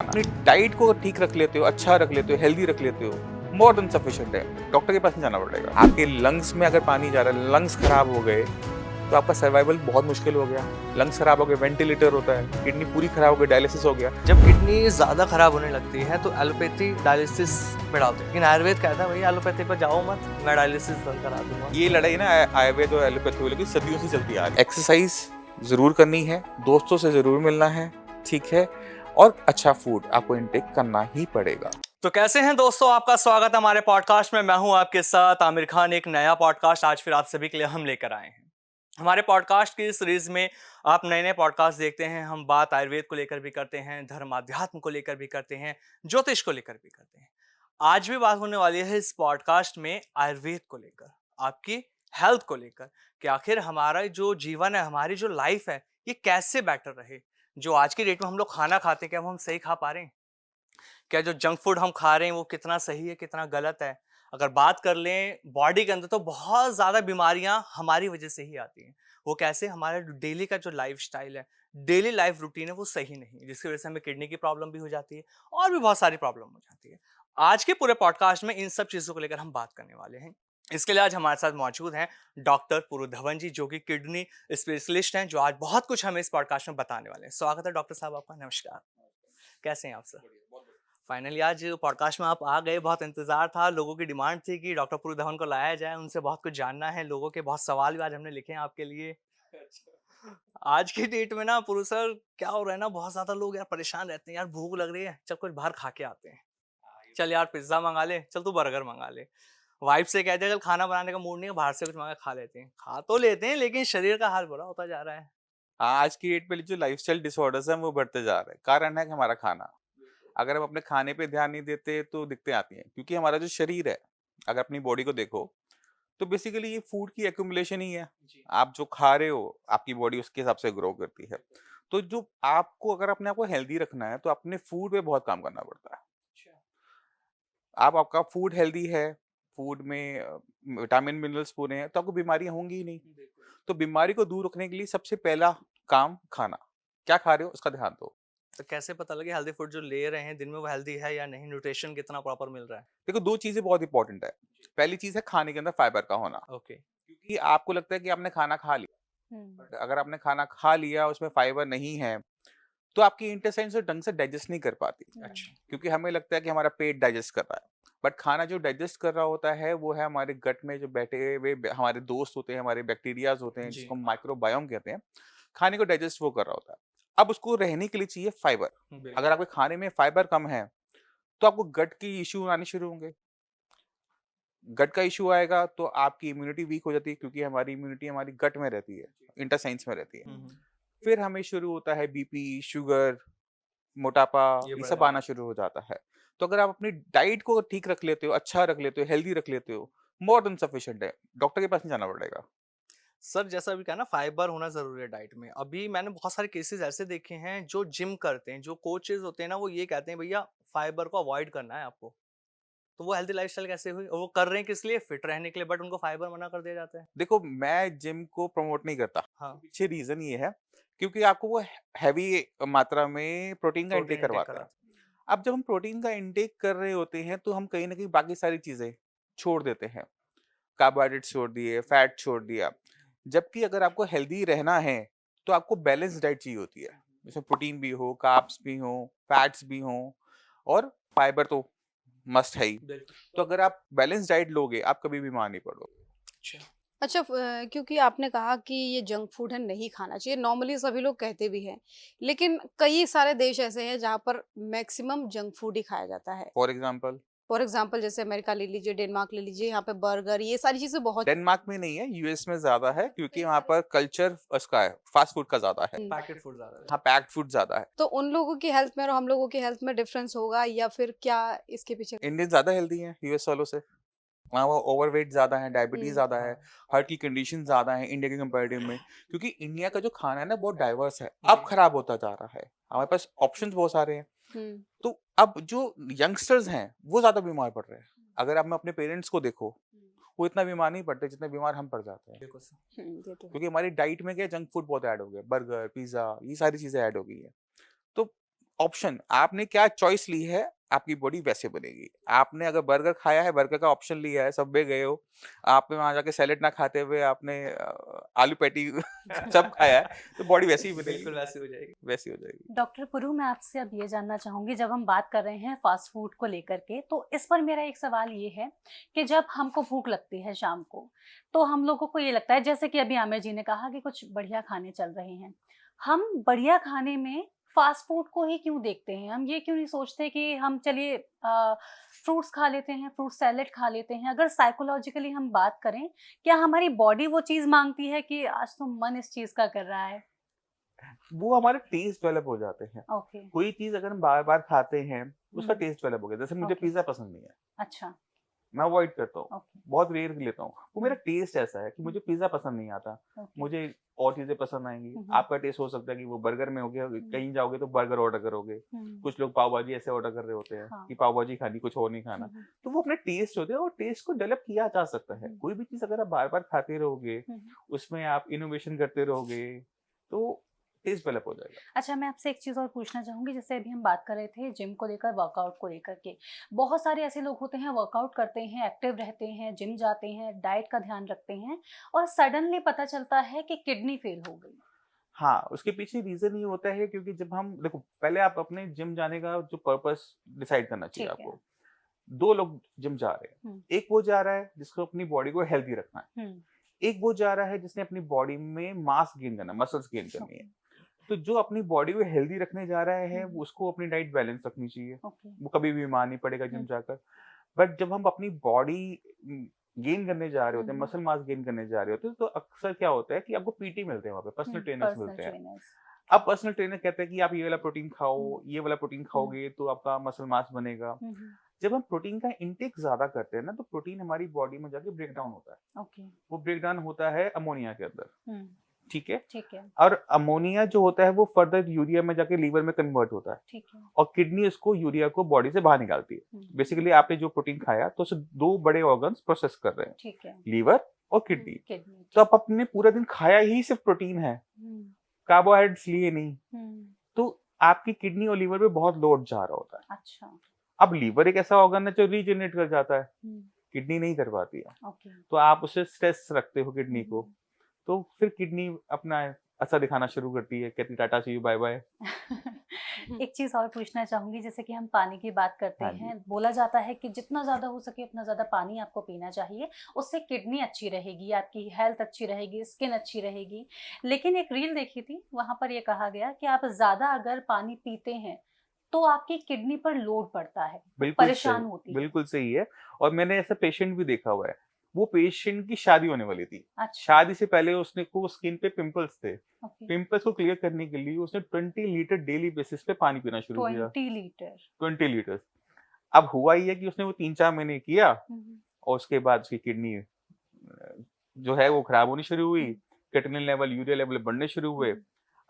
खाना। अपनी डाइट को ठीक रख लेते हो, अच्छा रख लेते हो, हेल्दी रख लेते हो, मोर देन सफिशिएंट है। डॉक्टर के पास नहीं जाना पड़ेगा। आपके लंग्स में अगर पानी जा रहा है, लंग्स खराब हो गए तो आपका सर्वाइवल बहुत मुश्किल हो गया। लंग्स खराब हो गए, वेंटिलेटर होता है, किडनी पूरी खराब हो गई, डायलिसिस हो गया। जब किडनी ज़्यादा खराब होने लगती है तो एलोपैथी डायलिसिस पे डालते हैं, लेकिन आयुर्वेद कहता है भैया एलोपैथी पर जाओ मत, मैं डायलिसिस बंद करा दूंगा। ये लड़ाई ना आयुर्वेद और एलोपैथी की सदियों से चलती आ रही है। एक्सरसाइज जरूर करनी है, दोस्तों से जरूर मिलना है, ठीक है, और अच्छा फूड आपको इनटेक करना ही पड़ेगा। तो कैसे हैं दोस्तों, आपका स्वागत है हमारे पॉडकास्ट में। मैं हूं आपके साथ आमिर खान। एक नया पॉडकास्ट आज फिर आप सभी के लिए हम लेकर आए हैं। हमारे पॉडकास्ट की सीरीज में आप नए नए पॉडकास्ट देखते हैं। हम बात आयुर्वेद को लेकर भी करते हैं, धर्म अध्यात्म को लेकर भी करते हैं, ज्योतिष को लेकर भी करते हैं। आज भी बात होने वाली है इस पॉडकास्ट में आयुर्वेद को लेकर, आपकी हेल्थ को लेकर, कि आखिर हमारा जो जीवन है, हमारी जो लाइफ है, ये कैसे बेटर रहे। जो आज की डेट में हम लोग खाना खाते हैं, क्या वो हम सही खा पा रहे हैं? क्या जो जंक फूड हम खा रहे हैं वो कितना सही है, कितना गलत है? अगर बात कर लें बॉडी के अंदर, तो बहुत ज़्यादा बीमारियां हमारी वजह से ही आती हैं। वो कैसे? हमारा डेली का जो लाइफस्टाइल है, डेली लाइफ रूटीन है, वो सही नहीं है, जिसकी वजह से हमें किडनी की प्रॉब्लम भी हो जाती है और भी बहुत सारी प्रॉब्लम हो जाती है। आज के पूरे पॉडकास्ट में इन सब चीज़ों को लेकर हम बात करने वाले हैं। इसके लिए आज हमारे साथ मौजूद हैं डॉक्टर पुरु धवन जी, जो कि किडनी स्पेशलिस्ट हैं, जो आज बहुत कुछ हमें इस पॉडकास्ट में बताने वाले हैं। स्वागत है डॉक्टर साहब आपका। नमस्कार। कैसे हैं आप सर? फाइनली आज पॉडकास्ट में आप आ गए। बहुत इंतजार था, लोगों की डिमांड थी कि डॉक्टर पुरु धवन को लाया जाए, उनसे बहुत कुछ जानना है। लोगों के बहुत सवाल भी आज हमने लिखे हैं आपके लिए। आज की डेट में ना पुरु सर, क्या हो रहा है ना, बहुत ज्यादा लोग यार परेशान रहते हैं। यार भूख लग रही है, चल कुछ बाहर खा के आते हैं। चल यार पिज्जा मंगा ले, चल तू बर्गर मंगा ले। वाइफ से कहते हैं चल खाना बनाने का मूड नहीं है, बाहर से कुछ मंगा के खा लेते हैं। खा तो लेते हैं, लेकिन शरीर का हाल बुरा होता जा रहा है। आज की डेट में जो लाइफस्टाइल डिसऑर्डर्स हैं वो बढ़ते जा रहे हैं। कारण है कि हमारा खाना। अगर हम अपने खाने पे ध्यान नहीं देते तो दिक्कतें आती हैं, क्योंकि हमारा जो शरीर है, अगर अपनी बॉडी को देखो तो बेसिकली ये फूड की एक्यूमुलेशन ही है। आप जो खा रहे हो, आपकी बॉडी उसके हिसाब से ग्रो करती है। तो जो आपको, अगर अपने आप को हेल्दी रखना है तो अपने फूड पे बहुत काम करना पड़ता है। आप आपका फूड हेल्दी है, फूड में विटामिन मिनरल्स पूरे हैं, तो आपको बीमारियां होंगी ही नहीं। तो बीमारी को दूर रखने के लिए सबसे पहला काम खाना। क्या खा रहे हो उसका ध्यान दो। तो कैसे पता लगे हेल्दी फूड जो ले रहे हैं दिन में वो हेल्दी है या नहीं? न्यूट्रिशन कितना प्रॉपर मिल रहा है? देखो, दो चीजें बहुत इंपॉर्टेंट है। पहली चीज है खाने के अंदर फाइबर का होना। ओके। क्योंकि आपको लगता है कि आपने खाना खा लिया, बट अगर आपने खाना खा लिया उसमें फाइबर नहीं है तो आपकी इंटेस्टाइन से ढंग से डाइजेस्ट नहीं कर पाती। अच्छा। क्योंकि हमें लगता है कि हमारा पेट डाइजेस्ट कर रहा है, बट खाना जो डाइजेस्ट कर रहा होता है वो है हमारे गट में जो बैठे हुए हमारे दोस्त होते हैं, हमारे बैक्टीरियाज होते हैं, जी। जिसको माइक्रोबायोम कहते हैं। खाने को डाइजेस्ट वो कर रहा होता है। अब उसको रहने के लिए चाहिए फाइबर। बिल्कुल। अगर आपके खाने में फाइबर कम है तो आपको गट की इश्यू आने शुरू होंगे। गट का इश्यू आएगा तो आपकी इम्यूनिटी वीक हो जाती है, क्योंकि हमारी इम्यूनिटी हमारी गट में रहती है, इंटेस्टाइन्स में रहती है। हम्म। फिर हमें शुरू होता है बीपी, शुगर, मोटापा, ये ये बढ़ सब जाता आना शुरू हो जाता है। तो अगर आप अपनी डाइट को ठीक रख लेते हो, अच्छा रख लेते हो, हेल्दी रख लेते हो, मोर देन सफिशिएंट है। डॉक्टर के पास नहीं जाना पड़ेगा। सर, जैसा अभी कहा ना, फाइबर होना जरूरी है डाइट में। अभी मैंने बहुत सारे केसेस ऐसे देखे हैं, जो जिम करते हैं, जो कोचेज होते हैं ना, वो ये कहते हैं भैया फाइबर को अवॉइड करना है आपको। तो वो हेल्दी लाइफस्टाइल कैसे हुई? और वो कर रहे हैं किस लिए? फिट रहने के लिए, बट उनको फाइबर मना कर दिया जाता है। देखो, मैं जिम को प्रमोट नहीं करता। हाँ। पीछे रीजन ये है, क्योंकि आपको वो हैवी मात्रा में प्रोटीन का प्रोटीन इंटेक इंटेक करवाता है। कराते अब जब हम प्रोटीन का इंटेक कर रहे होते हैं तो हम कहीं ना कहीं बाकी सारी चीजें छोड़ देते हैं। कार्बोहाइड्रेट छोड़ दिए, फैट छोड़ दिया। जबकि अगर आपको हेल्दी रहना है तो आपको बैलेंस डाइट चाहिए होती है, जिसमें प्रोटीन भी हो, कार्ब्स भी हो, फैट्स भी हो, और फाइबर तो मस्ट है ही। हैं। बिल्कुल। तो अगर आप बैलेंस डाइट लोगे आप कभी बीमार नहीं पड़ोगे। अच्छा। अच्छा क्योंकि आपने कहा कि ये जंक फूड है नहीं खाना चाहिए, नॉर्मली सभी लोग कहते भी हैं, लेकिन कई सारे देश ऐसे हैं जहाँ पर मैक्सिमम जंक फूड ही खाया जाता है। फॉर एग्जाम्पल, फॉर एग्जांपल जैसे अमेरिका ले लीजिए, डेनमार्क ले लीजिए, यहाँ पे बर्गर ये सारी चीजें बहुत। डेनमार्क में नहीं है, यूएस में ज्यादा है, क्योंकि वहां पर कल्चर उसका है, फास्ट फूड का ज्यादा है। पैकेट फूड ज्यादा हाँ, रहता पैक्ड फूड ज्यादा है। तो उन लोगों की हेल्थ में और हम लोगों की हेल्थ में डिफरेंस होगा या फिर क्या इसके पीछे? इंडियन ज्यादा हेल्दी है यूएस वालों से। वहाँ वो ओवरवेट ज़्यादा है, डायबिटीज़ हम्म। ज़्यादा है। है, हाँ। हार्ट की कंडीशन ज़्यादा है इंडिया के कंपैरेटिव में। क्योंकि इंडिया का जो खाना है ना बहुत डाइवर्स है, अब जी। खराब होता जा रहा है। हमारे पास ऑप्शंस बहुत सारे हैं। हम्म। तो अब जो यंगस्टर्स हैं वो ज़्यादा बीमार पड़ रहे हैं। अगर आप अपने पेरेंट्स को देखो, वो इतना बीमार नहीं पड़ते जितने बीमार हम पड़ जाते हैं। बिल्कुल सर। ये तो है। क्योंकि हमारी डाइट में क्या, जंक फूड बहुत ऐड हो गया, बर्गर, पिज्ज़ा, ये सारी चीज़ें ऐड हो गई है। तो ऑप्शन, आपने क्या चॉइस ली है, आपकी बॉडी वैसे बनेगी। आपने अगर बर्गर खाया है, बर्गर का ऑप्शन लिया है, सबवे गए हो, आपने वहाँ जाके सैलेड ना खाते हुए आपने आलू पैटी सब खाया है, तो बॉडी वैसी ही बनेगी, बिल्कुल वैसे हो जाएगी। वैसी हो जाएगी। डॉक्टर पुरु, मैं आपसे अब ये जानना चाहूंगी, जब हम बात कर रहे हैं फास्ट फूड को लेकर के, तो इस पर मेरा एक सवाल ये है कि जब हमको भूख लगती है शाम को, तो हम लोगों को ये लगता है, जैसे कि अभी आमिर जी ने कहा कि कुछ बढ़िया खाने चल रहे हैं, हम बढ़िया खाने में फास्ट फूड को ही क्यों देखते हैं? हम ये क्यों नहीं सोचते कि हम चलिए फ्रूट्स खा लेते हैं, फ्रूट सैलेड खा लेते हैं? अगर साइकोलॉजिकली हम बात करें, क्या हमारी बॉडी वो चीज मांगती है कि आज तो मन इस चीज का कर रहा है? वो हमारे टेस्ट डेवलप हो जाते हैं। ओके। कोई चीज अगर हम बार बार खाते हैं, उसका हम्म। टेस्ट डेवलप हो गया। जैसे मुझे ओके। पिज्जा पसंद नहीं है, अच्छा। मैं अवॉइड करता हूँ, ओके। बहुत रेयर लेता हूँ। वो मेरा हम्म। टेस्ट ऐसा है कि मुझे पिज्जा पसंद नहीं आता, ओके। मुझे और चीजें पसंद आएंगी। हम्म। आपका टेस्ट हो सकता है कि वो बर्गर में हो गया, कहीं जाओगे तो बर्गर ऑर्डर करोगे। हम्म। कुछ लोग पाव भाजी ऐसे ऑर्डर कर रहे होते हैं हाँ। कि पाव भाजी खानी, कुछ और नहीं खाना। हम्म। तो वो अपने टेस्ट होते हैं और टेस्ट को डेवलप किया जा सकता है। हम्म। कोई भी चीज अगर आप बार बार खाते रहोगे, हम्म। उसमें आप इनोवेशन करते रहोगे, तो टेस्ट डेवलप हो जाएगा। अच्छा, मैं आपसे एक चीज़ और पूछना चाहूँगी, जैसे अभी हम बात कर रहे थे जिम को लेकर, वर्कआउट को लेकर के, बहुत सारे ऐसे लोग होते हैं वर्कआउट करते हैं, एक्टिव रहते हैं, जिम जाते हैं, डाइट का ध्यान रखते हैं, और सडनली पता चलता है कि किडनी फेल हो गई। हाँ, उसके पीछे रीजन ये होता है क्योंकि जब हम देखो, पहले आप अपने जिम जाने का जो पर्पस डिसाइड करना चाहिए ठीक है। आपको। दो लोग जिम जा रहे हैं, हम्म। एक वो जा रहा है जिसको अपनी बॉडी को हेल्दी रखना है, हम्म। एक वो जा रहा है जिसने अपनी बॉडी में मास गेन करना, मसल्स गेन करनी है। तो जो अपनी बॉडी को हेल्दी रखने जा रहा है, हम्म। उसको अपनी डाइट बैलेंस रखनी चाहिए। ओके। वो कभी भी बीमार नहीं पड़ेगा जिम हम्म। जाकर। बट जब हम अपनी बॉडी गेन करने जा रहे होते हैं, हम्म। मसल मास गेन करने जा रहे होते हैं, तो अक्सर क्या होता है कि आपको पीटी मिलते हैं, वहाँ पे पर्सनल ट्रेनर्स पर्सनल मिलते हैं। ट्रेनर्स। अब पर्सनल ट्रेनर कहते हैं कि आप ये वाला प्रोटीन खाओ, हम्म। ये वाला प्रोटीन खाओगे तो आपका मसल मास बनेगा। हम्म। जब हम प्रोटीन का इंटेक ज्यादा करते हैं ना, तो प्रोटीन हमारी बॉडी में जाके ब्रेक डाउन होता है। ओके। वो ब्रेक डाउन होता है अमोनिया के अंदर, हम्म। ठीक है। ठीक है। और अमोनिया जो होता है वो फर्दर यूरिया में जाके लीवर में कन्वर्ट होता है, ठीक है। और किडनी उसको यूरिया को बॉडी से बाहर निकालती है। हम्म। बेसिकली आपने जो प्रोटीन खाया तो उसे दो बड़े ऑर्गन्स प्रोसेस कर रहे हैं, ठीक है। लीवर और किडनी। किडनी। तो आप अपने पूरा दिन खाया ही सिर्फ प्रोटीन है, कार्बोहाइड्रेट्स लिए नहीं, तो आपकी किडनी और लीवर पे बहुत लोड जा रहा होता है। अच्छा। अब लीवर एक ऐसा ऑर्गन है जो रीजनरेट कर जाता है, किडनी नहीं कर पाती है। ओके। तो आप उसे स्ट्रेस रखते हो किडनी को, हम्म। तो फिर किडनी अपना असर दिखाना शुरू करती है, कहती टाटा सी यू बाय बाय। एक चीज और पूछना चाहूंगी, जैसे कि हम पानी की बात करते हाँ जी। हैं, बोला जाता है कि जितना ज्यादा हो सके उतना ज्यादा पानी आपको पीना चाहिए, उससे किडनी अच्छी रहेगी, आपकी हेल्थ अच्छी रहेगी, स्किन अच्छी रहेगी। लेकिन एक रील देखी थी, वहां पर यह कहा गया कि आप ज्यादा अगर पानी पीते हैं तो आपकी किडनी पर लोड पड़ता है, बिल्कुल परेशान सही, होती है। बिल्कुल सही है। और मैंने ऐसा पेशेंट भी देखा हुआ है। वो पेशेंट की शादी होने वाली थी, अच्छा। शादी से पहले उसने को स्किन पे पिंपल्स थे, ओके। पिंपल्स को क्लियर करने के लिए उसने 20 लीटर डेली बेसिस पे पानी पीना शुरू किया। 20 लीटर। 20 लीटर। अब हुआ ये कि उसने वो 3-4 महीने किया, और उसके बाद उसकी किडनी जो है वो खराब होनी शुरू हुई, क्रिएटिनिन लेवल, यूरिया लेवल बढ़ने शुरू हुए।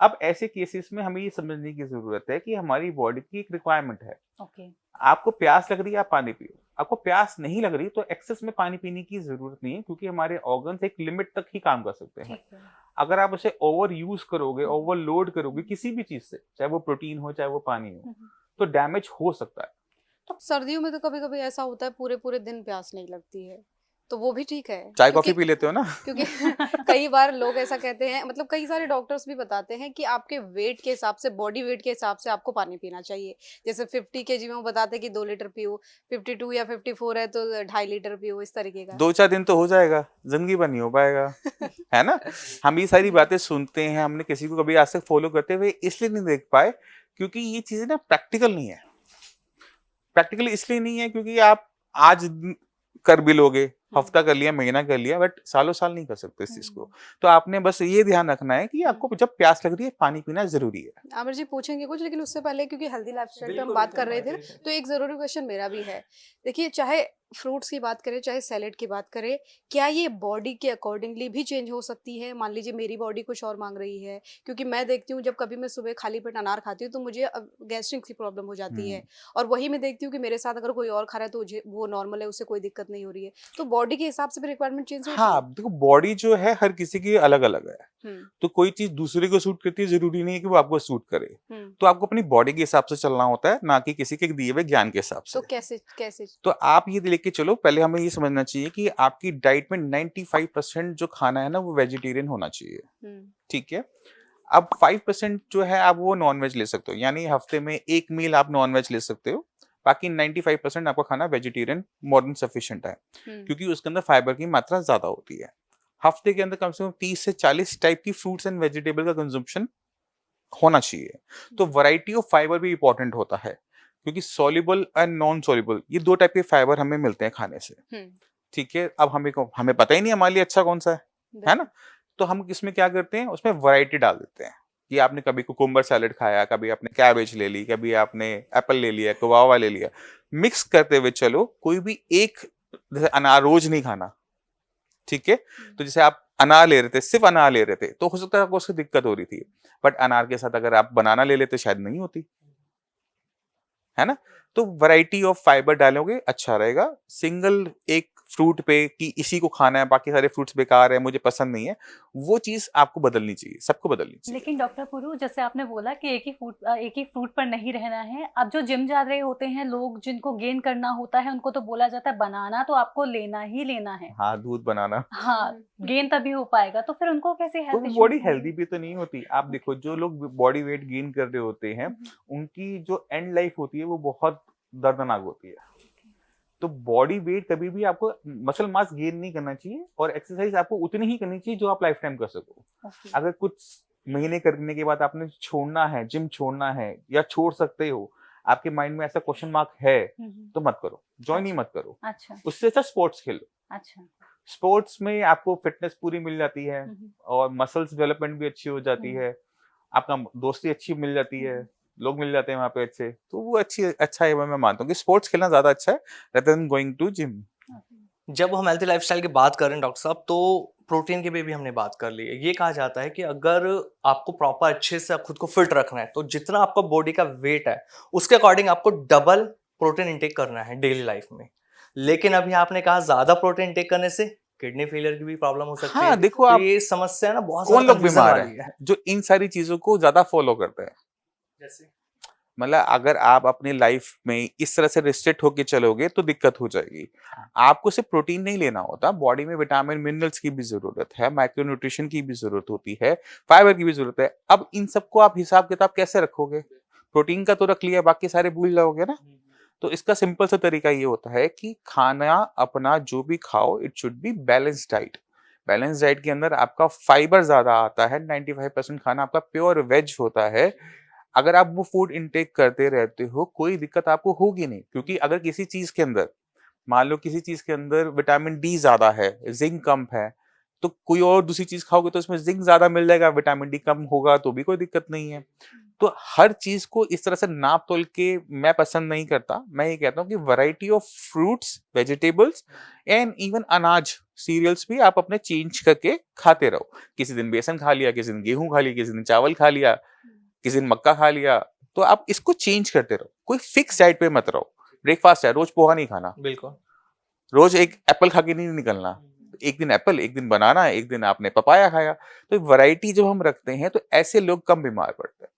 अब ऐसे केसेस में हमें ये समझने की जरूरत है कि हमारी बॉडी की एक रिक्वायरमेंट है। ओके। आपको प्यास लग रही है, आप पानी पियो। आपको प्यास नहीं लग रही तो एक्सेस में पानी पीने की जरूरत नहीं है, क्योंकि हमारे ऑर्गन्स एक लिमिट तक ही काम कर सकते हैं। ठीक है। अगर आप उसे ओवर यूज करोगे, ओवरलोड करोगे किसी भी चीज से, चाहे वो प्रोटीन हो चाहे वो पानी हो, तो डैमेज हो सकता है। तो सर्दियों में तो कभी कभी ऐसा होता है पूरे पूरे दिन प्यास नहीं लगती है, तो वो भी ठीक है। चाय कॉफी क्योंकि पी लेते हो ना? क्योंकि कई बार लोग ऐसा कहते हैं, मतलब कई सारे डॉक्टर्स भी बताते हैं कि आपके वेट के हिसाब से, बॉडी वेट के हिसाब से आपको पानी पीना चाहिए। जैसे 50 केजी में वो बताते हैं कि 2 लीटर पियो, 52 या 54 है तो 2.5 लीटर पियो, इस तरीके का। 2-4 दिन तो हो जाएगा, जिंदगी भर नहीं हो पाएगा। है ना? हम ये सारी बातें सुनते हैं, हमने किसी को कभी आज तक फॉलो करते हुए इसलिए नहीं देख पाए क्योंकि ये चीजें ना प्रैक्टिकल नहीं है। प्रैक्टिकल इसलिए नहीं है क्योंकि आप आज कर भी लोगे, हफ्ता कर लिया, महीना कर लिया, बट सालों साल नहीं कर सकते इस चीज को। तो आपने बस ये ध्यान रखना है कि आपको जब प्यास लग रही है पानी पीना जरूरी है। आमिर जी पूछेंगे कुछ, लेकिन उससे पहले क्योंकि हेल्दी लाइफस्टाइल पे हम बिल्कुल, बात कर बिल्कुल, रहे थे, बिल्कुल। तो एक जरूरी क्वेश्चन मेरा भी है। देखिए, चाहे फ्रूट्स की बात करें चाहे सैलेड की बात करें, क्या ये बॉडी के अकॉर्डिंगली भी चेंज हो सकती है? मान लीजिए मेरी बॉडी कुछ और मांग रही है, क्योंकि मैं देखती हूँ जब कभी मैं सुबह खाली पेट अनार खाती हूँ तो मुझे गैस्ट्रिक की प्रॉब्लम हो जाती है, और वही मैं देखती हूँ कि मेरे साथ अगर कोई और खा रहा है तो मुझे वो नॉर्मल है, उससे कोई दिक्कत नहीं हो रही है। तो बॉडी के हिसाब से भी रिक्वायरमेंट चेंज होती है? हाँ, देखो बॉडी जो है हर किसी की अलग अलग है। तो कोई चीज दूसरे को सूट करती है, जरूरी नहीं है कि वो आपको सूट करे। तो आपको अपनी बॉडी के हिसाब से चलना होता है, ना कि किसी के दिए हुए ज्ञान के हिसाब से। तो कैसे कैसे तो आप ये लेके चलो, पहले हमें ये समझना चाहिए कि आपकी डाइट में 95% जो खाना है ना वो वेजिटेरियन होना चाहिए, ठीक है। अब 5% जो है आप वो नॉन वेज ले सकते हो, यानी हफ्ते में एक मील आप नॉन वेज ले सकते हो, बाकी 95% आपका खाना वेजिटेरियन मोर देन सफिशिएंट है, क्योंकि उसके अंदर फाइबर की मात्रा ज्यादा होती है। हफ्ते के अंदर कम से कम 30 से 40 टाइप की फ्रूट्स एंड वेजिटेबल का कंजम्पशन होना चाहिए। तो वैरायटी ऑफ फाइबर भी इंपॉर्टेंट होता है, क्योंकि सॉल्युबल एंड नॉन सॉल्युबल ये दो टाइप के फाइबर हमें मिलते हैं खाने से, ठीक है। अब हमें पता ही नहीं हमारे लिए अच्छा कौन सा है ना। तो हम इसमें क्या करते हैं, उसमें वैरायटी डाल देते हैं कि आपने कभी कुकुम्बर सैलेड खाया, कभी आपने कैबेज ले ली, कभी आपने एप्पल ले लिया, गुआवा ले लिया, मिक्स करते हुए चलो। कोई भी एक, जैसे अनार रोज नहीं खाना, ठीक है। तो जैसे आप अनार ले रहे थे, सिर्फ अनार ले रहे थे, तो हो सकता है आपको उससे दिक्कत हो रही थी, बट अनार के साथ अगर आप बनाना ले लेते शायद नहीं होती, है ना। तो वैरायटी ऑफ फाइबर डालोगे अच्छा रहेगा। सिंगल एक फ्रूट पे कि इसी को खाना है, बाकी सारे फ्रूट्स बेकार है, मुझे पसंद नहीं है, वो चीज आपको बदलनी चाहिए, सबको बदलनी चाहिए। लेकिन डॉक्टर पुरु, जैसे आपने बोला कि एक ही फ्रूट पर नहीं रहना है। अब जो जिम जा रहे होते हैं लोग, जिनको गेन करना होता है, उनको तो बोला जाता है बनाना तो आपको लेना ही लेना है। हाँ, दूध बनाना, हाँ, गेन तभी हो पाएगा। तो फिर उनको कैसे तो हेल्थ बॉडी हेल्दी भी तो नहीं होती। आप देखो, जो लोग बॉडी वेट गेन कर रहे होते हैं, उनकी जो एंड लाइफ होती है वो बहुत दर्दनाक होती है। तो बॉडी वेट कभी भी आपको मसल मास गेन नहीं करना चाहिए, और एक्सरसाइज आपको उतनी ही करनी चाहिए जो आप लाइफ टाइम कर सको। अगर कुछ महीने करने के बाद आपने छोड़ना है, जिम छोड़ना है या छोड़ सकते हो, आपके माइंड में ऐसा क्वेश्चन मार्क है, तो मत करो, ज्वाइन ही मत करो। अच्छा, उससे अच्छा स्पोर्ट्स खेलो। अच्छा, स्पोर्ट्स में आपको फिटनेस पूरी मिल जाती है, और मसल्स डेवलपमेंट भी अच्छी हो जाती है, आपका दोस्ती अच्छी मिल जाती है, लोग मिल जाते हैं वहां पे अच्छे, तो वो अच्छा है। मैं मानता हूँ कि स्पोर्ट्स खेलना ज्यादा अच्छा है rather than going to gym. जब हम हेल्थी लाइफस्टाइल की बात कर रहे हैं डॉक्टर साहब, तो प्रोटीन की भी हमने बात कर ली है। ये कहा जाता है कि अगर आपको प्रॉपर अच्छे से खुद को फिट रखना है, तो जितना आपका बॉडी का वेट है उसके अकॉर्डिंग आपको डबल प्रोटीन इंटेक करना है डेली लाइफ में। लेकिन अभी आपने कहा ज्यादा प्रोटीन इंटेक करने से किडनी फेलियर की भी प्रॉब्लम हो सकती है। देखो, तो आप ये समस्या ना बहुत कौन ज्यादा लोग confusion बीमार वाली है जो इन सारी चीजों को ज्यादा फॉलो करते हैं। जैसे मतलब अगर आप अपनी लाइफ में इस तरह से रिस्ट्रिक्ट होके चलोगे तो दिक्कत हो जाएगी। आपको सिर्फ प्रोटीन नहीं लेना होता, बॉडी में विटामिन मिनरल्स की भी जरूरत है, माइक्रो न्यूट्रिशन की भी जरूरत होती है, फाइबर की भी जरूरत है। अब इन सबको आप हिसाब किताब कैसे रखोगे? प्रोटीन का तो रख लिया, बाकी सारे भूल जाओगे ना। तो इसका सिंपल सा तरीका ये होता है कि खाना अपना जो भी खाओ, it should be balance diet. Balance diet के अंदर आपका फाइबर ज्यादा आता है, 95% खाना आपका प्योर वेज होता है। अगर आप वो फूड इनटेक करते रहते हो, कोई दिक्कत आपको होगी नहीं, क्योंकि अगर किसी चीज के अंदर, मान लो किसी चीज के अंदर विटामिन डी ज्यादा है, जिंक कम है, तो कोई और दूसरी चीज खाओगे तो उसमें जिंक ज्यादा मिल जाएगा, विटामिन डी कम होगा तो भी कोई दिक्कत नहीं है। तो हर चीज को इस तरह से नाप तोल के मैं पसंद नहीं करता। मैं ये कहता हूँ कि variety of fruits, vegetables and even अनाज, सीरियल्स भी आप अपने चेंज करके खाते रहो। किसी दिन बेसन खा लिया, किसी दिन गेहूं खा लिया, किसी दिन चावल खा लिया, किसी दिन मक्का खा लिया। तो आप इसको चेंज करते रहो, कोई फिक्स डाइट पे मत रहो। ब्रेकफास्ट है, रोज पोहा नहीं खाना, बिल्कुल, रोज एक एप्पल खा के नहीं निकलना। एक दिन एप्पल, एक दिन बनाना, एक दिन आपने पपाया खाया। तो वैरायटी जब हम रखते हैं तो ऐसे लोग कम बीमार पड़ते हैं।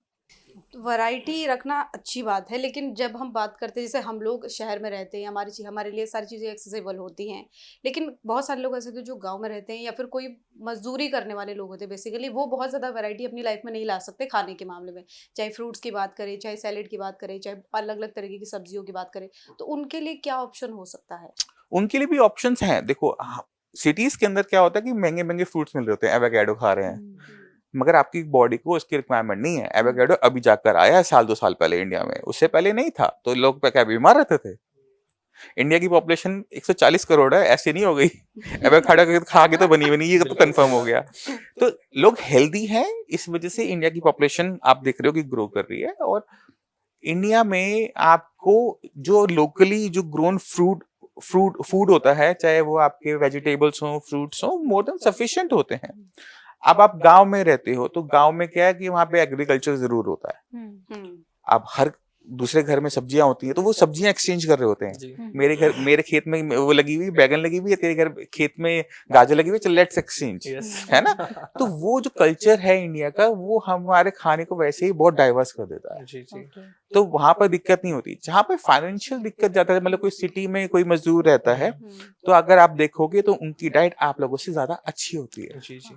वैरायटी रखना अच्छी बात है, लेकिन जब हम बात करते हैं, जैसे हम लोग शहर में रहते हैं, हमारे लिए सारी चीज़ें एक्सेसिबल होती हैं, लेकिन बहुत सारे लोग ऐसे होते हैं जो गांव में रहते हैं या फिर कोई मजदूरी करने वाले लोग होते हैं, बेसिकली वो बहुत ज़्यादा वैरायटी अपनी लाइफ में नहीं ला सकते खाने के मामले में। चाहे फ्रूट्स की बात करें, चाहे सैलेड की बात करें, चाहे अलग अलग तरीके की सब्जियों की बात करें, तो उनके लिए क्या ऑप्शन हो सकता है? उनके लिए भी ऑप्शंस हैं। देखो, सिटीज के अंदर क्या होता है कि महंगे महंगे फ्रूट्स मिल रहे होते हैं, एवोकाडो खा रहे हैं, मगर आपकी बॉडी को उसकी रिक्वायरमेंट नहीं है। एवोकाडो अभी जाकर आया है, साल 2 साल पहले इंडिया में, उससे पहले नहीं था। तो लोग क्या बीमार रहते थे? इंडिया की पॉपुलेशन 140 करोड़ है, ऐसे नहीं हो गई। एवोकाडो खा के तो बनी बनी, ये तो कंफर्म हो गया। तो लोग हेल्दी हैं, इस वजह से इंडिया की पॉपुलेशन आप देख रहे हो कि ग्रो कर रही है। और इंडिया में आपको जो लोकली जो ग्रोन फूड होता है, चाहे वो आपके वेजिटेबल्स हो, फ्रूट्स हो, मोर देन सफिशिएंट होते हैं। अब आप गांव में रहते हो, तो गांव में क्या है कि वहां पे एग्रीकल्चर जरूर होता है। अब हर दूसरे घर में सब्जियां होती हैं तो वो सब्जियां एक्सचेंज कर रहे होते हैं। जी मेरे खेत में वो लगी हुई बैगन लगी हुई है, तेरे घर खेत में गाजर लगी हुई है, चल लेट्स एक्सचेंज, यस है ना? तो वो जो कल्चर है इंडिया का, वो हमारे खाने को वैसे ही बहुत डाइवर्स कर देता है। जी जी ओके तो वहां पर दिक्कत नहीं होती। जहाँ पे फाइनेंशियल दिक्कत जाता है, मतलब कोई सिटी में कोई मजदूर रहता है, तो अगर आप देखोगे तो उनकी डाइट आप लोगों से ज्यादा अच्छी होती है। जी जी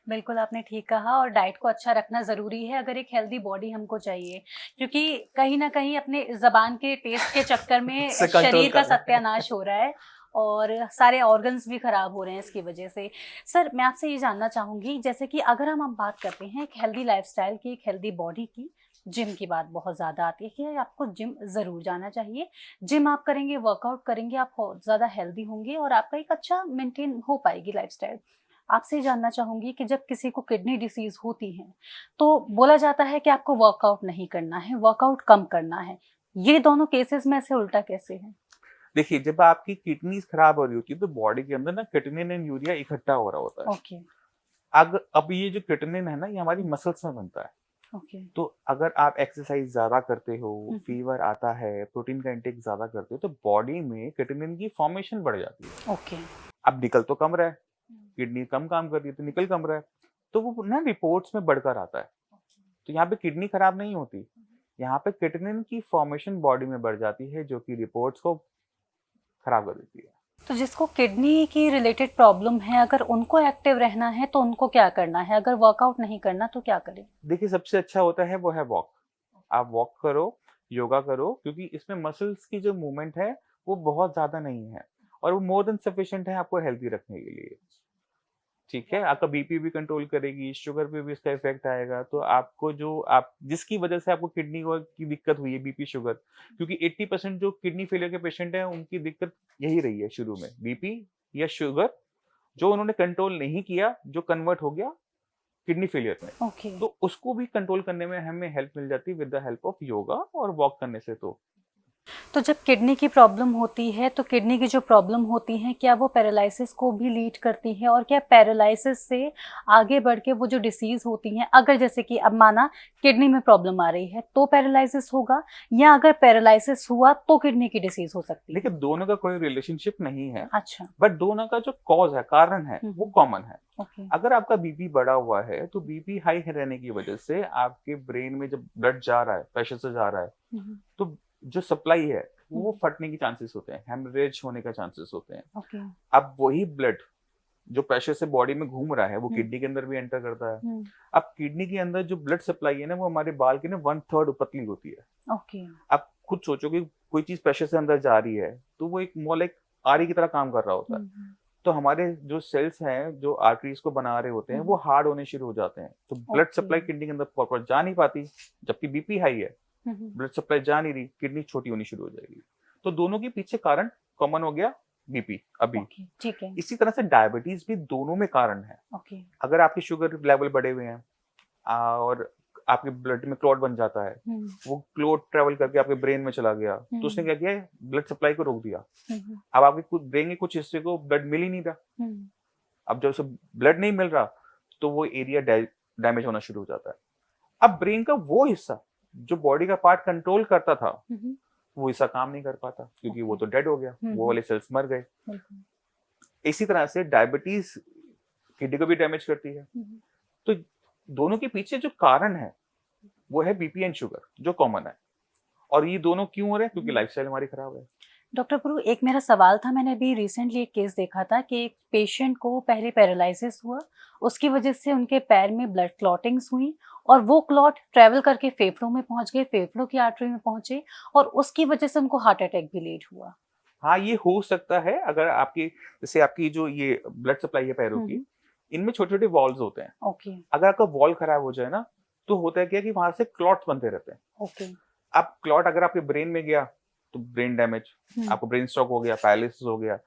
बिल्कुल आपने ठीक कहा और डाइट को अच्छा रखना ज़रूरी है अगर एक हेल्दी बॉडी हमको चाहिए, क्योंकि कहीं न कहीं अपने ज़बान के टेस्ट के चक्कर में से कंट्रोल शरीर का करना है। सत्यानाश हो रहा है और सारे ऑर्गन्स भी खराब हो रहे हैं इसकी वजह से। सर मैं आपसे ये जानना चाहूँगी, जैसे कि अगर हम बात करते हैं एक हेल्दी लाइफ़स्टाइल की, एक हेल्दी बॉडी की, जिम की बात बहुत ज़्यादा आती है कि आपको जिम ज़रूर जाना चाहिए। जिम आप करेंगे, वर्कआउट करेंगे, आप ज़्यादा हेल्दी होंगे और आपका एक अच्छा मेंटेन हो पाएगी लाइफ़स्टाइल। आपसे ये जानना चाहूँगी कि जब किसी को किडनी डिसीज़ होती है, तो बोला जाता है कि आपको वर्कआउट नहीं करना है, वर्कआउट कम करना है। ये दोनों केसेज़ में से उल्टा कैसे है? देखिए, जब आपकी किडनीज खराब हो रही होती है तो बॉडी के अंदर ना किटनिन एंड यूरिया इकट्ठा हो रहा होता है। ओके, अब ये जो किटनिन है ना, ये हमारी मसल्स में बनता है। ओके। तो अगर आप एक्सरसाइज ज्यादा करते हो, हुँ, हुँ। फीवर आता है, प्रोटीन का इंटेक ज्यादा करते हो, तो बॉडी में किटनिन की फॉर्मेशन बढ़ जाती है। ओके। अब निकल तो कम रहा है, किडनी कम काम कर रही है तो निकल कम रहा है, तो वो ना रिपोर्ट्स में बढ़कर आता है। तो यहाँ पे किडनी खराब नहीं होती, यहाँ पे किटनिन की फॉर्मेशन बॉडी में बढ़ जाती है, जो कि रिपोर्ट्स को खराब कर देती है। तो जिसको किडनी की रिलेटेड प्रॉब्लम है, अगर उनको एक्टिव रहना है तो उनको क्या करना है? अगर वर्कआउट नहीं करना तो क्या करें? देखिए, सबसे अच्छा होता है वो है वॉक। आप वॉक करो, योगा करो, क्योंकि इसमें मसल्स की जो मूवमेंट है वो बहुत ज्यादा नहीं है और वो मोर देन सफिशिएंट है आपको हेल्दी रखने के लिए। ठीक है, आपका बीपी भी कंट्रोल करेगी, शुगर पे भी इसका इफेक्ट आएगा। तो आपको जो आप जिसकी वजह से आपको किडनी की दिक्कत हुई है, बीपी शुगर, क्योंकि 80% जो किडनी फेलियर के पेशेंट हैं उनकी दिक्कत यही रही है शुरू में, बीपी या शुगर, जो उन्होंने कंट्रोल नहीं किया, जो कन्वर्ट हो गया किडनी फेलियर में। ओके। तो उसको भी कंट्रोल करने में हमें हेल्प मिल जाती है with the help of yoga और वॉक करने से। तो जब किडनी की प्रॉब्लम होती है, तो किडनी की जो प्रॉब्लम होती है, क्या वो पैरालिसिस को भी लीड करती है? और क्या पैरालिसिस से आगे बढ़ के वो जो डिसीज़ होती हैं, अगर जैसे कि अब माना किडनी में प्रॉब्लम आ रही है, तो पैरालिसिस होगा या अगर पैरालिसिस हुआ तो किडनी की डिसीज़ हो सकती है? देखिए, दोनों का कोई रिलेशनशिप नहीं है, अच्छा, बट दोनों का जो कॉज है, कारण है, वो कॉमन है। ओके। अगर आपका बीपी बढ़ा हुआ है तो बीपी हाई रहने की वजह से आपके ब्रेन में जब ब्लड जा रहा है, प्रेशर से जा रहा है, तो जो सप्लाई है वो फटने की चांसेस होते हैं, हेमरेज होने का चांसेस होते हैं। ओके। अब वही ब्लड जो प्रेशर से बॉडी में घूम रहा है वो किडनी के अंदर भी एंटर करता है। अब किडनी के अंदर जो ब्लड सप्लाई है ना, वो हमारे बाल की ना 1/3 पतली होती है। ओके। आप खुद सोचो कि कोई चीज प्रेशर से अंदर जा रही है तो वो एक मोर लाइक आरी की तरह काम कर रहा होता है। तो हमारे जो सेल्स हैं जो आर्टरीज को बना रहे होते हैं वो हार्ड होने शुरू हो जाते हैं, तो ब्लड ओके। सप्लाई किडनी के अंदर प्रॉपर जा नहीं पाती। जबकि बीपी हाई है, ब्लड सप्लाई जा नहीं रही, किडनी छोटी होनी शुरू हो जाएगी। तो दोनों के पीछे कारण कॉमन हो गया बीपी। अभी ओके, ठीक है। इसी तरह से डायबिटीज भी दोनों में कारण है। ओके। अगर आपकी शुगर लेवल बढ़े हुए हैं और आपके ब्लड में क्लॉट बन जाता है, वो क्लॉट ट्रेवल करके आपके ब्रेन में चला गया, तो उसने क्या किया, ब्लड सप्लाई को रोक दिया। अब आपके कुछ ब्रेन के कुछ हिस्से को ब्लड मिल ही नहीं रहा। अब जब उसे ब्लड नहीं मिल रहा तो वो एरिया डैमेज होना शुरू हो जाता है। अब ब्रेन का वो हिस्सा जो बॉडी का पार्ट कंट्रोल करता था, वो हिस्सा काम नहीं कर पाता क्योंकि वो तो डेड हो गया, वो वाले सेल्स मर गए। इसी तरह से डायबिटीज किडनी को भी डैमेज करती है। तो दोनों के पीछे जो कारण है वो है बीपी एंड शुगर, जो कॉमन है। और ये दोनों क्यों हो रहे हैं? क्योंकि लाइफस्टाइल हमारी खराब है। डॉक्टर पुरु, एक मेरा सवाल था, मैंने अभी रिसेंटली एक केस देखा था कि एक पेशेंट को पहले पैरालिसिस हुआ, उसकी वजह से उनके पैर में ब्लड क्लॉटिंग्स हुई और वो क्लॉट ट्रेवल करके फेफड़ों में पहुंच गए, फेफड़ों की आर्टरी में पहुंचे और उसकी वजह से उनको हार्ट अटैक भी लेट हुआ। हाँ, ये हो सकता है। अगर आपकी जैसे आपकी जो ये ब्लड सप्लाई है पैरों की, इनमें छोटे छोटे वॉल्व्स होते हैं। ओके। अगर आपका वॉल्व खराब हो जाए ना, तो होता है क्या कि वहां से क्लॉट्स बनते रहते हैं। ओके। अब क्लॉट अगर आपके ब्रेन में गया तो ब्रेन डैमेज, आपको ब्रेन स्ट्रोक हो गया, पैरालिसिस हो गया।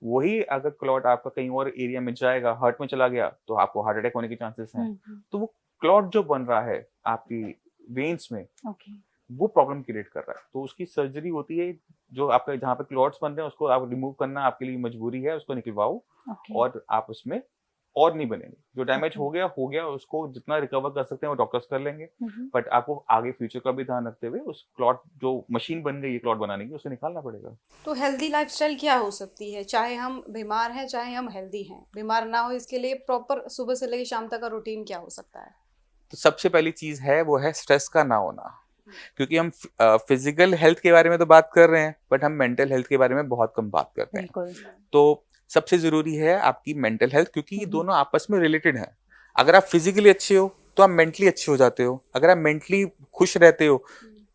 वही अगर क्लॉट आपका कहीं और एरिया में जाएगा, हार्ट में चला गया, तो आपको हार्ट अटैक होने के चांसेस हैं। तो वो क्लॉट जो बन रहा है आपकी वेन्स में, ओके। वो प्रॉब्लम क्रिएट कर रहा है। तो उसकी सर्जरी होती है, जो आपका जहाँ पे क्लॉट्स बन रहे हैं उसको आप रिमूव करना आपके लिए मजबूरी है, उसको निकलवाओ ओके। और आप उसमें और नहीं बनेंगे। जो डैमेज Okay. हो गया, उसको जितना रिकवर कर सकते हैं वो डॉक्टर्स कर लेंगे, बट आपको आगे फ्यूचर का भी ध्यान रखते हुए उस क्लॉट जो मशीन बन गई है क्लॉट बनाने की, उसे निकालना पड़ेगा। तो हेल्दी लाइफस्टाइल क्या हो सकती है, चाहे हम बीमार हैं चाहे हम हेल्दी हैं, बीमार ना हो इसके लिए प्रॉपर सुबह से लेकर शाम तक का रूटीन क्या हो सकता है? तो सबसे पहली चीज है वो है स्ट्रेस का ना होना, क्योंकि हम फिजिकल हेल्थ के बारे में तो बात कर रहे हैं, बट हम मेंटल हेल्थ के बारे में बहुत कम बात करते हैं। बिल्कुल। तो सबसे जरूरी है आपकी मेंटल हेल्थ, क्योंकि ये हम्म। दोनों आपस में रिलेटेड हैं। अगर आप फिजिकली अच्छे हो तो आप मेंटली अच्छे हो जाते हो, अगर आप मेंटली खुश रहते हो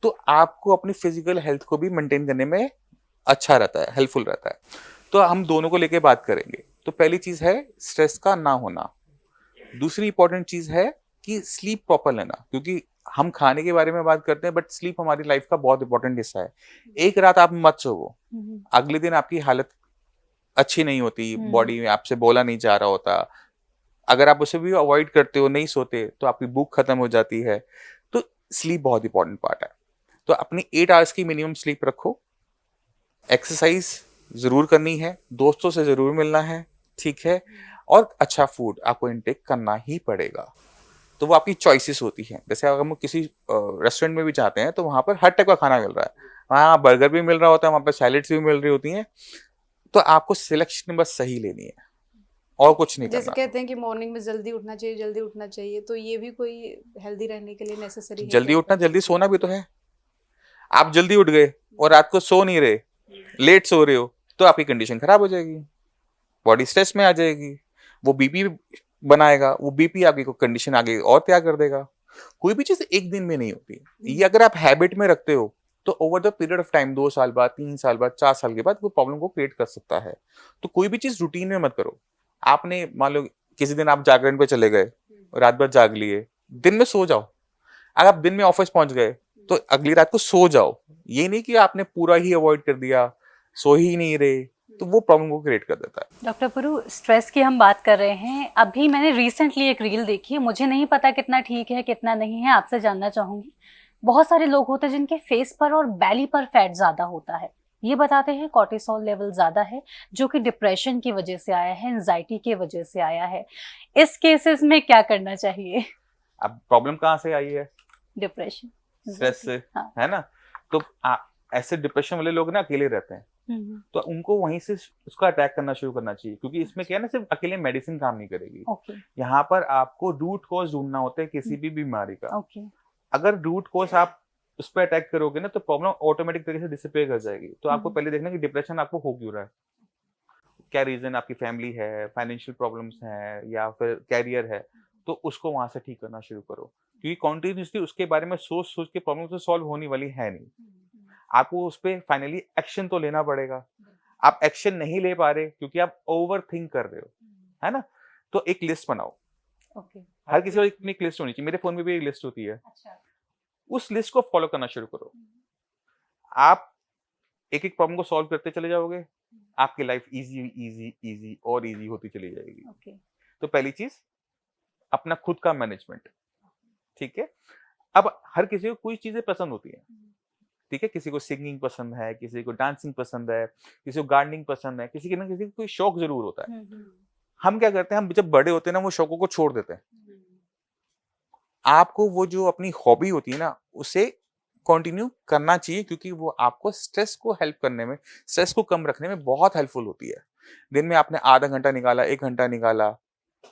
तो आपको अपनी फिजिकल हेल्थ को भी मेंटेन करने में अच्छा रहता है, हेल्पफुल रहता है। तो हम दोनों को लेके बात करेंगे। तो पहली चीज है स्ट्रेस का ना होना। दूसरी इंपॉर्टेंट चीज है कि स्लीप प्रॉपर लेना, क्योंकि हम खाने के बारे में बात करते हैं बट स्लीप हमारी लाइफ का बहुत इंपॉर्टेंट हिस्सा है। एक रात आप मत सोवो, अगले दिन आपकी हालत अच्छी नहीं होती, बॉडी में आपसे बोला नहीं जा रहा होता। अगर आप उसे भी अवॉइड करते हो, नहीं सोते, तो आपकी भूख खत्म हो जाती है। तो स्लीप बहुत इंपॉर्टेंट पार्ट है। तो अपनी 8 आवर्स की मिनिमम स्लीप रखो। एक्सरसाइज जरूर करनी है, दोस्तों से जरूर मिलना है, ठीक है, और अच्छा फूड आपको इनटेक करना ही पड़ेगा। तो वो आपकी चॉइसेस होती हैं। जैसे अगर हम किसी रेस्टोरेंट में भी जाते हैं तो वहां पर हर टाइप का खाना मिल रहा है, वहाँ बर्गर भी मिल रहा होता है, वहां पर सैलेड्स भी मिल रही होती हैं। तो आपको सिलेक्शन बस सही लेनी है और कुछ नहीं जैसे करना। कहते हैं कि मॉर्निंग में जल्दी उठना चाहिए, जल्दी उठना चाहिए, तो ये भी कोई हेल्दी रहने के लिए नेसेसरी है जल्दी क्या? उठना, जल्दी सोना भी तो है। आप जल्दी उठ गए और रात को सो नहीं रहे, लेट सो रहे हो, तो आपकी कंडीशन खराब हो जाएगी, बॉडी स्ट्रेस में आ जाएगी, वो बीपी बनाएगा, वो बीपी आपकी को कंडीशन आगे और तैयार कर देगा। कोई भी चीज एक दिन में नहीं होती। ये अगर आप हैबिट में रखते हो तो over the period of time, 2 साल बाद, 3 साल बाद, 4 साल के बाद वो प्रॉब्लम को क्रिएट कर सकता है। तो कोई भी चीज रूटीन में मत करो। आपने मान लो किसी दिन आप जागरण पे चले गए, रात भर जाग लिए, दिन में सो जाओ। अगर आप दिन में ऑफिस पहुंच गए तो अगली रात को सो जाओ। ये नहीं कि आपने पूरा ही अवॉइड कर दिया, सो ही नहीं रहे, तो वो प्रॉब्लम को क्रिएट कर देता है। डॉक्टर पुरु, स्ट्रेस की हम बात कर रहे हैं। अभी मैंने रिसेंटली एक रील देखी है, मुझे नहीं पता कितना ठीक है कितना नहीं है, आपसे जानना चाहूंगी। बहुत सारे लोग होते हैं जिनके फेस पर और बैली पर फैट ज्यादा होता है। ये बताते हैं कॉर्टिसोल लेवल ज्यादा है, जो कि डिप्रेशन की वजह से आया है, एंजाइटी की वजह से आया है। इस केसेस में क्या करना चाहिए? अब प्रॉब्लम कहाँ से आई है? डिप्रेशन, स्ट्रेस से, हाँ। है ना? तो ऐसे डिप्रेशन वाले लोग ना अकेले रहते हैं, तो उनको वहीं से उसका अटैक करना शुरू करना चाहिए, क्योंकि इसमें क्या है ना, सिर्फ अकेले मेडिसिन काम नहीं करेगी। ओके यहाँ पर आपको रूट कॉज ढूंढना होता है किसी भी बीमारी का। ओके अगर रूट कॉज आप उस पर अटैक करोगे ना तो प्रॉब्लम ऑटोमेटिक तरीके से डिसअपियर कर जाएगी। तो आपको पहले देखना कि डिप्रेशन आपको हो क्यों रहा है, क्या रीजन, आपकी फैमिली है, फाइनेंशियल प्रॉब्लम्स है, या फिर कैरियर है, तो उसको वहां से ठीक करना शुरू करो। क्योंकि कॉन्टिन्यूसली उसके बारे में सोच सोच के प्रॉब्लम तो सॉल्व होने वाली है नहीं। आपको उस पर फाइनली एक्शन तो लेना पड़ेगा। आप एक्शन नहीं ले पा रहे क्योंकि आप ओवर थिंक कर रहे हो, है ना? तो एक लिस्ट बनाओ। ओके हर किसी को एक लिस्ट होनी चाहिए, मेरे फोन में भी एक लिस्ट होती है। अच्छा उस लिस्ट को फॉलो करना शुरू करो। आप एक एक प्रॉब्लम को सॉल्व करते चले जाओगे, आपकी लाइफ इजी इजी इजी और इजी होती चली जाएगी। ओके तो पहली चीज अपना खुद का मैनेजमेंट, ठीक है? अब हर किसी को कोई चीजें पसंद होती है, ठीक है? किसी को सिंगिंग पसंद है, किसी को डांसिंग पसंद है, किसी को गार्डनिंग पसंद है, किसी के ना किसी को कोई शौक जरूर होता है। हम क्या करते हैं, हम जब बड़े होते हैं ना वो शौकों को छोड़ देते हैं। आपको वो जो अपनी हॉबी होती है ना उसे कंटिन्यू करना चाहिए, क्योंकि वो आपको स्ट्रेस को हेल्प करने में, स्ट्रेस को कम रखने में बहुत हेल्पफुल होती है। दिन में आपने आधा घंटा निकाला, 1 घंटा निकाला,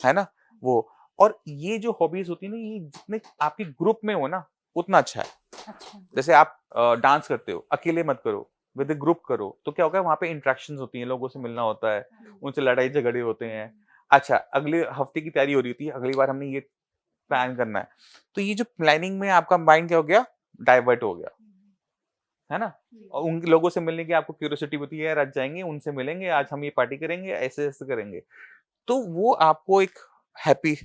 है ना? वो, और ये जो हॉबीज होती है ना, ये जितने आपकी ग्रुप में हो ना उतना अच्छा है। अच्छा जैसे आप डांस करते हो, अकेले मत करो, विद ग्रुप करो। तो क्या होगा, वहां पे इंटरेक्शंस होती हैं, लोगों से मिलना होता है, उनसे लड़ाई झगड़े होते हैं। अच्छा, अगले हफ्ते की तैयारी हो रही होती है, अगली बार हमने ये प्लान करना है। तो ये जो प्लानिंग में आपका माइंड क्या हो गया, डाइवर्ट हो गया, है ना? और उन लोगों से मिलने की आपको क्यूरियोसिटी होती है, आज जाएंगे, उनसे मिलेंगे, आज हम ये पार्टी करेंगे, ऐसे ऐसे करेंगे। तो वो आपको एक हैप्पी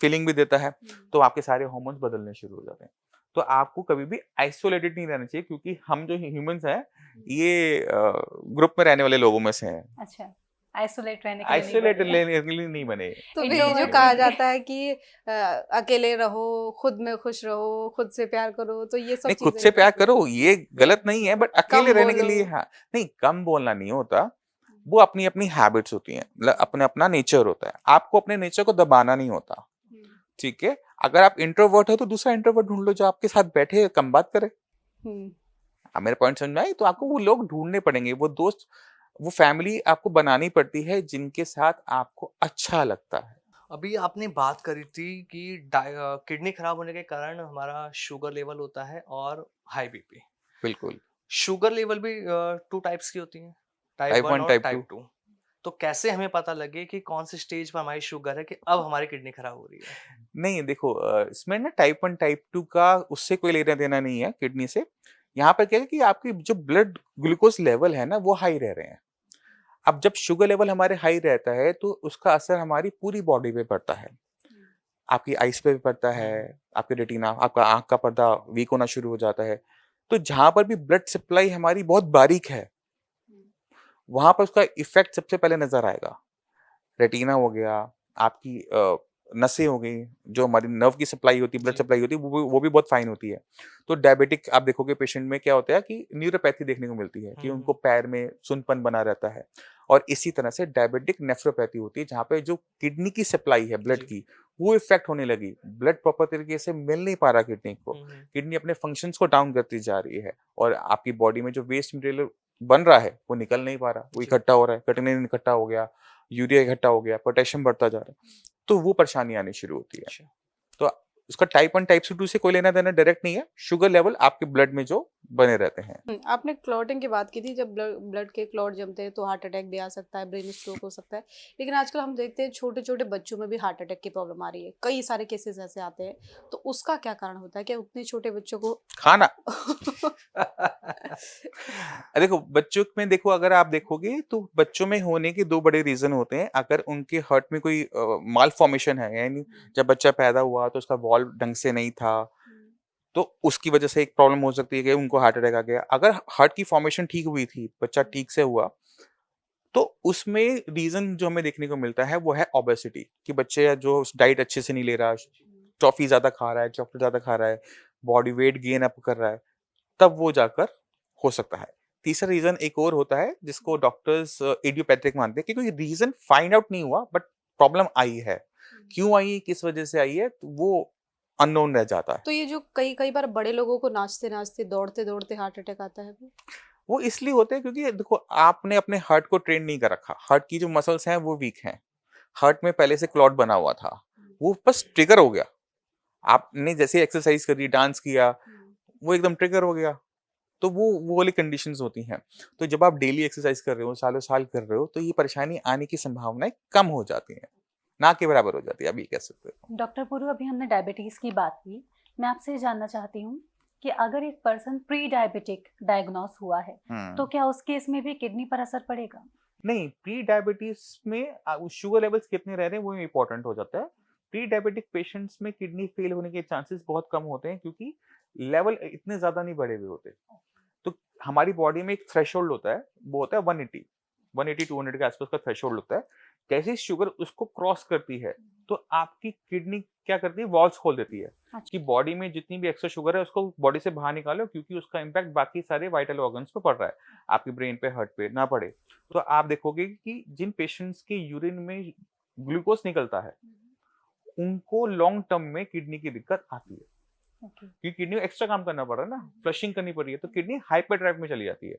फीलिंग भी देता है। तो आपके सारे हार्मोन्स बदलने शुरू हो जाते हैं। तो आपको कभी भी आइसोलेटेड नहीं रहना चाहिए, क्योंकि हम जो ह्यूमंस हैं ये ग्रुप में रहने वाले लोगों में से हैं। अच्छा आइसोलेट रहने के लिए नहीं आइसोलेटेड बने। लेने के लिए नहीं बने। तो फिर Introvert जो नहीं कहा बने। जाता है कि अकेले रहो, खुद में खुश रहो, खुद से प्यार करो, तो ये सब नहीं, खुद चीजें से प्यार करो, ये गलत नहीं है, बट अकेले रहने के बोलो। लिए, हाँ नहीं, कम बोलना नहीं होता, वो अपनी अपनी हैबिट्स होती हैं, मतलब अपना अपना नेचर होता है। आपको अपने नेचर को दबाना नहीं होता, ठीक है? अगर आप इंट्रोवर्ट हो तो दूसरा इंट्रोवर्ट ढूंढ लो जो आपके साथ बैठे कम बात करे। अब मेरे पॉइंट समझ में आई? तो आपको वो लोग ढूंढने पड़ेंगे, वो दोस्त, वो फैमिली आपको बनानी पड़ती है जिनके साथ आपको अच्छा लगता है। अभी आपने बात करी थी कि किडनी खराब होने के कारण हमारा शुगर लेवल होता है और हाई बीपी। बिल्कुल। शुगर लेवल भी 2 टाइप्स की होती है, टाइप टाइप 1 वन, और टाइप टू। टाइप 2। तो कैसे हमें पता लगे कि कौन से स्टेज पर हमारी शुगर है कि अब हमारी किडनी खराब हो रही है? नहीं देखो, इसमें ना टाइप 1 टाइप 2 का उससे कोई लेना देना नहीं है किडनी से। यहाँ पर क्या है कि आपकी जो ब्लड ग्लूकोज लेवल है ना वो हाई रह रहे हैं। अब जब शुगर लेवल हमारे हाई रहता है तो उसका असर हमारी पूरी बॉडी पे पड़ता है। आपकी आइज पे भी पड़ता है, हुँ, आपकी रेटिना, आपका आँख का पर्दा वीक होना शुरू हो जाता है। तो जहाँ पर भी ब्लड सप्लाई हमारी बहुत बारीक है, वहाँ पर उसका इफ़ेक्ट सबसे पहले नज़र आएगा। रेटिना हो गया, आपकी नसें हो गई, जो हमारी नर्व की सप्लाई होती है, ब्लड जी। सप्लाई होती है, वो भी बहुत फाइन होती है। तो डायबिटिक आप देखोगे पेशेंट में क्या होता है कि न्यूरोपैथी देखने को मिलती है कि हुँ, उनको हुँ। पैर में सुनपन बना रहता है। और इसी तरह से डायबिटिक नेफ्रोपैथी होती है, जहाँ पे जो किडनी की सप्लाई है ब्लड जी। की, वो इफ़ेक्ट होने लगी। ब्लड प्रॉपर तरीके से मिल नहीं पा रहा किडनी को। हुँ, हुँ। किडनी अपने फंक्शंस को डाउन करती जा रही है और आपकी बॉडी में जो वेस्ट मटेरियल बन रहा है, वो निकल नहीं पा रहा। वो जी। इकट्ठा हो रहा है, क्रिएटिनिन इकट्ठा हो गया, यूरिया इकट्ठा हो गया, पोटेशियम बढ़ता जा रहा है, तो वो परेशानी आनी शुरू होती है। अच्छा। तो उसका टाइप 1 टाइप 2 से कोई लेना-देना डायरेक्ट नहीं है, शुगर लेवल आपके ब्लड में जो बने रहते हैं। आपने क्लॉटिंग की बात की थी, जब ब्लड के क्लॉट जमते हैं तो हार्ट अटैक भी आ सकता है, ब्रेन स्ट्रोक हो सकता है। लेकिन आजकल हम देखते हैं छोटे-छोटे बच्चों में भी हार्ट अटैक की प्रॉब्लम आ रही है। कई सारे केसेज़ ऐसे आते हैं, तो उसका क्या कारण होता है? क्या उतने छोटे बच्चों को खाना। देखो बच्चों में देखो, अगर आप देखोगे तो बच्चों में होने के 2 बड़े रीज़न होते हैं। अगर उनके हार्ट में कोई मालफ़ॉर्मेशन है, यानी जब बच्चा पैदा हुआ तो उसका वॉल्व ढंग से नहीं था, तो उसकी वजह से एक प्रॉब्लम हो सकती है कि उनको हार्ट अटैक आ गया। अगर हार्ट की फ़ॉर्मेशन ठीक हुई थी, बच्चा ठीक से हुआ, तो उसमें रीज़न जो हमें देखने को मिलता है वो है ओबेसिटी, कि बच्चे जो डाइट अच्छे से नहीं ले रहा, टॉफ़ी ज़्यादा खा रहा है, चॉकलेट ज़्यादा खा रहा है, बॉडी वेट गेन अप कर रहा है, तब वो जाकर हो सकता है। तीसरा रीज़न एक और होता है जिसको डॉक्टर्स इडियोपैथिक मानते हैं, कि कोई रीज़न फाइंड आउट नहीं हुआ बट प्रॉब्लम आई है। क्यों आई है, किस वजह से आई है, तो वो अननोन रह जाता है। तो ये जो कई कई बार बड़े लोगों को नाचते-नाचते, दौड़ते-दौड़ते हार्ट अटैक आता है वो? वो इसलिए होते हैं क्योंकि देखो आपने अपने हार्ट को ट्रेन नहीं कर रखा। हार्ट की जो मसल्स हैं वो वीक हैं। हार्ट में पहले से क्लॉट बना हुआ था। वो बस ट्रिगर हो गया। आपने जैसे एक्सरसाइज़ करी, डांस किया, वो एकदम ट्रिगर हो गया। तो वो वाली कंडीशंस होती हैं। तो जब आप डेली एक्सरसाइज कर रहे हो, सालों-साल कर रहे हो, तो ये परेशानी आने की संभावनाएँ कम हो जाती हैं, ना के बराबर हो जाती है, आप ये कह सकते हो। डॉक्टर पुरु, अभी हमने डायबिटीज़ की बात की। मैं आपसे ये जानना चाहती हूँ कि अगर एक पर्सन प्री डायबिटिक डायग्नोस हुआ है, तो हुँ। क्या उस केस में भी किडनी पर असर पड़ेगा? नहीं, प्री डायबिटीज़ में शुगर लेवल्स कितने रह रहे हैं, वो इम्पोर्टेंट हो जाता है। प्री डायबिटिक पेशेंट्स में किडनी फेल होने के चांसेस बहुत कम होते हैं, क्योंकि लेवल इतने ज़्यादा नहीं बढ़े हुए होते। तो हमारी बॉडी में एक थ्रेशोल्ड होता है, वो होता है 180, 180-200 के आसपास का थ्रेशोल्ड होता है। जैसे ही शुगर उसको क्रॉस करती है, तो आपकी किडनी क्या करती है, वॉल्व्स खोल देती है अच्छा। कि बॉडी में जितनी भी एक्स्ट्रा शुगर है उसको बॉडी से बाहर निकालो, क्योंकि उसका इम्पैक्ट बाकी सारे वाइटल ऑर्गन्स पे पड़ रहा है, आपकी ब्रेन पे, हार्ट पे ना पड़े। तो आप देखोगे कि जिन पेशेंट्स के यूरिन में ग्लूकोज निकलता है, उनको लॉन्ग टर्म में किडनी की दिक्कत आती है। ओके। क्योंकि किडनी को एक्स्ट्रा काम करना पड़ रहा है ना, फ्लशिंग करनी पड़ रही है, तो किडनी हाइपर ड्राइव में चली जाती है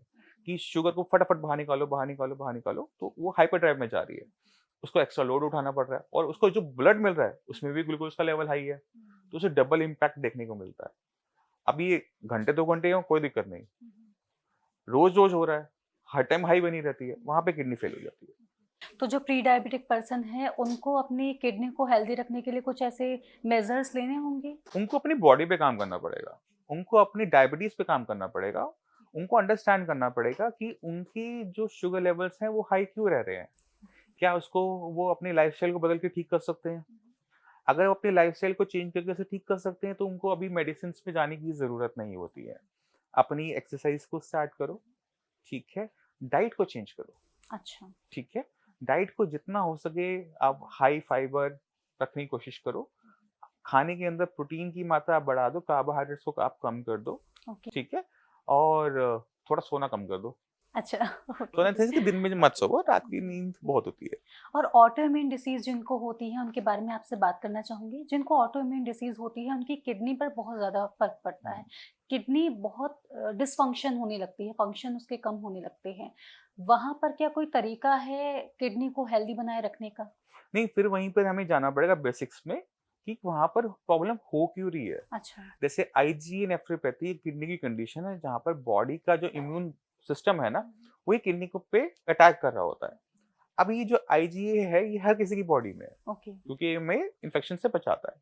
कि शुगर को फटाफट बाहर निकालो, बाहर निकालो, बाहर निकालो, तो वो हाइपर ड्राइव में जा रही है। उसको एक्स्ट्रा लोड उठाना पड़ रहा है और उसको जो ब्लड मिल रहा है, उसमें भी ग्लूकोज का लेवल हाई है, तो उसे डबल इम्पैक्ट देखने को मिलता है। अब ये घंटे 2 घंटे हो, कोई दिक्कत नहीं। रोज़-रोज़ हो रहा है, हर टाइम हाई बनी रहती है, वहाँ पे किडनी फेल हो जाती है। तो जो प्री डायबिटिक पर्सन है, उनको अपनी किडनी को हेल्दी रखने के लिए कुछ ऐसे मेजर्स लेने होंगे? उनको अपनी बॉडी पे काम करना पड़ेगा, उनको अपनी डायबिटीज़ पे काम करना पड़ेगा, उनको अंडरस्टैंड करना पड़ेगा कि उनकी जो शुगर लेवल्स हैं, वो हाई क्यों रह रहे हैं। क्या उसको वो अपनी लाइफ़स्टाइल को बदल के ठीक कर सकते हैं? अगर वो अपनी लाइफ़स्टाइल को चेंज करके उसे ठीक कर सकते हैं, तो उनको अभी मेडिसिन्स पे जाने की ज़रूरत नहीं होती है। अपनी एक्सरसाइज़ को स्टार्ट करो, ठीक है? डाइट को चेंज करो, अच्छा। ठीक है? डाइट को जितना हो सके आप हाई फाइबर रखने की कोशिश करो। खाने के अंदर प्रोटीन की मात्रा आप बढ़ा दो, कार्बोहाइड्रेट्स को आप कम कर दो, ओके। ठीक है? और थोड़ा सोना कम कर दो। अच्छा। सोने से कि दिन में मत सोओ, रात की नींद बहुत होती है। और ऑटोइम्यून डिसीज जिनको होती है उनके बारे में आपसे बात करना चाहूंगी। जिनको ऑटोइम्यून डिसीज होती है उनकी किडनी पर बहुत ज़्यादा फर्क पड़ता है। किडनी बहुत डिसफंक्शन होने लगती है, फंक्शन उसके कम होने लगते हैं। वहाँ पर क्या कोई तरीका है किडनी को हेल्दी बनाए रखने का? नहीं, फिर वहीं पर हमें जाना पड़ेगा बेसिक्स में कि वहाँ पर प्रॉब्लम हो क्यों रही है। अच्छा। जैसे आईजीए नेफ्रोपैथी एक किडनी की कंडीशन है जहाँ पर बॉडी का जो इम्यून सिस्टम है ना, वो किडनी को पे अटैक कर रहा होता है। अब ये जो आईजीए है ये हर किसी की बॉडी में है, ओके। क्योंकि ये में इन्फेक्शन से बचाता है।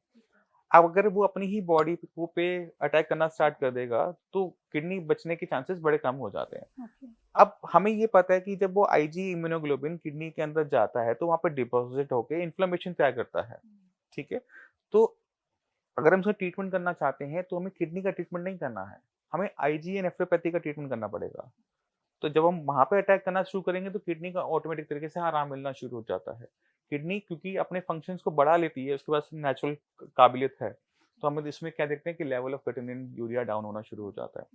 अब अगर वो अपनी ही बॉडी को पे अटैक करना स्टार्ट कर देगा तो किडनी बचने के चांसेस बड़े कम हो जाते हैं। ओके। अब हमें ये पता है कि जब वो आईजी इम्यूनोग्लोबिन किडनी के अंदर जाता है तो वहाँ पर डिपॉजिट होकर इन्फ्लेमेशन तैयार करता है। ठीक है, तो अगर हम उसका ट्रीटमेंट करना चाहते हैं तो हमें किडनी का ट्रीटमेंट नहीं करना है, हमें आईजीए नेफ्रोपैथी का ट्रीटमेंट करना पड़ेगा। तो जब हम वहाँ पे अटैक करना शुरू करेंगे तो किडनी का ऑटोमेटिक तरीके से आराम मिलना शुरू हो जाता है। किडनी क्योंकि अपने फंक्शंस को बढ़ा लेती है, उसके पास नेचुरल काबिलियत है, तो हम इसमें क्या देखते हैं कि level of creatinine, urea down होना शुरू हो जाता है।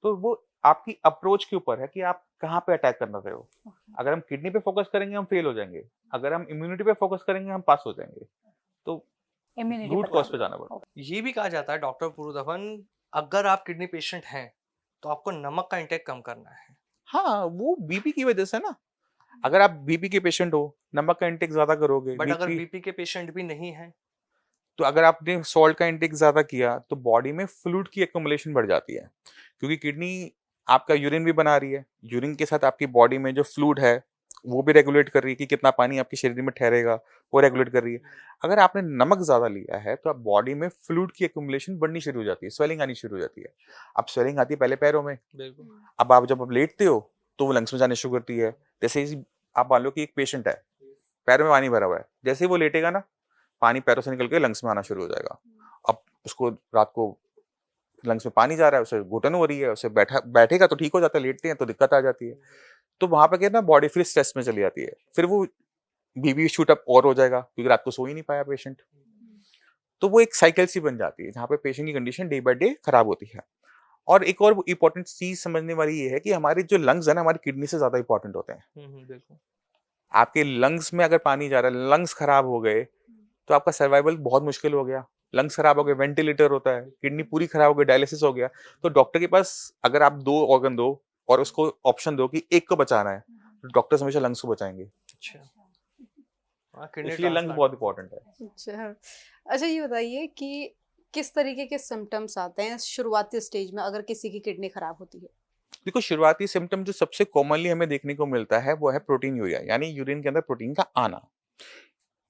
तो वो आपकी अप्रोच के ऊपर है कि आप कहाँ पे अटैक करना रहे हो। अगर हम किडनी पे फोकस करेंगे हम फेल हो जाएंगे, अगर हम इम्यूनिटी पे फोकस करेंगे हम पास हो जाएंगे। तो इम्यूनिटी रूट पर कॉज पे ध्यान जाना दो। पड़ता है। ये भी कहा जाता है डॉक्टर पुरुधवन, अगर आप किडनी पेशेंट हैं तो आपको नमक का इंटेक कम करना है। हाँ, वो बीपी की वजह से ना, अगर आप बीपी के पेशेंट हो, नमक का इंटेक ज़्यादा करोगे, बट अगर बीपी बीपी के पेशेंट भी नहीं है तो अगर आपने सॉल्ट का इंटेक ज़्यादा किया, तो बॉडी में फ्लूइड की एक्युमुलेशन बढ़ जाती है। क्योंकि किडनी आपका यूरिन भी बना रही है, यूरिन के साथ आपकी बॉडी में जो फ्लूइड है, वो भी रेगुलेट कर रही है कि कितना पानी आपके शरीर में ठहरेगा, वो रेगुलेट कर रही है। अगर आपने नमक ज़्यादा लिया है, तो आप बॉडी में फ्लूइड की एक्युमुलेशन बढ़नी शुरू हो जाती है, स्वेलिंग आनी शुरू हो जाती है। अब स्वेलिंग आती है पहले पैरों में, बिल्कुल। अब आप जब लेटते हो, तो वो लंग्स में जाने शुरू करती है। जैसे ही आप मान लो कि एक पेशेंट है, पैरों में पानी भरा हुआ है, जैसे ही वो लेटेगा ना, पानी पैरों से निकल के लंग्स में आना शुरू हो जाएगा। अब उसको रात को लंग्स में पानी जा रहा है, उसे घुटन हो रही है, उसे बैठेगा तो ठीक हो जाता है, लेटते हैं तो दिक्कत आ जाती है। तो वहाँ पे क्या है ना, बॉडी फिर स्ट्रेस में चली जाती है। फिर वो बीपी शूट अप और हो जाएगा क्योंकि रात को सो ही नहीं पाया पेशेंट। तो वो एक साइकिल सी बन जाती है जहाँ पे पेशेंट की कंडीशन डे बाय डे खराब होती है। और एक और इम्पोर्टेंट चीज समझने वाली ये है कि हमारे जो लंग्स है ना, हमारी किडनी से ज्यादा इंपॉर्टेंट होते हैं। बिल्कुल। आपके लंग्स में अगर पानी जा रहा है, लंग्स खराब हो गए तो आपका सर्वाइवल बहुत मुश्किल हो गया। लंग्स खराब हो गए, वेंटिलेटर होता है, किडनी पूरी खराब हो गई, डायलिसिस हो गया। तो डॉक्टर के पास अगर आप 2 ऑर्गन दो और उसको ऑप्शन दो कि एक को बचाना है, तो डॉक्टर्स हमेशा लंग्स को बचाएंगे। अच्छा। हाँ, किडनी इसलिए लंग्स ट्रांसप्लांट। बहुत इंपॉर्टेंट है। अच्छा। अच्छा, ये बताइए कि किस तरीके के सिम्टम्स आते हैं शुरुआती स्टेज में अगर किसी की किडनी खराब होती है? देखो, शुरुआती सिम्टम जो सबसे कॉमनली हमें देखने को मिलता है वो है प्रोटीन यूरिया, यानी यूरिन के अंदर प्रोटीन का आना।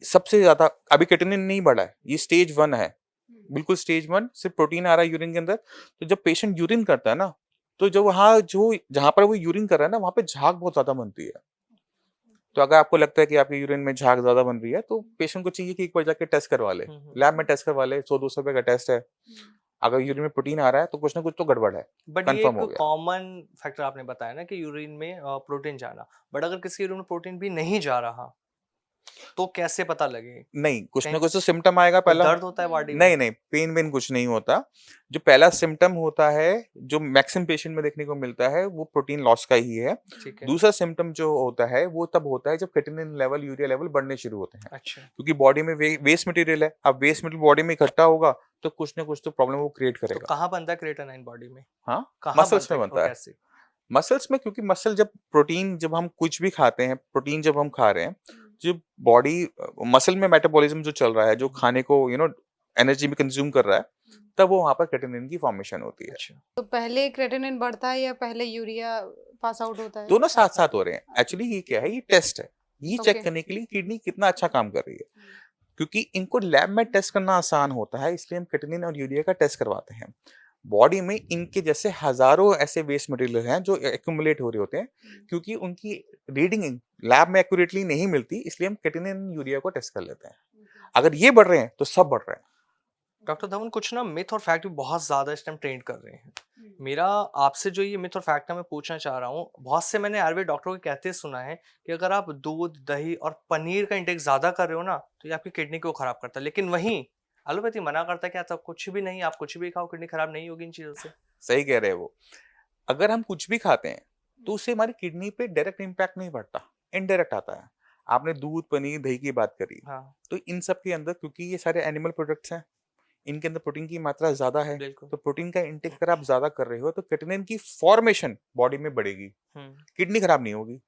सबसे ज्यादा अभी क्रिएटिनिन नहीं बढ़ा है, ये स्टेज 1 है, बिल्कुल स्टेज 1, सिर्फ प्रोटीन आ रहा है यूरिन के अंदर। तो जब पेशेंट यूरिन करता है ना, तो जो जहां पर वो यूरिन कर रहा है ना, वहां पे झाग बहुत ज्यादा बनती है। तो अगर आपको लगता है कि आपके यूरिन में झाग ज्यादा बन रही है तो पेशेंट को चाहिए कि एक बार जाके टेस्ट करवा ले, लैब में टेस्ट करवा ले, 100-200 रुपए का टेस्ट है। अगर यूरिन में प्रोटीन आ रहा है तो कुछ ना कुछ तो गड़बड़ है, बट ये कंफर्म एक हो गया। कॉमन फैक्टर आपने बताया ना कि यूरिन में प्रोटीन जाना, बट अगर किसी यूरिन में प्रोटीन भी नहीं जा रहा तो कैसे पता लगे? नहीं, कुछ ना कहीं कुछ तो सिम्टम आएगा कोई पहला। दर्द होता है बॉडी में? नहीं नहीं, पेन वेन कुछ नहीं होता। जो पहला सिम्टम होता है, जो मैक्सिमम पेशेंट में देखने को मिलता है, वो प्रोटीन लॉस का ही है। ठीक है। दूसरा सिम्टम जो होता है वो तब होता है जब क्रिएटिनिन लेवल, यूरिया लेवल बढ़ने शुरू होते हैं, अच्छा। क्योंकि बॉडी में वेस्ट मटेरियल है। अब वेस्ट मटेरियल बॉडी में इकट्ठा होगा तो कुछ ना कुछ तो प्रॉब्लम वो क्रिएट तो करेगा। कहाँ बनता है क्रिएटिनिन बॉडी में? हाँ, कहाँ मसल्स बनता में है बनता और है। कैसे? मसल्स में, क्योंकि मसल जब प्रोटीन, जब हम कुछ भी खाते हैं, प्रोटीन जब हम खा रहे हैं, जो बॉडी मसल में मेटाबॉलिज्म जो चल रहा है, जो खाने को एनर्जी में कंज्यूम कर रहा है, तब वो वहां पर क्रिएटिनिन की फॉर्मेशन होती है। अच्छा। तो पहले क्रेटिनिन बढ़ता है या पहले यूरिया पास आउट होता है? दोनों साथ साथ हो रहे हैं। एक्चुअली ये क्या है, ये टेस्ट है, ये चेक ओके। करने के लिए किडनी कितना अच्छा काम कर रही है। क्योंकि इनको लैब में टेस्ट करना आसान होता है, इसलिए हम क्रिएटिनिन और यूरिया का टेस्ट करवाते हैं। बॉडी में इनके जैसे हजारों ऐसे वेस्ट मटेरियल हैं जो एक्यूमुलेट हो रहे होते हैं, क्योंकि उनकी रीडिंग लैब में एक्यूरेटली नहीं मिलती, इसलिए हम क्रिएटिनिन यूरिया को टेस्ट कर लेते हैं। अगर ये बढ़ रहे हैं तो सब बढ़ रहे हैं। डॉक्टर धवन, कुछ ना मिथ और फैक्ट भी बहुत ज्यादा इस टाइम ट्रेंड कर रहे हैं। मेरा आपसे जो ये मिथ और फैक्ट है मैं पूछना चाह रहा हूँ, बहुत से मैंने आयुर्वेद डॉक्टरों को कहते सुना है कि अगर आप दूध, दही और पनीर का इंटेक ज्यादा कर रहे हो ना तो ये आपकी किडनी को खराब करता है, लेकिन वहीं एलोपैथी मना करता है कि ऐसा कुछ भी नहीं, आप कुछ भी खाओ किडनी खराब नहीं होगी इन चीजों से। सही कह रहे हैं वो। अगर हम कुछ भी खाते हैं तो उससे हमारी किडनी पे डायरेक्ट इम्पैक्ट नहीं पड़ता, इनडायरेक्ट आता है। आपने दूध, पनीर, दही की बात करी, हाँ, तो इन सब के अंदर क्योंकि ये सारे एनिमल प्रोडक्ट्स हैं, इनके अंदर प्रोटीन की मात्रा ज़्यादा है, बिल्कुल। तो प्रोटीन का इंटेक अगर आप ज़्यादा कर रहे हो तो क्रिएटिनिन की फॉर्मेशन बॉडी में बढ़ेगी, हुँ, किडनी खराब नहीं होगी।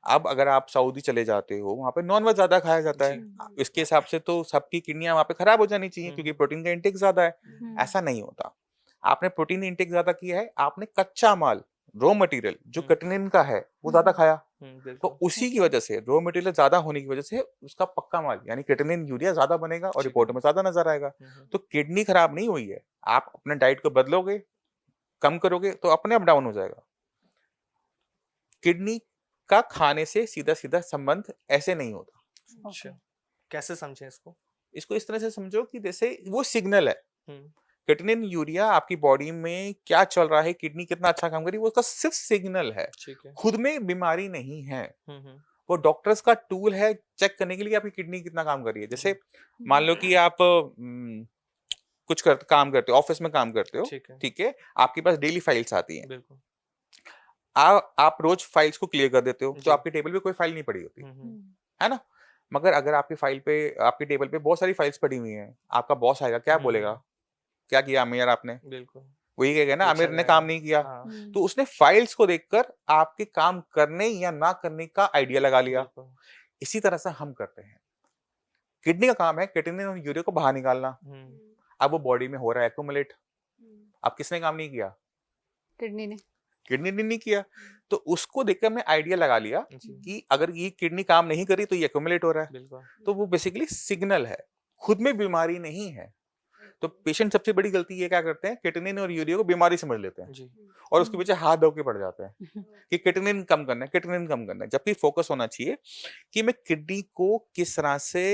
अब अगर आप सऊदी चले जाते हो, वहाँ पे नॉन-वेज ज़्यादा खाया जाता है। जी। इसके हिसाब से तो सबकी किडनियाँ वहाँ पे खराब हो जानी चाहिए हुँ, क्योंकि हुँ, प्रोटीन का इंटेक ज़्यादा है। हम्म, ऐसा नहीं होता। आपने प्रोटीन इंटेक ज़्यादा किया है, आपने कच्चा माल, रॉ मटेरियल जो हुँ, क्रिएटिनिन का है, वो ज़्यादा खाया। तो बिल्कुल। उसी की ओके। वजह से रॉ मटेरियल ज़्यादा होने की वजह से उसका पक्का माल यानी क्रिएटिनिन यूरिया ज़्यादा बनेगा और ठीक रिपोर्ट है। में ज़्यादा नज़र आएगा। हुँ, हुँ, तो किडनी खराब नहीं हुई है। आप अपने डाइट को बदलोगे, कम करोगे तो अपने आप डाउन हो जाएगा। किडनी का खाने से सीधा-सीधा संबंध ऐसे नहीं होता। अच्छा। ओके। कैसे समझें इसको? इसको इस तरह से समझो कि जैसे वो सिग्नल है। हुँ, क्रिएटिनिन यूरिया आपकी बॉडी में क्या चल रहा है, किडनी कितना अच्छा काम कर रही है, वो उसका सिर्फ सिग्नल है। ठीक है। खुद में बीमारी नहीं है। हुँ, हुँ, वो डॉक्टर्स का टूल है चेक करने के लिए आपकी किडनी कितना काम कर रही है। जी, जैसे मान लो कि आप कुछ काम करते हो, ऑफिस में काम करते हो, ठीक है, ठीक है? आपके पास डेली फाइल्स आती हैं। बिल्कुल। आ आप रोज फाइल्स को क्लियर कर देते हो, तो जी। आपकी टेबल पे कोई फाइल नहीं पड़ी होती, हुँ, हुँ, हम्म, है ना? मगर अगर आपकी टेबल पे बहुत सारी फाइल्स पड़ी हुई हैं, आपका बॉस आएगा, क्या हुँ, बोलेगा? हुँ, क्या किया आमिर आपने? बिल्कुल। वो ये कहेगा ना पूछा आमिर ने काम जाएगा। नहीं किया। हाँ, हम्म, तो उसने फाइल्स को देखकर आपके काम करने या ना करने का आइडिया लगा लिया। बिल्कुल। इसी तरह से हम करते हैं। किडनी का काम है क्रिएटिनिन और यूरिया को बाहर निकालना। हुँ, अब वो बॉडी में हो रहा है एक्यूमुलेट। अब किसने काम नहीं किया? किडनी ने। किडनी ने नहीं किया। तो उसको देखकर हमने आइडिया लगा लिया जी, कि अगर ये किडनी काम नहीं करी तो ये एक्यूमुलेट हो रहा है। बिल्कुल। तो वो बेसिकली सिग्नल है। खुद में बीमारी नहीं है। तो पेशेंट सबसे बड़ी गलती ये क्या करते हैं, क्रिएटिनिन और यूरिया को बीमारी समझ लेते हैं जी, और उसके पीछे हाथ धो के पड़ जाते हैं कि क्रिएटिनिन कम करना है, क्रिएटिनिन कम करना है। जबकि फोकस होना चाहिए कि मैं किडनी को किस तरह से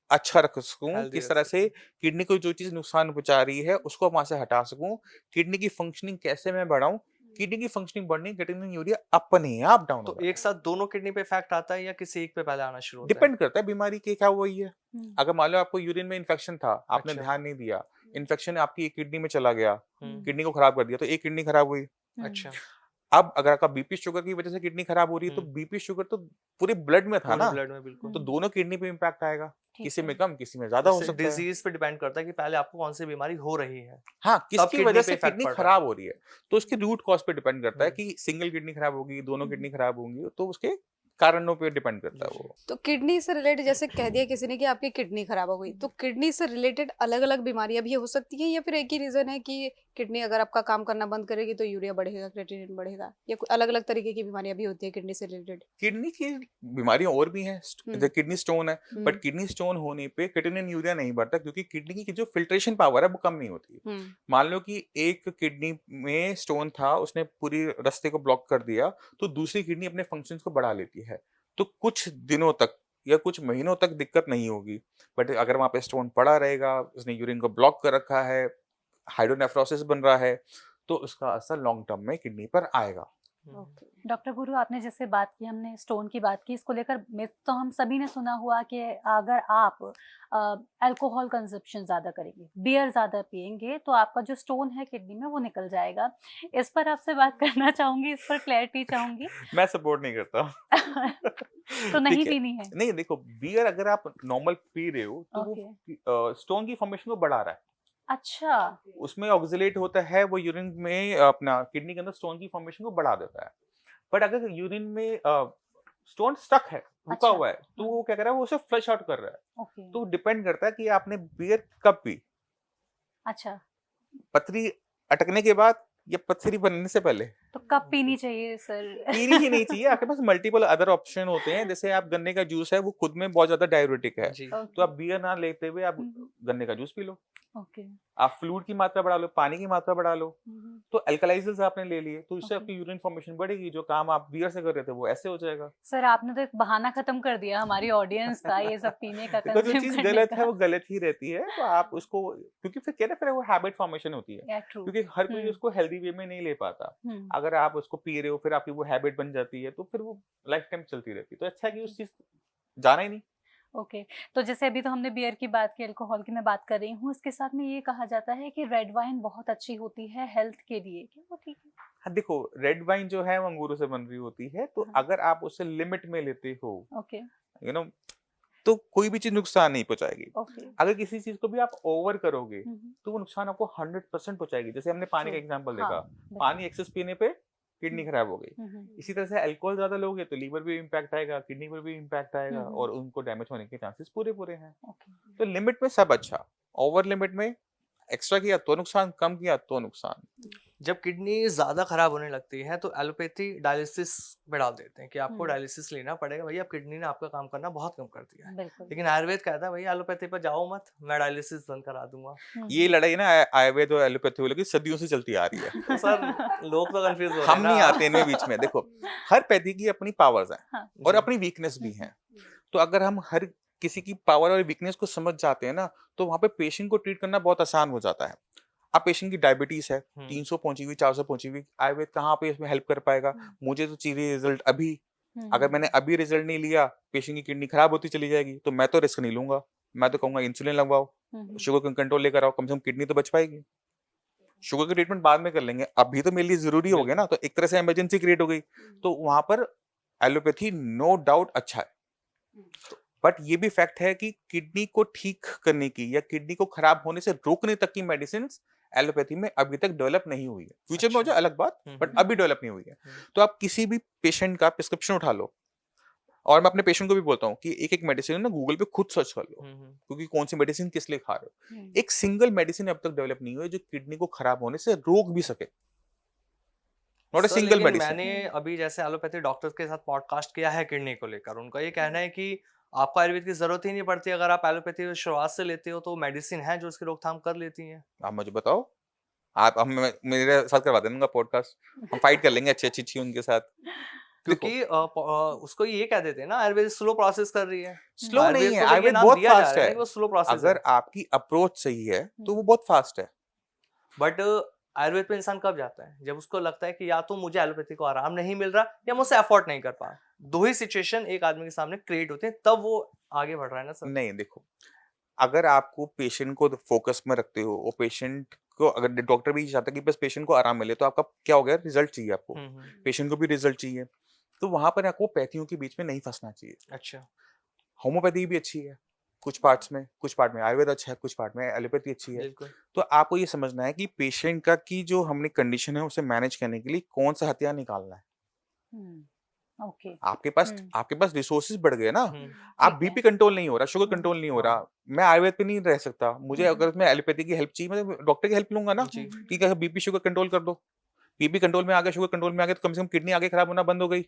अच्छा रख सकूं, हेल्दी किस रख तरह सकते से हैं। किडनी को जो चीज नुकसान पहुंचा रही है उसको वहां से हटा सकूं, किडनी की फंक्शनिंग कैसे मैं बढ़ाऊं। किडनी की फंक्शनिंग बढ़नी, क्रिएटिनिन यूरिया अपने आप डाउन हो तो जाता एक है। साथ दोनों किडनी पे इफ़ेक्ट आता है या किसी एक पे पहले आना शुरू होता है? डिपेंड करता है बीमारी की क्या हुई है। हम्म, अगर मान लो आपको यूरिन में इन्फेक्शन था, आपने अच्छा। ध्यान नहीं दिया, इन्फेक्शन आपकी एक किडनी में चला गया, हुँ, किडनी को खराब कर दिया, तो एक किडनी खराब हुई। अच्छा। अब अगर आपका बीपी शुगर की वजह से किडनी खराब हो रही है, तो हुँ, बीपी शुगर तो पूरे ब्लड में था पूरे ना, ब्लड में बिल्कुल। तो दोनों किडनी पे इम्पैक्ट आएगा। ठीक किसी है। में कम, किसी में ज़्यादा हो इससे सकता है। डिज़ीज़ पे डिपेंड करता है कि पहले आपको कौन-सी बीमारी हो रही है, हाँ, तब किसकी किडनी वजह पे से इफ़ेक्ट किडनी पड़ रहा है। खराब हो रही है, तो उसके रूट कॉज़ पे डिपेंड करता है हुँ, कि सिंगल किडनी खराब होगी, दोनों हम्म। किडनी खराब होंगी, तो उसके कारणों पे डिपेंड करता जी, है जी। वो। तो किडनी से रिलेटेड जैसे कह दिया किसी ने कि आपकी किडनी खराब हो गई, तो किडनी से रिलेटेड अलग अलग बीमारियां भी हो सकती हैं या फिर एक ही रीजन है कि किडनी अगर आपका काम करना बंद करेगी तो यूरिया बढ़ेगा, क्रिएटिनिन बढ़ेगा, या कोई अलग अलग तरीके की बीमारियां भी होती है किडनी से रिलेटेड? किडनी की बीमारियां और भी हैं, हम्म, जैसे किडनी स्टोन है, बट हम्म, किडनी स्टोन होने पे क्रिएटिनिन यूरिया नहीं बढ़ता क्योंकि किडनी की जो फिल्ट्रेशन पावर है वो कम नहीं होती। हम्म, मान लो कि एक किडनी में स्टोन था, उसने पूरी रास्ते को ब्लॉक कर दिया, तो दूसरी किडनी अपने फंक्शंस को बढ़ा लेती है। तो कुछ दिनों तक या कुछ महीनों तक दिक्कत नहीं होगी। बट अगर वहाँ पे स्टोन पड़ा रहेगा, उसने यूरिन को ब्लॉक कर रखा है, हाइड्रोनेफ्रोसिस बन रहा है, तो उसका असर लॉन्ग टर्म में किडनी पर आएगा। हुँ, ओके। डॉक्टर गुरु, आपने जैसे बात की, हमने स्टोन की बात की, इसको लेकर मिथ तो हम सभी ने सुना हुआ कि अगर आप अल्कोहल कंजप्शन ज़्यादा करेंगे, बियर ज़्यादा पिएंगे, तो आपका जो स्टोन है किडनी में वो निकल जाएगा। इस पर आपसे बात करना चाहूँगी, इस पर क्लैरिटी चाहूँगी। मैं सपोर्ट नहीं करता। तो नहीं ठीक है। पीनी है? नहीं देखो, बियर अगर आप नॉर्मल पी रहे हो तो वो ओके। स्टोन की फॉर्मेशन को बढ़ा रहा है। अच्छा। उसमें ऑक्सलेट होता है, वो यूरिन में अपना किडनी के अंदर स्टोन की फॉर्मेशन को बढ़ा देता है। बट अगर यूरिन में स्टोन स्टक है, रुका अच्छा। हुआ है, तो हाँ, वो क्या कर रहा है, वो उसे फ्लश आउट कर रहा है। ओके। तो डिपेंड करता है कि आपने बियर कब पी, अच्छा, पथरी अटकने के बाद या पथरी बनने से पहले। तो कब पीनी चाहिए सर? पीनी ही नहीं चाहिए, आपके पास मल्टीपल अदर ऑप्शन होते हैं। जैसे आप गन्ने का जूस है, वो खुद में बहुत ज्यादा डाययूरेटिक है, जी, तो ओके। आप बियर ना लेते हुए आप हुँ, हुँ। गन्ने का जूस पी लो। ओके। आप फ्लूइड की मात्रा बढ़ा लो, पानी की मात्रा बढ़ा लो। हुँ, हुँ। तो अल्कलाइजर्स आपने ले लिए, तो इससे ओके। आपकी यूरिन फॉर्मेशन बढ़ेगी, जो काम आप बियर से कर रहे थे वो ऐसे हो जाएगा। सर, आपने तो एक बहाना खत्म कर दिया हमारी ऑडियंस का, ये सब पीने का, देखो जो कंज़्यूम चीज़ करने गलत है का। वो गलत ही रहती है, तो आप उसको क्योंकि फिर क्या है ना, फिर वो हैबिट फॉर्मेशन होती है, या ट्रू। क्योंकि हर कोई हुँ, उसको हेल्दी वे में नहीं ले पाता। हुँ। अगर आप उसको पी रहे हो, फिर आपकी वो हैबिट बन जाती है, तो फिर वो लाइफ टाइम चलती रहती है। तो अच्छा है कि उस चीज़ जाना ही नहीं। ओके। तो जैसे अभी तो हमने बियर की बात की, अल्कोहल की मैं बात कर रही हूँ, इसके साथ में ये कहा जाता है कि रेड वाइन बहुत अच्छी होती है हेल्थ के लिए, क्या वो ठीक है? हाँ देखो, रेड वाइन जो है वो अंगूरों से बन रही होती है, तो हाँ। अगर आप उसे लिमिट में लेते हो, ओके, यू नो, तो कोई भी चीज नुकसान नहीं पहुंचाएगी। ओके। अगर किसी चीज को भी आप ओवर करोगे हम्म, तो वो नुकसान आपको 100% पहुंचाएगी। जैसे हमने पानी का ट्रू। एग्जांपल हाँ, देखा, बिल्कुल। पानी एक्सेस पीने पे किडनी हम्म, खराब हो गई। हम्म, इसी तरह से अल्कोहल ज्यादा लोगे तो लीवर भी इम्पैक्ट आएगा, किडनी पर भी इम्पैक्ट आएगा, हम्म, और उनको डैमेज होने के चांसेस पूरे पूरे हैं। ओके। तो लिमिट में सब अच्छा, ओवर लिमिट में एक्स्ट्रा किया तो नुकसान, कम किया तो नुकसान। जब किडनी ज़्यादा खराब होने लगती है तो एलोपैथी डायलिसिस में डाल देते हैं कि आपको डायलिसिस लेना पड़ेगा, भैया अब किडनी ने आपका काम करना बहुत कम कर दिया है। बिल्कुल। लेकिन आयुर्वेद कहता है भैया एलोपैथी पर जाओ मत, मैं डायलिसिस बंद करा दूंगा। ये लड़ाई ना आयुर्वेद और एलोपैथी वालों की सदियों से चलती आ रही है। तो सर लोग तो कंफ्यूज हो रहे हम हैं नहीं ना। आते इनमें बीच में। देखो, हर पैथी की अपनी पावर्स हैं हाँ। और जी। अपनी वीकनेस भी हैं। तो अगर हम हर किसी की पावर और वीकनेस को समझ जाते हैं ना, तो वहां पे पेशेंट को ट्रीट करना बहुत आसान हो जाता है। अब पेशेंट की डायबिटीज है, 300 पहुंची हुई, 400 पहुंची हुई, आयुर्वेद कहाँ पे इसमें हेल्प कर पाएगा? मुझे तो चाहिए रिजल्ट अभी। अगर मैंने अभी रिजल्ट नहीं लिया, पेशेंट की किडनी खराब होती चली जाएगी, तो मैं तो रिस्क नहीं लूंगा। मैं तो कहूंगा इंसुलिन लगवाओ, शुगर कंट्रोल लेकर आओ, कम से कम किडनी तो बच पाएगी। शुगर की ट्रीटमेंट बाद में कर लेंगे, अभी तो मेरे लिए जरूरी हो गया ना, तो एक तरह से इमरजेंसी क्रिएट हो गई। तो वहां पर एलोपैथी नो डाउट अच्छा है, बट ये भी फैक्ट है कि किडनी को ठीक करने की या किडनी को खराब होने से रोकने तक की मेडिसिन एलोपैथी में अभी तक डेवलप नहीं हुई है। फ्यूचर में हो अच्छा। जाए अलग बात, बट अभी डेवलप नहीं हुई है। तो आप किसी भी पेशेंट का प्रिस्क्रिप्शन उठा लो, और मैं अपने पेशेंट को भी बोलता हूँ कि एक एक मेडिसिन ना गूगल पे खुद सर्च कर लो, क्योंकि कौन सी मेडिसिन किस लिए खा रहे हो। एक सिंगल मेडिसिन अब तक डेवलप नहीं हुई जो किडनी को खराब होने से रोक भी सके। नॉट ए सर सिंगल लेकिन मेडिसिन। मैंने अभी जैसे एलोपैथी डॉक्टर्स के साथ पॉडकास्ट किया है किडनी को लेकर, उनका ये कहना है कि आपको आयुर्वेद की जरूरत ही नहीं पड़ती, अगर आप एलोपैथी शुरुआत से लेते हो तो मेडिसिन है जो इसकी रोकथाम कर लेती है। आप मुझे बताओ, आप हम मेरे साथ करवा देना पॉडकास्ट, हम फाइट कर लेंगे अच्छी अच्छी अच्छी उनके साथ। देखो, क्योंकि उसको ये कह देते हैं ना आयुर्वेद स्लो प्रोसेस कर रही है। स्लो नहीं आयुर्वेद है, को तो ये आयुर्वेद नाम बहुत दिया जा फास्ट रहा है है। ना कि वो स्लो प्रोसेस है। अगर आपकी अप्रोच सही है तो वो बहुत फास्ट है। बट आयुर्वेद पे इंसान कब जाता है? जब उसको लगता है कि या तो मुझे एलोपैथी को आराम नहीं मिल रहा या मुझसे अफोर्ड नहीं कर पा रहा। दो ही सिचुएशन एक आदमी के सामने क्रिएट होते हैं, तब वो आगे बढ़ रहा है ना सर। नहीं, देखो, अगर आपको पेशेंट को फोकस में रखते हो और पेशेंट को, अगर डॉक्टर भी चाहता है कि बस पेशेंट को आराम मिले, तो आपका क्या हो गया, रिजल्ट चाहिए आपको, पेशेंट को भी रिजल्ट चाहिए। तो वहां पर आपको पैथियों के बीच में नहीं फंसना चाहिए। अच्छा। होम्योपैथी भी अच्छी है कुछ पार्ट्स में, कुछ पार्ट में आयुर्वेद अच्छा है, कुछ पार्ट में एलोपैथी अच्छी है। बिल्कुल। तो आपको ये समझना है कि पेशेंट का की जो हमने कंडीशन है उसे मैनेज करने के लिए कौन सा हथियार निकालना है। ओके। आपके पास रिसोर्सेज बढ़ गए ना। आप ठीक है। बीपी कंट्रोल नहीं हो रहा, शुगर कंट्रोल नहीं हो रहा, मैं आयुर्वेद पे नहीं रह सकता, मुझे अगर मैं एलोपैथी की हेल्प चाहिए, मैं डॉक्टर की हेल्प लूंगा ना। जी। ठीक है, बीपी शुगर कंट्रोल कर दो, बीपी कंट्रोल में आ गया, शुगर कंट्रोल में आ गया, तो कम से कम किडनी आगे खराब होना बंद हो गई।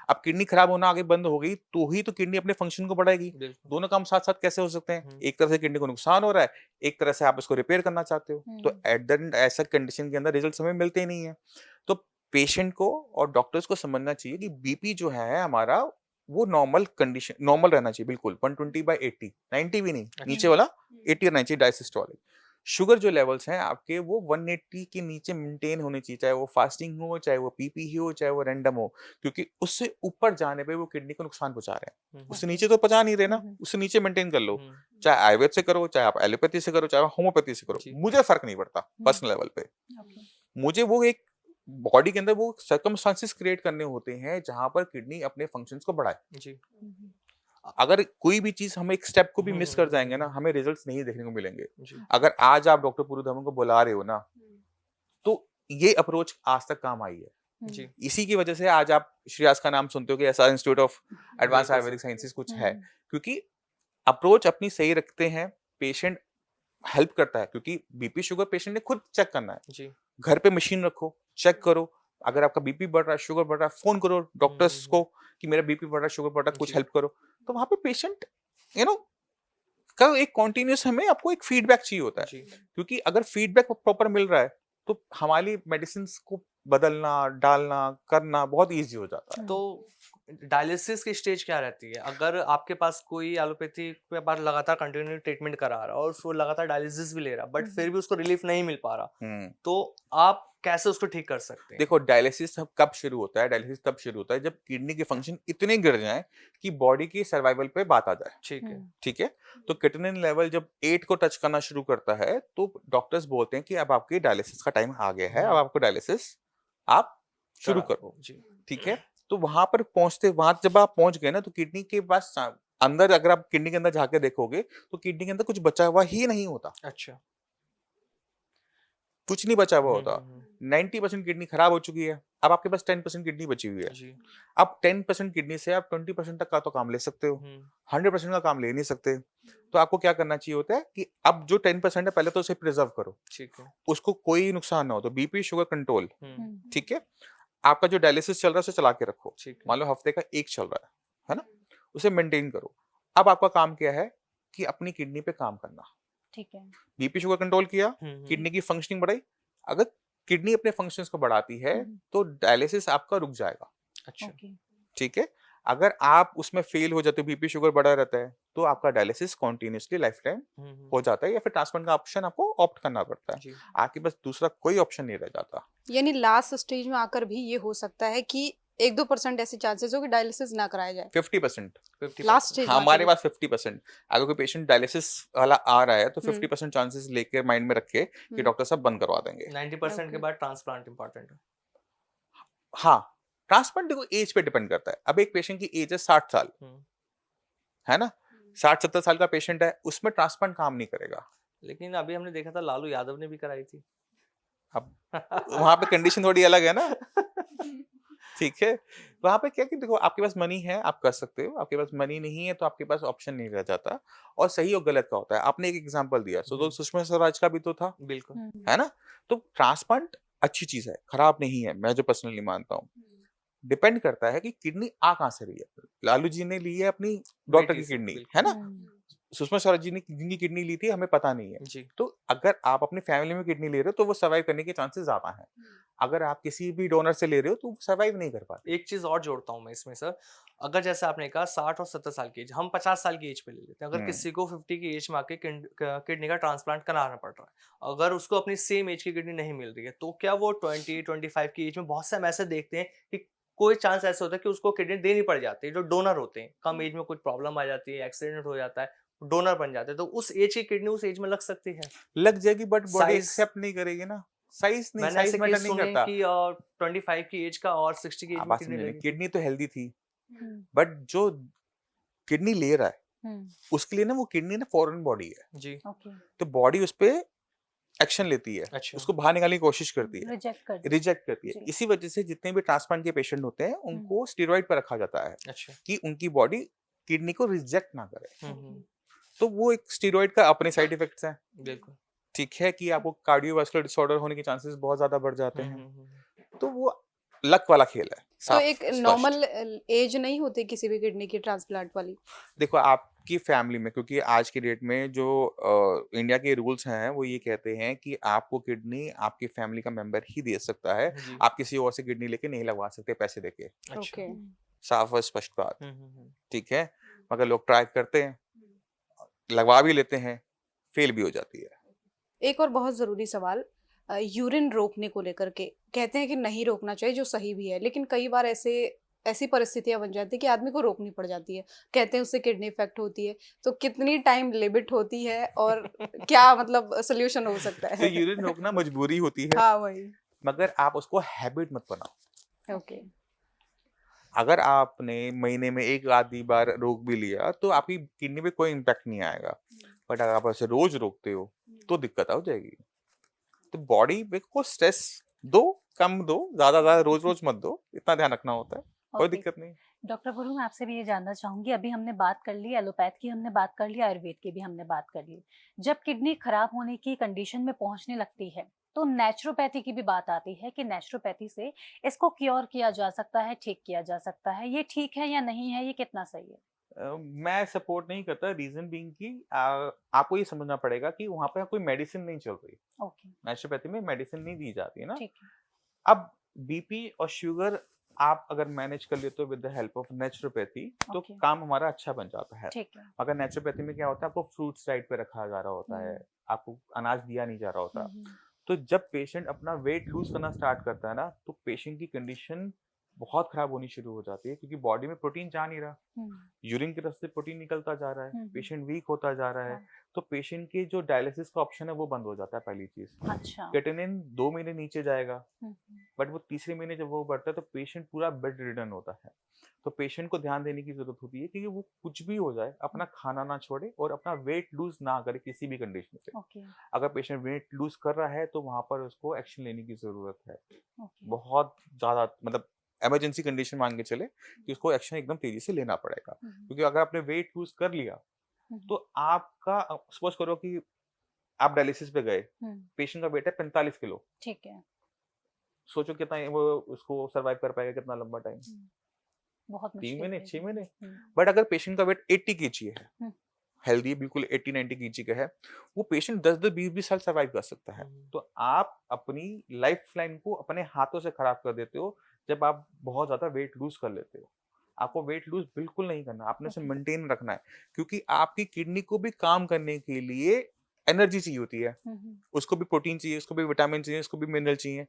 अब किडनी खराब होना आगे बंद हो गई तो ही तो किडनी अपने फंक्शन को बढ़ाएगी। बिल्कुल। दोनों काम साथ साथ कैसे हो सकते हैं? एक तरह से किडनी को नुकसान हो रहा है, एक तरह से आप इसको रिपेयर करना चाहते हो, तो एट द एंड ऐसा कंडीशन के अंदर रिजल्ट हमें मिलते ही नहीं है। तो पेशेंट को और डॉक्टर्स को समझना चाहिए कि बीपी जो है हमारा, वो नॉर्मल कंडीशन, नॉर्मल रहना चाहिए बिल्कुल, 120/80, 90 भी नहीं, नीचे वाला 80 रहना चाहिए डायसिस्टोलिक। शुगर जो लेवल्स हैं आपके, वो 180 के नीचे मेंटेन होने चाहिए, चाहे वो फास्टिंग हो, चाहे वो पीपी हो, चाहे वो रैंडम हो, क्योंकि उससे ऊपर जाने पे वो किडनी को नुकसान पहुंचा रहे हैं। उससे नीचे तो पहुंचा नहीं रहे ना, उससे नीचे मेंटेन कर लो, चाहे आयुर्वेद से करो, चाहे आप एलोपैथी से करो, चाहे आप होम्योपैथी से करो, मुझे फर्क नहीं पड़ता पर्सनल लेवल पे। मुझे वो एक बॉडी के अंदर वो सर्कमस्टांसेस क्रिएट करने होते हैं जहां पर किडनी अपने फंक्शंस को बढ़ाए। जी। अगर कोई भी चीज हम एक स्टेप को भी मिस कर जाएंगे ना, हमें रिजल्ट्स नहीं देखने को मिलेंगे। जी। अगर आज आप डॉक्टर पूरू धवन को बुला रहे हो ना, तो ये अप्रोच आज तक काम आई है। जी। इसी की वजह से आज आप श्रेयास का नाम सुनते हो कि SR institute of advance Ayurvedic sciences कुछ है, क्योंकि अप्रोच अपनी सही रखते हैं, पेशेंट हेल्प करता है, क्योंकि बीपी शुगर पेशेंट ने खुद चेक करना है। जी। घर पे मशीन रखो, चेक करो, अगर आपका बीपी बढ़ रहा है, शुगर बढ़ रहा है, फोन करो डॉक्टर्स को कि मेरा बीपी बढ़ रहा है, शुगर बढ़ रहा है, कुछ हेल्प करो। तो वहां पे पेशेंट का एक कॉन्टिन्यूस, हमें आपको एक फीडबैक चाहिए होता है, क्योंकि अगर फीडबैक प्रॉपर मिल रहा है तो हमारी मेडिसिन को बदलना, डालना, करना बहुत इजी हो जाता है। तो डायलिसिस की स्टेज क्या रहती है? अगर आपके पास कोई एलोपैथी के बाद लगातार कंटिन्यू ट्रीटमेंट करा रहा और उसको लगातार डायलिसिस भी ले रहा, बट फिर भी उसको रिलीफ नहीं मिल पा रहा, तो आप कैसे उसको ठीक कर सकते हैं? देखो, डायलिसिस कब शुरू होता है? डायलिसिस तब शुरू होता है जब किडनी के फंक्शन इतने गिर जाएं कि बॉडी की सर्वाइवल पे बात आ जाए। ठीक है। ठीक है, तो क्रिएटिनिन लेवल जब 8 को टच करना शुरू करता है तो डॉक्टर्स बोलते हैं कि अब आपकी डायलिसिस का टाइम आ गया है, अब आपको डायलिसिस आप शुरू करा। करो, जी। ठीक है। तो वहां पर पहुंचते, वहां जब आप पहुंच गए ना, तो किडनी के पास अंदर, अगर आप किडनी के अंदर जाके देखोगे तो किडनी के अंदर कुछ बचा हुआ ही नहीं होता, अच्छा। कुछ नहीं बचा हुआ हम्म, होता। हम्म, 90% किडनी खराब हो चुकी है, अब आपके पास 10% किडनी बची हुई है। जी। अब 10% किडनी से आप 20% तक का तो काम ले सकते हो, 100% का काम ले नहीं सकते। तो आपको क्या करना चाहिए होता है कि अब जो 10% है पहले तो उसे प्रिजर्व करो, ठीक है। उसको कोई नुकसान ना हो। तो बीपी शुगर कंट्रोल, हम्म, ठीक है। आपका जो डायलिसिस चल रहा है उसे चला के रखो, ठीक है। मान लो हफ्ते का एक चल रहा है ना, उसे मेंटेन करो। अब आपका काम क्या है कि अपनी किडनी पे काम करना। ठीक है। बीपी शुगर कंट्रोल किया, हम्म, किडनी की फंक्शनिंग बढ़ाई। अगर किडनी अपने फंक्शंस को बढ़ाती है हम्म, तो डायलिसिस आपका रुक जाएगा, अच्छा। ओके। ठीक है। अगर आप उसमें फेल हो जाते हो, बीपी शुगर बढ़ा रहता है, तो आपका डायलिसिस कॉन्टिन्यूसली लाइफ टाइम हो जाता है, या फिर ट्रांसप्लांट का ऑप्शन आपको ऑप्ट करना पड़ता है। जी। आपके पास दूसरा कोई ऑप्शन नहीं रह जाता। यानी लास्ट स्टेज में आकर भी ये हो सकता है कि 1-2% ऐसे चांसेस हो कि डायलिसिस ना कराया जाए 50%, 50%। लास्ट स्टेज में आके हमारे भी। पास 50%। अगर कोई पेशेंट डायलिसिस वाला आ रहा है तो हम्म 50% चांसेस लेके माइंड में रखे कि हम्म डॉक्टर साहब बंद करवा देंगे। 90% के ओके बाद ट्रांसप्लांट इंपॉर्टेंट है। हाँ, ट्रांसप्लांट देखो एज पे डिपेंड करता है। अब एक पेशेंट की एज है 60 साल, है ना, 60-70 साल का पेशेंट है, उसमें ट्रांसप्लांट काम नहीं करेगा। लेकिन अभी हमने देखा था लालू यादव ने भी कराई थी। अब वहां पे कंडीशन थोड़ी अलग है ना, ठीक है। वहां पे क्या कि देखो, आपके पास मनी है आप कर सकते हो, आपके पास मनी नहीं है तो आपके पास ऑप्शन नहीं रह जाता। और सही और गलत का होता है। आपने एक एग्जांपल दिया, तो सुषमा स्वराज का भी तो था, बिल्कुल। है ना। तो ट्रांसप्लांट अच्छी चीज है, खराब नहीं है, मैं जो पर्सनली मानता हूँ। डिपेंड करता है कि किडनी आ कहां से रही है। लालू जी ने ली है अपनी डॉक्टर बेटी की से, किडनी, बिल्कुल। है ना। सुषमा स्वराज जी ने जिनकी किडनी ली थी हमें पता नहीं है। जी। तो अगर आप अपनी फैमिली में किडनी ले रहे हो तो वो सर्वाइव करने के चांसेस ज्यादा हैं। अगर आप किसी भी डोनर से ले रहे हो तो सर्वाइव नहीं कर पाते। एक चीज और जोड़ता हूँ मैं इसमें सर, अगर जैसे आपने कहा 60 और 70 साल की एज, हम 50 साल की एज पे ले लेते हैं, अगर किसी को 50 की एज में आके किडनी का ट्रांसप्लांट कराना पड़ रहा है, अगर उसको अपनी सेम एज की किडनी नहीं मिल रही है, तो क्या वो 20-25 की एज में, बहुत से हम ऐसे देखते हैं कि कोई चांस ऐसा होता है कि उसको किडनी देनी पड़ जाती है, जो डोनर होते हैं कम एज में कुछ प्रॉब्लम आ जाती है, एक्सीडेंट हो जाता है, डोनर बन जाते हैं, तो उस एज की किडनी उस एज में लग सकती है। लग जाएगी बट बॉडी साइज, एक्सेप्ट नहीं करेगी ना। साइज नहीं, मैंने ऐसे साइज मैटर केस नहीं सुने करता। कि 25 की एज का और 60 की एज आप में बात किडनी समझे नहीं, लगी थी। किडनी तो हेल्दी थी, बट जो किडनी ले रहा है उसके लिए ना वो किडनी ना फॉरेन बॉडी है, जी। ओके। तो बॉडी उस पे एक्शन लेती है, अच्छा। उसको बाहर निकालने की कोशिश करती है, रिजेक्ट कर दिया। रिजेक्ट करती है। जी। इसी वजह से जितने भी ट्रांसप्लांट के पेशेंट होते हैं उनको स्टेरॉइड पर रखा जाता है अच्छा। कि उनकी बॉडी किडनी को रिजेक्ट ना करे। हम्म, तो वो एक स्टेरॉइड का अपने साइड इफेक्ट्स हैं, बिल्कुल। ठीक है, कि आपको कार्डियोवास्कुलर डिसऑर्डर होने के चांसेस बहुत ज्यादा बढ़ जाते हम्म, हैं। हम्म, हम्म। तो वो लक वाला खेल है, तो साफ एक स्पष्ट। नॉर्मल एज नहीं होती किसी भी किडनी की ट्रांसप्लांट वाली? देखो आपकी फैमिली में, क्योंकि आज की डेट में जो इंडिया के रूल्स हैं वो ये कहते हैं कि आपको किडनी आपकी फैमिली का मेंबर ही दे सकता है, जी। आप किसी और से किडनी लेके नहीं लगवा सकते पैसे देके। अच्छा। ओके साफ और स्पष्ट बात, हम्म। ठीक है। मगर लोग ट्राई करते हैं, लगवा भी लेते हैं, फेल भी हो जाती है। एक और बहुत ज़रूरी सवाल, यूरिन रोकने को लेकर के कहते हैं कि नहीं रोकना चाहिए, जो सही भी है, लेकिन कई बार ऐसी परिस्थितियां बन जाती है कि आदमी को रोकनी पड़ जाती है, कहते हैं उससे किडनी इफेक्ट होती है। तो कितनी टाइम लिमिट होती है और क्या मतलब सोल्यूशन हो सकता तो है? यूरिन रोकना मजबूरी होती है, हाँ वही। मगर आप उसको हैबिट मत बनाओ। ओके अगर आपने महीने में एक आधी बार रोक भी लिया तो आपकी किडनी पे कोई इम्पैक्ट नहीं आएगा, बट अगर आप ऐसे रोज रोकते हो तो दिक्कत हो जाएगी। तो बॉडी को स्ट्रेस दो, कम दो, ज्यादा ज्यादा रोज रोज मत दो, इतना ध्यान रखना होता है, कोई ओके। दिक्कत नहीं। डॉक्टर गुरु, मैं आपसे भी ये जानना चाहूंगी, अभी हमने बात कर ली एलोपैथ की, हमने बात कर ली आयुर्वेद की भी हमने बात कर ली। जब किडनी खराब होने की कंडीशन में पहुंचने लगती है तो नेचुरोपैथी की भी बात आती है कि नेचुरोपैथी से इसको क्योर किया जा सकता है, ठीक किया जा सकता है। ये ठीक है या नहीं है, ये कितना सही है? मैं सपोर्ट नहीं करता, रीजन बीइंग कि आपको ये समझना पड़ेगा कि वहां पे कोई मेडिसिन नहीं चल रही। ओके। नेचुरोपैथी में मेडिसिन नहीं दी जाती है ना। ठीक है। अब बीपी और शुगर आप अगर मैनेज कर लेते हो with the help of naturopathy तो ओके। काम हमारा अच्छा बन जाता है। ठीक है। अगर नेचुरोपैथी में क्या होता है, आपको फ्रूट्स डाइट पे रखा जा रहा होता है, आपको अनाज दिया नहीं जा रहा होता। हम्म, तो जब पेशेंट अपना वेट लूज करना स्टार्ट करता है ना, तो पेशेंट की कंडीशन बहुत खराब होनी शुरू हो जाती है, क्योंकि बॉडी में प्रोटीन जा नहीं रहा, हम्म, यूरिन के रास्ते प्रोटीन निकलता जा रहा है, हम्म, पेशेंट वीक होता जा रहा है। हाँ। तो पेशेंट के जो डायलिसिस का ऑप्शन है वो बंद हो जाता है। पहली चीज, अच्छा। क्रेटिनिन 2 महीने नीचे जाएगा, हम्म, बट वो तीसरे महीने जब वो बढ़ता है तो पेशेंट पूरा बेड रिडन होता है। तो पेशेंट को ध्यान देने की जरूरत होती है कि वो कुछ भी हो जाए अपना खाना ना छोड़े और अपना वेट लूज ना करे किसी भी कंडीशन पे। ओके। अगर पेशेंट वेट लूज कर रहा है तो वहां पर उसको एक्शन लेने की जरूरत है। ओके। बहुत ज्यादा मतलब इमरजेंसी कंडीशन मान के चले कि उसको एक्शन एकदम तेजी से लेना पड़ेगा, क्योंकि अगर आपने वेट लूज कर लिया तो आपका सपोज करो कि आप डायलिसिस पे गए, पेशेंट का वेट है 45 किलो, ठीक है। सोचो कितना वो उसको सरवाइव कर पाएगा, कितना लंबा टाइम, बहुत 3 मुश्किल महीने है 6 महीने। ये। बट अगर पेशेंट का वेट 80 केजी है, हम्म। हेल्दी बिल्कुल 80-90 केजी का है, वो पेशेंट 10-10 20-20 साल सरवाइव कर सकता है। तो आप अपनी लाइफ लाइन को अपने हाथों से खराब कर देते हो जब आप बहुत ज्यादा वेट लूज कर लेते हो। आपको वेट लूज बिल्कुल नहीं करना, आपने उसे ओके। मेंटेन रखना है, क्योंकि आपकी किडनी को भी काम करने के लिए एनर्जी चाहिए होती है। उसको भी प्रोटीन चाहिए, उसको भी विटामिन चाहिए, उसको भी मिनरल चाहिए।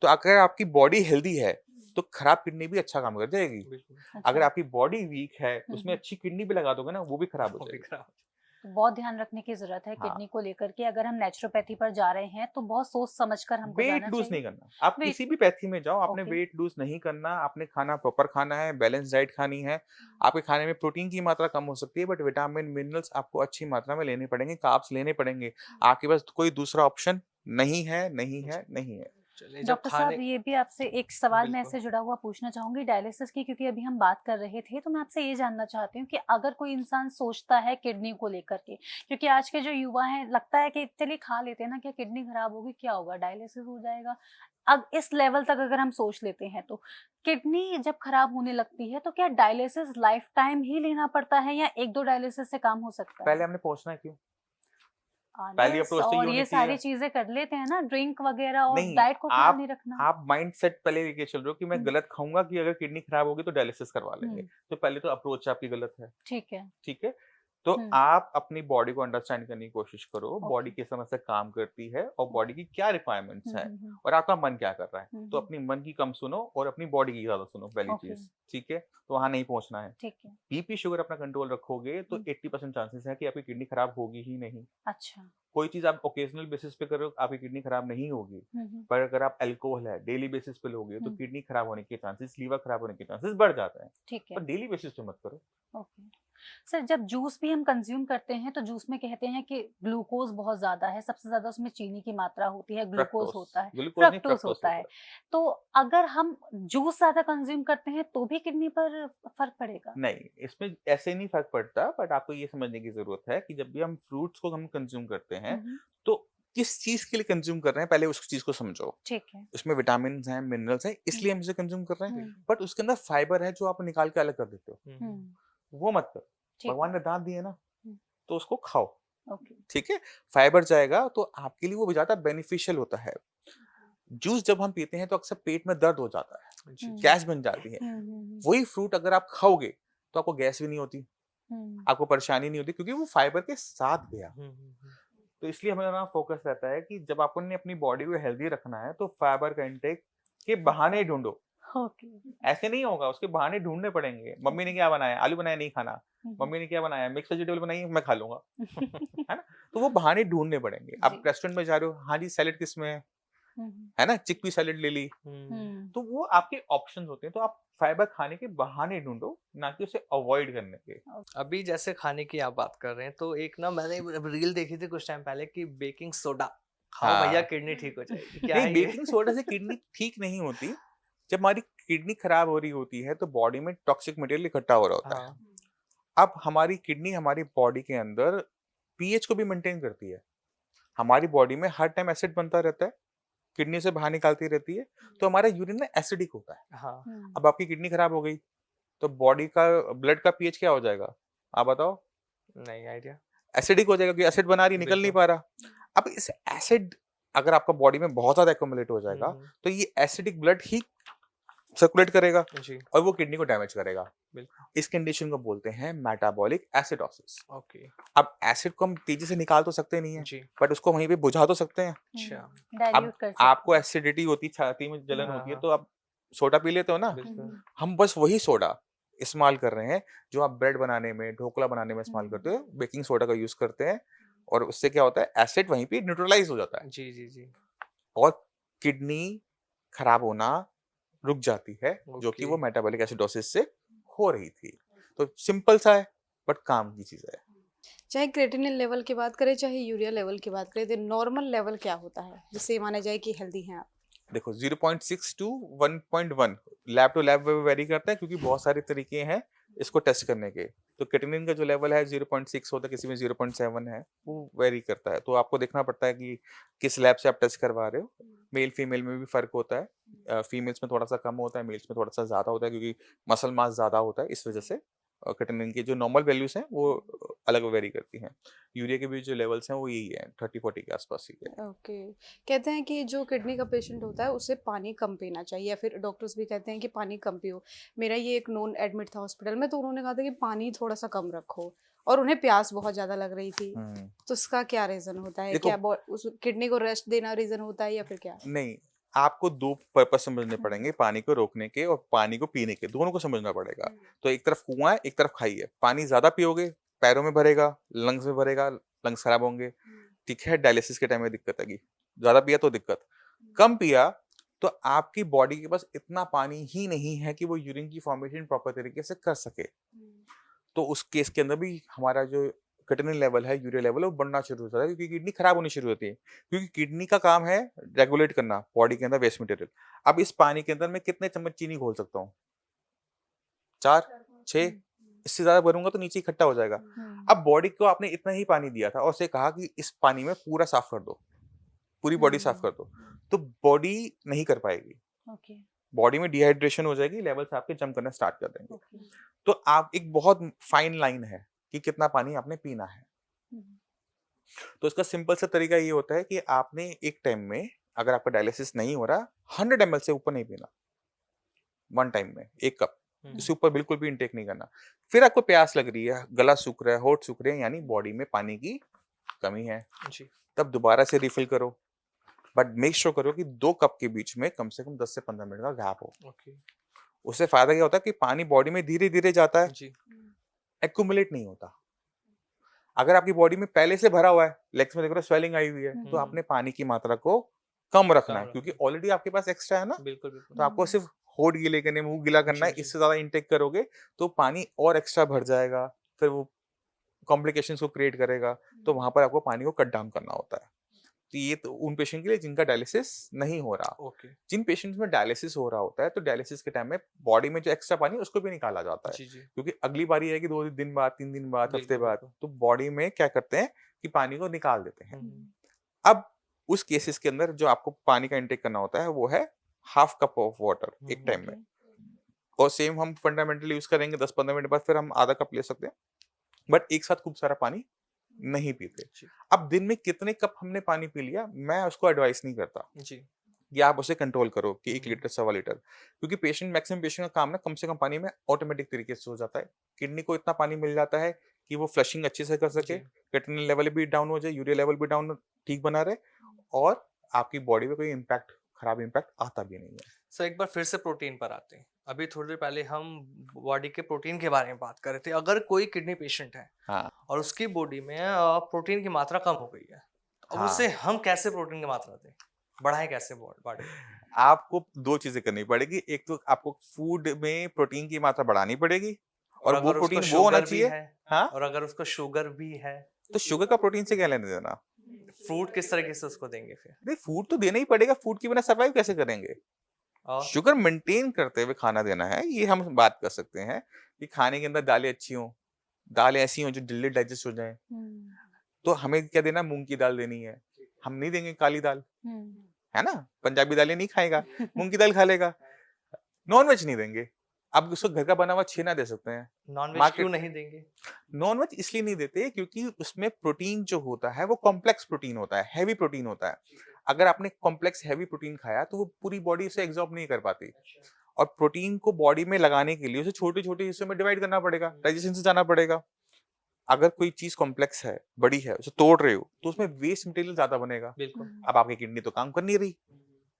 तो अगर आपकी बॉडी हेल्दी है तो खराब किडनी भी अच्छा काम कर जाएगी। बिल्कुल। अगर अच्छा। आपकी बॉडी वीक है उसमें हम्म। अच्छी किडनी भी लगा दोगे ना, वो भी खराब हो वो भी जाएगी। खराब। तो बहुत ध्यान रखने की जरूरत है हाँ, किडनी को लेकर के। अगर हम नेचुरोपैथी पर जा रहे हैं तो बहुत सोच समझकर हमको वेट जाना लूज चाहिए। नहीं करना। आप वेट। किसी भी पैथी में जाओ, आपने ओके। वेट लूज नहीं करना। आपने खाना प्रॉपर खाना है, बैलेंस डाइट खानी है। आपके खाने में प्रोटीन की मात्रा कम हो सकती है, बट विटामिन मिनरल्स आपको अच्छी मात्रा में लेने पड़ेंगे, कार्ब्स लेने पड़ेंगे। आपके पास कोई दूसरा ऑप्शन नहीं है, नहीं है, नहीं है। चलिए, जब डॉक्टर खाने साहब, ये भी आपसे एक सवाल मैं बिल्कुल। इससे जुड़ा हुआ पूछना चाहूंगी डायलिसिस की, क्योंकि अभी हम बात कर रहे थे, तो मैं आपसे ये जानना चाहती हूँ कि अगर कोई इंसान सोचता है किडनी को लेकर के, क्योंकि आज के जो युवा हैं लगता है कि चलिए खा लेते हैं ना, क्या किडनी खराब होगी, क्या होगा, डायलिसिस हो जाएगा। अब इस लेवल तक अगर हम सोच लेते हैं तो किडनी जब खराब होने लगती है तो क्या डायलिसिस लाइफ टाइम ही लेना पड़ता है या एक दो डायलिसिस से काम हो सकता पहले है? हमने पहुंचना है क्यों? पहली आलस अप्रोच तो ये और होनी ये चाहिए। सारी चीजें कर लेते हैं ना, ड्रिंक वगैरह, और नहीं, डाइट को ख्याल आप नहीं रखना। आप माइंडसेट पहले लेके चल रहे हो कि मैं हम्म। गलत खाऊंगा कि अगर किडनी खराब होगी तो डायलिसिस करवा लेंगे। हम्म। तो पहले तो अप्रोच आपकी गलत है। ठीक है। ठीक है, तो हम्म। आप अपनी बॉडी को अंडरस्टैंड करने की कोशिश करो, बॉडी ओके। किस तरह से काम करती है और बॉडी की क्या रिक्वायरमेंट्स है हम्म। और आपका मन क्या कर रहा है। तो हम्म। अपनी मन की कम सुनो और अपनी बॉडी की ज्यादा सुनो, पहली ओके। चीज। ठीक है, तो वहां नहीं पहुंचना है। ठीक है। बीपी शुगर अपना कंट्रोल रखोगे तो हम्म। 80% चांसेस है कि आपकी किडनी खराब होगी ही नहीं। अच्छा। कोई चीज आप ओकेजनल बेसिस पे करो, आपकी किडनी खराब नहीं होगी। हम्म। पर अगर आप अल्कोहल है डेली बेसिस पे लोगे तो हम्म। किडनी खराब होने के चांसेस, लीवर खराब होने के चांसेस बढ़ जाते हैं। ठीक है। पर डेली बेसिस पे मत करो। ओके। सर, जब जूस भी हम कंज्यूम करते हैं तो जूस में कहते हैं कि ग्लूकोज बहुत ज्यादा है, सबसे ज्यादा उसमें चीनी की मात्रा होती है, ग्लूकोज फ्रक्टोस, होता है, ग्लूकोज नहीं फ्रक्टोज फ्रक्टोस होता होता है। है। तो अगर हम जूस ज्यादा कंज्यूम करते हैं तो भी किडनी पर फर्क पड़ेगा? नहीं, इसमें ऐसे नहीं फर्क पड़ता, बट आपको ये समझने की जरूरत है कि जब भी हम फ्रूट्स को हम कंज्यूम करते हैं हम्म। तो किस चीज के लिए कंज्यूम कर रहे हैं, पहले उस चीज को समझो। ठीक है। उसमें विटामिन हैं, मिनरल्स हैं, हम्म। इसलिए हम इसे कंज्यूम कर रहे हैं। हम्म। बट उसके अंदर फाइबर है जो आप निकाल के अलग कर देते हो, वो मत करो। ठीक भगवान है। ने दांत दिए ना, हम्म। तो उसको खाओ। ओके। ठीक है, फाइबर जाएगा तो आपके लिए वो ज्यादा बेनिफिशियल होता है। जूस जब हम पीते हैं तो अक्सर पेट में दर्द हो जाता है, गैस बन जाती है। वही फ्रूट अगर आप खाओगे तो आपको गैस भी नहीं होती, आपको परेशानी नहीं होती, क्योंकि वो फाइबर के साथ गया। तो इसलिए हमारा फोकस रहता है कि जब आपने अपनी बॉडी को हेल्दी रखना है तो फाइबर का इंटेक के बहाने ढूंढो। ओके। ऐसे नहीं होगा, उसके बहाने ढूंढने पड़ेंगे। मम्मी ने क्या बनाया, आलू बनाया, नहीं खाना। मम्मी ने क्या बनाया, मिक्स वेजिटेबल बनाई, मैं खा लूंगा। है ना, तो वो बहाने ढूंढने पड़ेंगे। आप जी। रेस्टोरेंट में जा रहे हो, हाँ जी सैलेड किस में है ना, चिकपी सैलेड ले ली। तो वो आपके ऑप्शंस होते हैं, तो आप फाइबर खाने के बहाने ढूंढो, ना कि उसे अवॉइड करने के। अभी जैसे खाने की आप बात कर रहे हैं तो एक ना मैंने रील देखी थी कुछ टाइम पहले कि बेकिंग सोडा खाओ भैया हाँ, किडनी ठीक हो जाएगी, क्या नहीं, है ये? बेकिंग सोडा से किडनी ठीक नहीं होती। जब हमारी किडनी खराब हो रही होती है तो बॉडी में टॉक्सिक मटेरियल इकट्ठा हो रहा होता है। हाँ। अब हमारी किडनी हमारी बॉडी के अंदर पीएच को भी मेंटेन करती है। हमारी बॉडी में हर टाइम एसिड बनता रहता है, किडनी से बाहर निकालती रहती है, तो हमारा यूरिन ना एसिडिक होता है। हाँ। अब आपकी किडनी खराब हो गई तो बॉडी का ब्लड का पीएच क्या हो जाएगा, आप बताओ? नहीं आइडिया। एसिडिक हो जाएगा, क्योंकि एसिड बना रही, निकल नहीं पा रहा। अब इस एसिड अगर आपका बॉडी में बहुत ज्यादा एक्यूमुलेट हो जाएगा तो ये एसिडिक ब्लड ही सर्कुलेट करेगा जी। और वो किडनी को डैमेज करेगा। बिल्कुल। इस कंडीशन को बोलते हैं मेटाबॉलिक एसिडोसिस। ओके। अब एसिड को हम तेजी से निकाल तो सकते नहीं है, जी। बट उसको वहीं पे बुझा तो सकते हैं। अच्छा। अब डाइल्यूट कर सकते आपको हैं। एसिडिटी होती, छाती में जलन हाँ, होती है, हाँ। तो आप सोडा पी लेते हो ना। बिल्कुल। हम बस वही सोडा इस्तेमाल कर रहे हैं जो आप ब्रेड बनाने में, ढोकला बनाने में इस्तेमाल करते हो, बेकिंग सोडा का यूज करते हैं। और उससे क्या होता है, एसिड वहीं पे न्यूट्रलाइज हो जाता है जी जी जी। और किडनी खराब होना रुक जाती है, जो कि ओके। वो मेटाबॉलिक एसिडोसिस से हो रही थी। तो सिंपल सा है बट काम की चीज है। चाहे क्रेटिनिन लेवल की बात करें, चाहे यूरिया लेवल की बात करें, तो नॉर्मल लेवल क्या होता है जिससे माना जाए कि हेल्दी हैं आप? देखो 0.6 to 1.1 lab to lab vary करता है, क्योंकि बहुत सारे तरीके हैं इसको टेस्ट करने के। तो क्रेटिनिन का जो लेवल है 0.6 होता है, किसी में 0.7 है, वो वेरी करता है। तो आपको देखना पड़ता है कि किस लैब से आप टेस्ट करवा रहे हो। मेल फीमेल में भी फर्क होता है, फीमेल्स में थोड़ा सा कम होता है, मेल्स में थोड़ा सा ज्यादा होता है, क्योंकि मसल मास ज्यादा होता है, इस वजह से क्रेटिनिन की जो नॉर्मल वैल्यूज हैं वो अलग वेरी करती हैं। यूरिया के भी जो लेवल्स हैं वो यही है, 30-40 के आसपास ही है। ओके। कहते हैं कि जो किडनी का पेशेंट होता है उसे पानी कम पीना चाहिए, या फिर डॉक्टर्स भी कहते हैं कि पानी कम पियो। मेरा ये एक नोन एडमिट था हॉस्पिटल में, तो उन्होंने कहा था कि पानी थोड़ा सा कम रखो, और उन्हें प्यास बहुत ज़्यादा लग रही थी। हम्म। तो उसका क्या रीज़न होता है? देखो, क्या उस किडनी को रेस्ट देना रीज़न होता है या फिर क्या? नहीं, आपको 2 पर्पस समझने हम्म, पड़ेंगे, पानी को रोकने के और पानी को पीने के, दोनों को समझना पड़ेगा। हम्म, तो एक तरफ कुआँ है, एक तरफ खाई है। पानी ज़्यादा पियोगे, पैरों में भरेगा, लंग्स में भरेगा, लंग्स खराब होंगे, ठीक है? डायलिसिस के टाइम में दिक्कत आएगी। ज़्यादा पिया तो दिक्कत, कम पिया तो आपकी बॉडी के पास इतना पानी ही नहीं है कि वो यूरिन की फॉर्मेशन प्रॉपर तरीके से कर सके। तो उस केस के अंदर भी हमारा जो क्रेटिनिन लेवल है, यूरिया लेवल है, वो बढ़ना शुरू हो जाता है, क्योंकि किडनी खराब होनी शुरू होती है। क्योंकि किडनी का काम है रेगुलेट करना बॉडी के अंदर वेस्ट मटेरियल। अब इस पानी के अंदर मैं कितने चम्मच चीनी घोल सकता हूँ? 4, 6, इससे ज्यादा भरूंगा तो नीचे इकट्ठा हो जाएगा। अब बॉडी को आपने इतना ही पानी दिया था और उसे कहा कि इस पानी में पूरा साफ कर दो, पूरी बॉडी साफ कर दो, तो बॉडी नहीं कर पाएगी। ओके। बॉडी में डिहाइड्रेशन हो जाएगी, लेवल्स आपके जंप करना स्टार्ट कर देंगे। ओके। तो आप एक बहुत फाइन लाइन है कि कितना पानी आपने पीना है। तो इसका सिंपल सा तरीका ये होता है कि आपने एक टाइम में, अगर आपका डायलिसिस नहीं हो रहा, 100 ml से ऊपर नहीं पीना वन टाइम में, 1 कप, इससे ऊपर बिल्कुल भी इनटेक नहीं करना। फिर आपको प्यास लग रही है, गला सूख रहा है, होठ सूख रहे हैं, यानी बॉडी में पानी की कमी है, जी। तब दोबारा से रिफिल करो। बट मेक श्योर करो कि 2 कप के बीच में कम से कम 10 से 15 मिनट का गैप हो। ओके। उससे फायदा क्या होता है कि पानी बॉडी में धीरे धीरे जाता है, जी। एक्यूमुलेट नहीं होता। अगर आपकी बॉडी में पहले से भरा हुआ है, लेग्स में देख रहे हो स्वेलिंग आई हुई है, तो आपने पानी की मात्रा को कम रखना है, कम क्योंकि रखना ऑलरेडी आपके पास एक्स्ट्रा है ना। बिल्कुल, बिल्कुल। तो आपको सिर्फ होठ गीले करने, मुंह गीला करना है। जी, जी। इससे ज्यादा इनटेक करोगे तो पानी और एक्स्ट्रा भर जाएगा, फिर वो कॉम्प्लिकेशंस को क्रिएट करेगा। तो वहां पर आपको पानी को कट डाउन करना होता है। तो ये तो उन पेशेंट के लिए जिनका डायलिसिस नहीं हो रहा। ओके। जिन पेशेंट्स में डायलिसिस हो रहा होता है, तो डायलिसिस के टाइम में बॉडी में जो एक्स्ट्रा पानी है उसको भी निकाला जाता है, जी, जी। क्योंकि अगली बारी आएगी 2 दिन बाद, 3 दिन बाद, हफ्ते बिल्कुल, बाद। बिल्कुल। तो बॉडी में क्या करते हैं कि पानी को निकाल देते हैं। अब उस केसेस के अंदर जो आपको पानी का इंटेक करना होता है वो है हाफ कप ऑफ वाटर एक टाइम में। और सेम हम फंडामेंटली यूज करेंगे, 10-15 मिनट बाद फिर हम आधा कप ले सकते हैं, बट एक साथ खूब सारा पानी नहीं पीते। जी। अब दिन में कितने कप हमने पानी पी लिया, मैं उसको एडवाइस नहीं करता जी। कि आप उसे कंट्रोल करो कि 1 लीटर 1.25 लीटर, क्योंकि मैक्सिमम पेशेंट का काम ना कम से कम पानी में ऑटोमेटिक तरीके से हो जाता है। किडनी को इतना पानी मिल जाता है कि वो फ्लशिंग अच्छे से कर सके, जी। क्रेटिनिन लेवल भी डाउन हो जाए, यूरिया लेवल भी डाउन ठीक बना रहे, और आपकी बॉडी में कोई इम्पैक्ट, खराब इम्पैक्ट आता भी नहीं है। सर एक बार फिर से प्रोटीन पर आते हैं। अभी थोड़ी देर पहले हम बॉडी के प्रोटीन के बारे में बात कर रहे थे। अगर कोई किडनी पेशेंट है हाँ और उसकी बॉडी में प्रोटीन की मात्रा कम हो गई है, तो अब हाँ, उसे हम कैसे प्रोटीन की मात्रा दें? बढ़ाएं कैसे बॉडी? आपको 2 चीजें करनी पड़ेगी। एक तो आपको फूड में प्रोटीन की मात्रा बढ़ानी पड़ेगी, और और वो अगर उसको प्रोटीन वो होना शुगर भी चाहिए। है, हाँ, और अगर उसको शुगर भी है, तो शुगर का प्रोटीन से क्या लेना देना? फ्रूट किस तरीके से उसको देंगे फिर? नहीं, फूड तो देना ही पड़ेगा, फूड के बिना सर्वाइव कैसे करेंगे? और शुगर मेंटेन करते हुए खाना देना है, ये हम बात कर सकते हैं कि खाने के अंदर दालें अच्छी हों, दालें ऐसी हों जो जल्दी डाइजेस्ट हो जाएं। तो हमें क्या देना, मूंग की दाल देनी है, हम नहीं देंगे काली दाल, है ना। पंजाबी दालें नहीं खाएगा, मूंग की दाल खा लेगा। नॉन वेज नहीं देंगे, अब उसको घर का बना हुआ छेना दे सकते हैं। नॉन वेज मार्केट क्यों नहीं देंगे? नॉन वेज इसलिए नहीं देते क्योंकि उसमें प्रोटीन जो होता है वो कॉम्प्लेक्स प्रोटीन होता है, हैवी प्रोटीन होता है। अगर आपने कॉम्प्लेक्स हैवी प्रोटीन खाया तो वो पूरी बॉडी उसे एब्जॉर्ब नहीं कर पाती, और प्रोटीन को बॉडी में लगाने के लिए उसे छोटे छोटे हिस्सों में डिवाइड करना पड़ेगा, डाइजेशन से जाना पड़ेगा। अगर कोई चीज कॉम्प्लेक्स है, बड़ी है, उसे तोड़ रहे हो तो उसमें वेस्ट मटेरियल ज्यादा बनेगा। बिल्कुल। अब आपकी किडनी तो काम कर नहीं रही,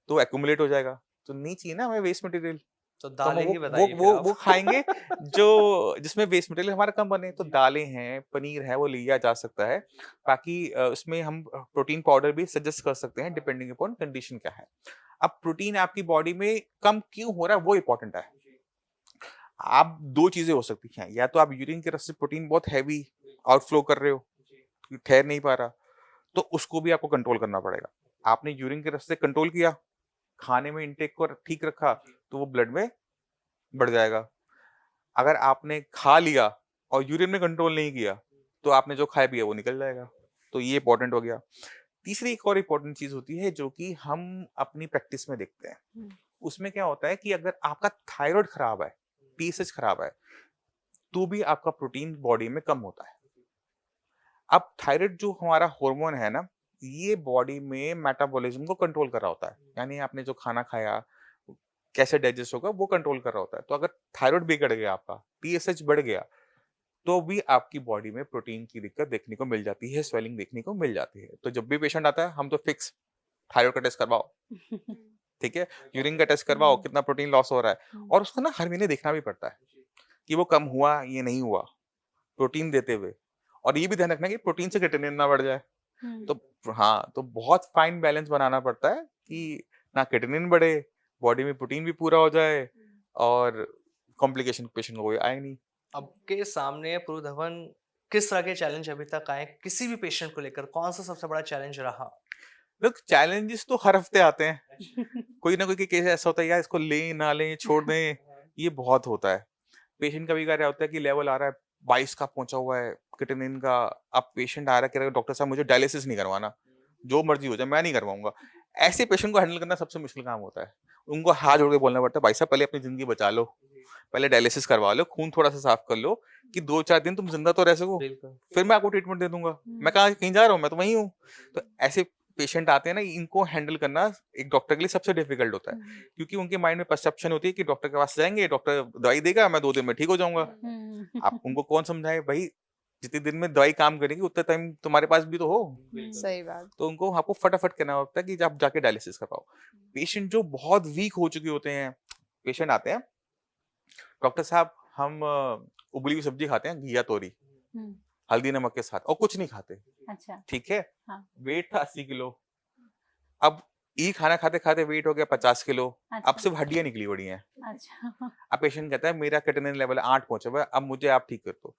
तो एक्यूमुलेट हो जाएगा, तो नहीं चाहिए ना हमें वेस्ट मटेरियल। तो तो हम दालें वो ही वो बताइए वो फिर वो आप। खाएंगे जो जिसमें वेस्ट मटेरियल हमारा कम बने। तो दालें हैं, पनीर है, वो लिया जा सकता है। बाकी उसमें हम प्रोटीन पाउडर भी सजेस्ट कर सकते हैं डिपेंडिंग अपॉन कंडीशन क्या है। अब प्रोटीन आपकी बॉडी में कम क्यों हो रहा है वो इंपॉर्टेंट है। आप दो चीजें हो सकती हैं, या तो आप यूरिन के रास्ते प्रोटीन बहुत हैवी आउटफ्लो कर रहे हो, ठहर नहीं पा रहा, तो उसको भी आपको कंट्रोल करना पड़ेगा। आपने यूरिन के रास्ते कंट्रोल किया, खाने में इंटेक को ठीक रखा, तो वो ब्लड में बढ़ जाएगा। अगर आपने खा लिया और यूरिन में कंट्रोल नहीं किया, तो आपने जो खाया पिया वो निकल जाएगा। तो ये इंपॉर्टेंट हो गया। तीसरी एक और इंपॉर्टेंट चीज होती है जो कि हम अपनी प्रैक्टिस में देखते हैं। उसमें क्या होता है कि अगर आपका थायराइड खराब है, टीएसएच खराब है, तो भी आपका प्रोटीन बॉडी में कम होता है। अब थायराइड जो हमारा हार्मोन है ना, ये बॉडी में मेटाबॉलिज्म को कंट्रोल कर रहा होता है, यानी आपने जो खाना खाया कैसे डाइजेस्ट होगा वो कंट्रोल कर रहा होता है। तो अगर थायराइड बिगड़ गया, आपका टीएसएच बढ़ गया, तो भी आपकी बॉडी में प्रोटीन की दिक्कत देखने को मिल जाती है, स्वेलिंग देखने को मिल जाती है। तो जब भी पेशेंट आता है, हम तो फिक्स थायराइड का टेस्ट करवाओ, ठीक है, यूरिन का टेस्ट करवाओ, कितना प्रोटीन लॉस हो रहा है, और उसको ना हर महीने देखना भी पड़ता है कि वो कम हुआ ये नहीं हुआ, प्रोटीन देते हुए। और ये भी ध्यान रखना कि प्रोटीन से क्रिएटिनिन ना बढ़ जाए। तो हाँ, तो बहुत फाइन बैलेंस बनाना पड़ता है कि ना क्रिएटिनिन बढ़े, बॉडी में प्रोटीन भी पूरा हो जाए, और कॉम्प्लिकेशन पेशेंट को कोई आए नहीं। आपके सामने पूर्व धवन किस तरह के चैलेंज अभी तक आए, किसी भी पेशेंट को लेकर कौन सा सबसे बड़ा चैलेंज रहा? लोग चैलेंजेस तो हर हफ्ते आते हैं, कोई ना कोई केस ऐसा होता है, यार इसको लें ना लें, छोड़ दें, ये बहुत होता है। पेशेंट का भी कह रहा होता है कि लेवल आ रहा है 22 का पहुंचा हुआ है क्रिएटिनिन का। अब पेशेंट आ रहा है कह रहा है डॉक्टर साहब मुझे डायलिसिस नहीं करवाना, जो मर्जी हो जाए मैं नहीं करवाऊंगा। ऐसे पेशेंट को हैंडल करना सबसे मुश्किल काम होता है। उनको हाथ जोड़ के बोलना पड़ता है, भाई साहब पहले अपनी जिंदगी बचा लो, पहले डायलिसिस करवा लो, खून थोड़ा सा साफ कर लो कि 2-4 दिन तुम जिंदा तो रह सको, फिर मैं आपको ट्रीटमेंट दे दूंगा। मैं कहीं जा रहा हूँ, मैं तो वहीं हूँ। तो ऐसे पेशेंट आते हैं ना, इनको हैंडल करना एक डॉक्टर के लिए सबसे डिफिकल्ट होता है, क्योंकि उनके माइंड में परसेप्शन होती है कि डॉक्टर के पास जाएंगे, डॉक्टर दवाई देगा, मैं 2 दिन में ठीक हो जाऊंगा। आप उनको कौन समझाए, भाई जितने दिन में दवाई काम करेगी उतना टाइम तुम्हारे पास भी तो हो। सही बात। तो उनको आपको फटाफट कहना होता है कि आप जाके डायलिसिस करवाओ। पेशेंट जो बहुत वीक हो चुके होते हैं, पेशेंट आते हैं, डॉक्टर साहब हम उबली हुई सब्जी खाते हैं, घिया तोरी हल्दी नमक के साथ, और कुछ नहीं खाते। अच्छा। ठीक है, हाँ। वेट था 80 किलो, अब ये खाना खाते खाते वेट हो गया 50 किलो, अब अच्छा। सिर्फ हड्डियां निकली पड़ी हैं। अच्छा। अब पेशेंट कहता है मेरा क्रिएटिनिन लेवल 8 पहुंचा हुआ है, अब मुझे आप ठीक कर दो।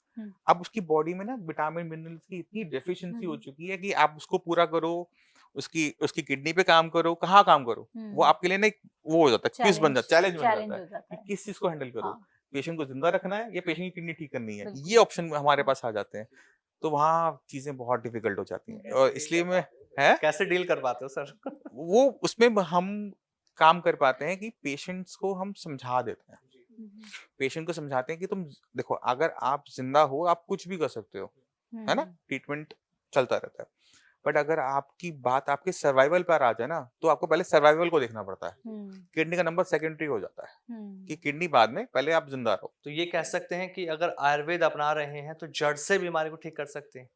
अब उसकी बॉडी में ना विटामिन मिनरल्स की इतनी डेफिशिएंसी हो चुकी है कि आप उसको पूरा करो, उसकी उसकी किडनी पे काम करो, कहाँ काम करो, वो आपके लिए ना एक वो हो जाता है, क्विज बन जाता है, चैलेंज बन जाता है कि किस चीज को हैंडल करो, हाँ। पेशेंट को जिंदा रखना है या पेशेंट की किडनी ठीक करनी है। बिल्कुल। ये ऑप्शन हमारे पास आ जाते हैं, तो वहाँ चीजें बहुत डिफिकल्ट हो जाती हैं। और इसलिए मैं है कैसे डील कर पाते हो सर? वो उसमें हम काम कर पाते हैं कि पेशेंट्स को हम समझा देते हैं, पेशेंट को समझाते हैं कि तुम देखो, अगर आप जिंदा हो आप कुछ भी कर सकते हो, है ना, ट्रीटमेंट चलता रहता है, बट अगर आपकी बात आपके सर्वाइवल पर आ जाए ना, तो आपको पहले सर्वाइवल को देखना पड़ता है। किडनी का नंबर सेकेंडरी हो जाता है कि किडनी बाद में, पहले आप जिंदा रहो। तो ये कह सकते हैं कि अगर आयुर्वेद अपना रहे हैं तो जड़ से बीमारी को ठीक कर सकते हैं।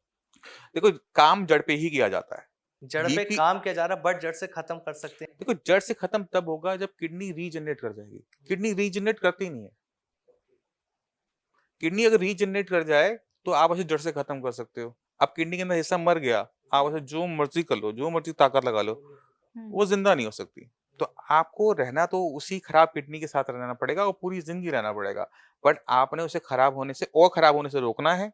देखो काम जड़ पे ही किया जाता है, जड़ पे BP काम किया जा रहा है, बट जड़ से खत्म कर सकते हैं। देखो जड़ से खत्म तब होगा जब किडनी रीजनरेट कर जाएगी। किडनी रीजनरेट करती नहीं है। किडनी अगर रीजनरेट कर जाए तो आप उसे जड़ से खत्म कर सकते हो। अब किडनी के अंदर हिस्सा मर गया, आप उसे जो मर्जी कर लो, जो मर्जी ताकत लगा लो, वो जिंदा नहीं हो सकती। तो आपको रहना तो उसी खराब किडनी के साथ रहना पड़ेगा और पूरी जिंदगी रहना पड़ेगा, बट आपने उसे खराब होने से और खराब होने से रोकना है।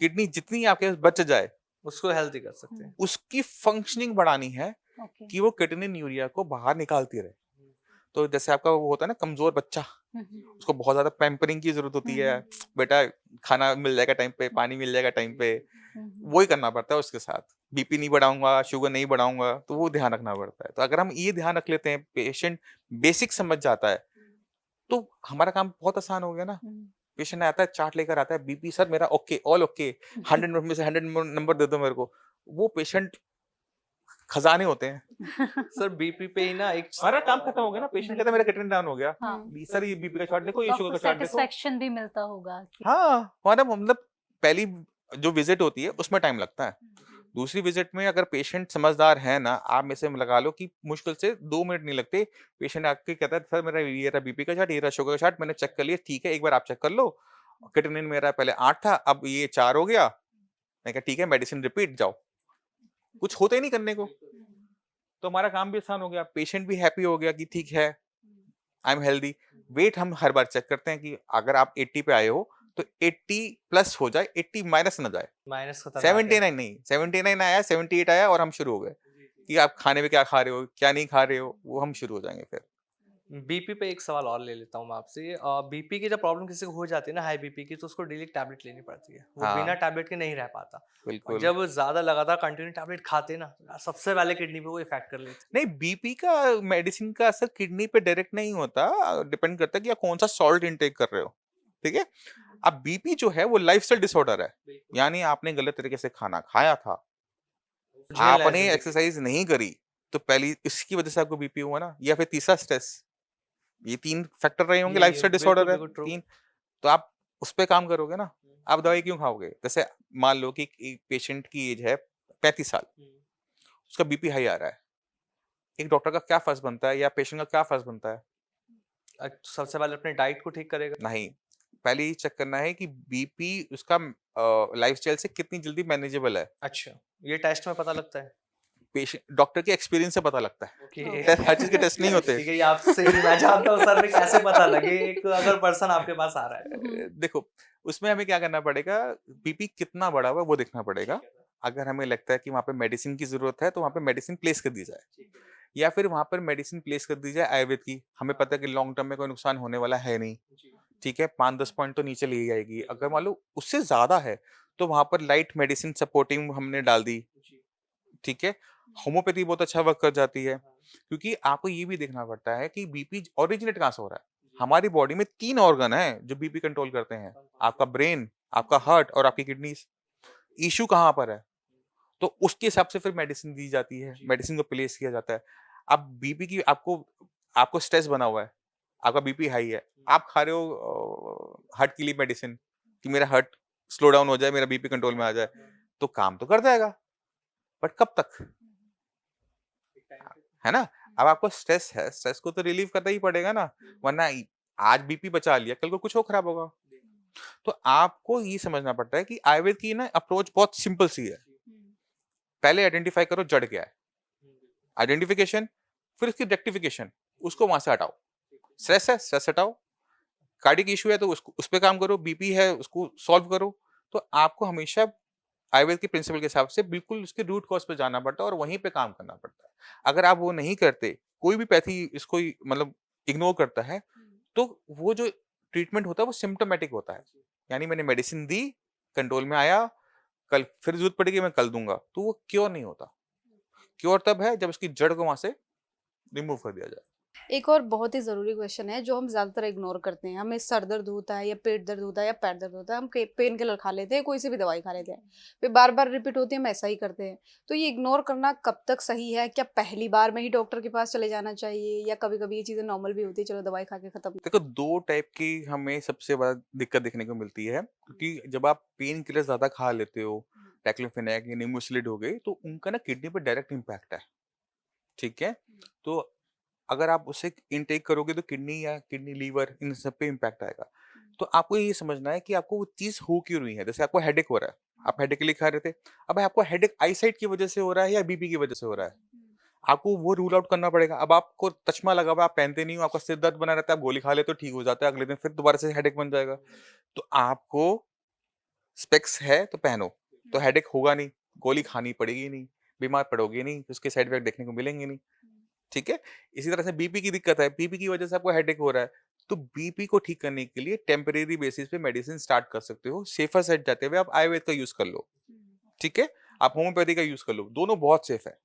किडनी जितनी आपके पास बच जाए उसको हेल्दी कर सकते हैं। उसकी फंक्शनिंग बढ़ानी है ओके। कि वो क्रिएटिनिन यूरिया को बाहर निकालती रहे। तो जैसे आपका वो होता है ना कमजोर बच्चा, उसको बहुत ज्यादा पैम्परिंग की जरूरत होती है, बेटा खाना मिल जाएगा टाइम पे, पानी मिल जाएगा टाइम पे, वही करना पड़ता है उसके साथ। बीपी नहीं बढ़ाऊंगा, शुगर नहीं बढ़ाऊंगा, तो वो ध्यान रखना पड़ता है। तो अगर हम ये ध्यान रख लेते हैं, पेशेंट बेसिक समझ जाता है, तो हमारा काम बहुत आसान हो गया ना। पेशेंट आता है, चार्ट लेकर आता है, बीपी सर मेरा ओके, ऑल ओके, 100 में से 100 नंबर दे दो मेरे को। वो पेशेंट खजाने होते हैं। सर बीपी पे ही ना एक सारा काम खत्म हो गया ना। पेशेंट कहता है मेरा क्रिएटिनिन डाउन हो गया, हाँ। सर ये बीपी का चार्ट देखो, ये तो शुगर आपको का चार्ट देखो। सेटिस्फेक्शन भी मिलता होगा कि हाँ, हमारा मतलब पहली जो विजिट होती है उसमें टाइम लगता है। दूसरी विजिट में अगर पेशेंट समझदार है ना, आप में से लगा लो कि मुश्किल से 2 मिनट नहीं लगते। पेशेंट आके कहता है सर मेरा ये रहा बीपी का चार्ट, ये रहा शुगर का चार्ट, मैंने चेक कर लिया, ठीक है एक बार आप चेक कर लो। क्रिएटिनिन मेरा पहले 8 था, अब ये 4 हो गया। मैं कहा ठीक है, मेडिसिन रिपीट, जाओ। कुछ होता ही नहीं करने को। तो हमारा काम भी आसान हो गया, पेशेंट भी हैप्पी हो गया कि ठीक है, आई एम हेल्दी। वेट हम हर बार चेक करते हैं कि अगर आप 80 पे आए हो तो 80 प्लस हो जाए, 80 माइनस ना जाए। माइनस खतरनाक है। 79 नहीं, 79 आया, 78 आया और हम शुरू हो गए कि आप खाने में क्या खा रहे हो, क्या नहीं खा रहे हो, वो हम शुरू हो जाएंगे फिर। बीपी पे एक सवाल और ले लेता हूँ मैं आपसे। बीपी की जब प्रॉब्लम किसी को हो जाती है ना, हाई बीपी की, तो उसको डेली टैबलेट लेनी पड़ती है, वो बिना हाँ, टैबलेट के नहीं रह पाता। और बिल्कुल। जब ज्यादा लगातार कंटिन्यू टैबलेट खाते ना, सबसे पहले किडनी पे वो इफेक्ट कर लेते नहीं, बीपी का मेडिसिन का असर किडनी पे डायरेक्ट नहीं होता, डिपेंड करता है कि आप कौन सा सॉल्ट इनटेक कर रहे हो। ठीक है, अब बीपी जो है वो लाइफस्टाइल डिसऑर्डर है, हैं। यानी आपने गलत तरीके से खाना खाया था, झेलना है आपने जिंदगी। एक्सरसाइज नहीं करी, तो पहली इसकी वजह से आपको बीपी हुआ ना, या फिर तीसरा स्ट्रेस। ये 3 फैक्टर रहे होंगे, ये लाइफस्टाइल बिल्कुल डिसऑर्डर है बिल्कुल ट्रू। 3। तो आप उस पे काम करोगे ना, आप दवाई क्यों खाओगे? जैसे मान लो कि एक पेशेंट की एज है 35 साल, उसका बीपी हाई आ रहा है, एक डॉक्टर का क्या फर्ज बनता है या पेशेंट का क्या फर्ज बनता है? सबसे पहले अपने डाइट को ठीक करेगा। नहीं, पहले ये चेक करना है कि बीपी उसका लाइफस्टाइल से कितनी जल्दी मैनेजेबल है। अच्छा, ये टेस्ट में पता लगता है। पेशेंट डॉक्टर के एक्सपीरियंस से पता लगता है, ओके। हर चीज के टेस्ट नहीं होते। ठीक है, ये आपसे ही मैं जानता हूँ सर, में कैसे पता लगे एक अगर पर्सन आपके पास आ रहा है। देखो, उसमें हमें क्या करना पड़ेगा, बीपी कितना बढ़ा हुआ है वो देखना पड़ेगा। अगर हमें लगता है कि वहाँ पे मेडिसिन की ज़रूरत है, तो वहाँ पे मेडिसिन प्लेस कर दी जाए, या फिर वहाँ पर मेडिसिन प्लेस कर दी जाए आयुर्वेद की। हमें पता है कि लॉन्ग टर्म में कोई नुकसान होने वाला है नहीं, ठीक है? 5-10 पॉइंट तो नीचे ले ही आएगी। अगर मान लो उससे ज़्यादा है, तो वहाँ पर लाइट मेडिसिन सपोर्टिंग हमने डाल दी, ठीक है? होम्योपैथी बहुत अच्छा वर्क कर जाती है, क्योंकि आपको ये भी देखना पड़ता है कि बीपी ओरिजिनेट कहाँ से हो रहा है। हमारी बॉडी में 3 ऑर्गन हैं जो बीपी कंट्रोल करते हैं, आपका ब्रेन, आपका हार्ट और आपकी किडनीज़। इश्यू कहाँ पर है? तो उसके हिसाब से फिर मेडिसिन दी जाती है, मेडिसिन को प्लेस किया जाता है। अब बीपी की आपको आपको स्ट्रेस बना हुआ है, आपका बीपी हाई है, आप खा रहे हो हार्ट के लिए मेडिसिन कि मेरा हार्ट स्लो डाउन हो जाए, मेरा बीपी कंट्रोल में आ जाए, तो काम तो कर जाएगा, बट कब तक? है ना? अब आपको स्ट्रेस है, स्ट्रेस को तो रिलीव करना ही पड़ेगा ना, वरना आज बीपी बचा लिया, कल को कुछ और खराब होगा। तो आपको ये समझना पड़ता है कि आयुर्वेद की ना अप्रोच बहुत सिंपल सी है। पहले आइडेंटिफाई करो जड़ क्या है, आइडेंटिफिकेशन, फिर उसकी रेक्टिफिकेशन, उसको वहां से हटाओ। स्ट्रेस है, स्ट्रेस हटाओ। कार्डिक इशू है तो उसको उस पे काम करो, बीपी है उसको सॉल्व करो। तो आपको हमेशा आयुर्वेद के प्रिंसिपल के हिसाब से बिल्कुल उसके रूट कॉज पे जाना पड़ता है और वहीं पे काम करना पड़ता है। अगर आप वो नहीं करते, कोई भी पैथी इसको मतलब इग्नोर करता है, तो वो जो ट्रीटमेंट होता है वो सिम्टोमेटिक होता है। यानी मैंने मेडिसिन दी, कंट्रोल में आया, कल फिर जरूरत पड़ेगी मैं कल दूंगा, तो वो क्योर नहीं होता। क्योर तब है जब उसकी जड़ को वहां से रिमूव कर दिया जाए। एक और बहुत ही ज़रूरी क्वेश्चन है जो हम ज़्यादातर इग्नोर करते हैं। हमें सर दर्द होता है या पेट दर्द होता है या पैर दर्द होता है, हम पेन किलर खा लेते हैं, कोई सी भी दवाई खा लेते हैं, फिर बार बार रिपीट होती है, हम ऐसा ही करते हैं। तो ये इग्नोर करना कब तक सही है? क्या पहली बार में ही डॉक्टर के पास चले जाना चाहिए, या कभी कभी ये चीज़ें नॉर्मल भी होती है, चलो दवाई खा के खत्म? देखो, 2 टाइप की हमें सबसे बड़ा दिक्कत देखने को मिलती है, क्योंकि जब आप पेन किलर ज़्यादा खा लेते हो, टेक्लोफेनेक या निमोसिलिड हो गई, तो उनका ना किडनी पे डायरेक्ट इम्पैक्ट है, ठीक है? तो अगर आप उसे इनटेक करोगे तो किडनी या किडनी, लीवर इन सब पे इम्पैक्ट आएगा। तो आपको ये समझना है कि आपको वो चीज़ हो क्यों रही है? जैसे आपको हेडेक हो रहा है, आप हेडेक के लिए खा रहे थे, अब आपको हेडेक आईसाइट की वजह से हो रहा है या बीपी की वजह से हो रहा है? आपको वो रूल आउट करना पड़ेगा। अब आपको चश्मा लगा हुआ है, आप पहनते नहीं हो, आपका सिर दर्द बना रहता है, आप गोली खा लेते हो, ठीक हो जाता है, अगले दिन फिर दोबारा से हेडेक बन जाएगा। तो आपको स्पेक्स है तो पहनो, तो हेडेक होगा नहीं, गोली खानी पड़ेगी नहीं, बीमार पड़ोगे नहीं, उसके साइड इफेक्ट देखने को मिलेंगे नहीं, ठीक है? इसी तरह से बीपी की दिक्कत है, बीपी की वजह से आपको हेडेक हो रहा है, तो बीपी को ठीक करने के लिए टेम्परेरी बेसिस पे मेडिसिन स्टार्ट कर सकते हो। सेफर साइड जाते हुए आप आयुर्वेद का यूज़ कर लो, ठीक है? आप होम्योपैथी का यूज़ कर लो, दोनों बहुत सेफ है।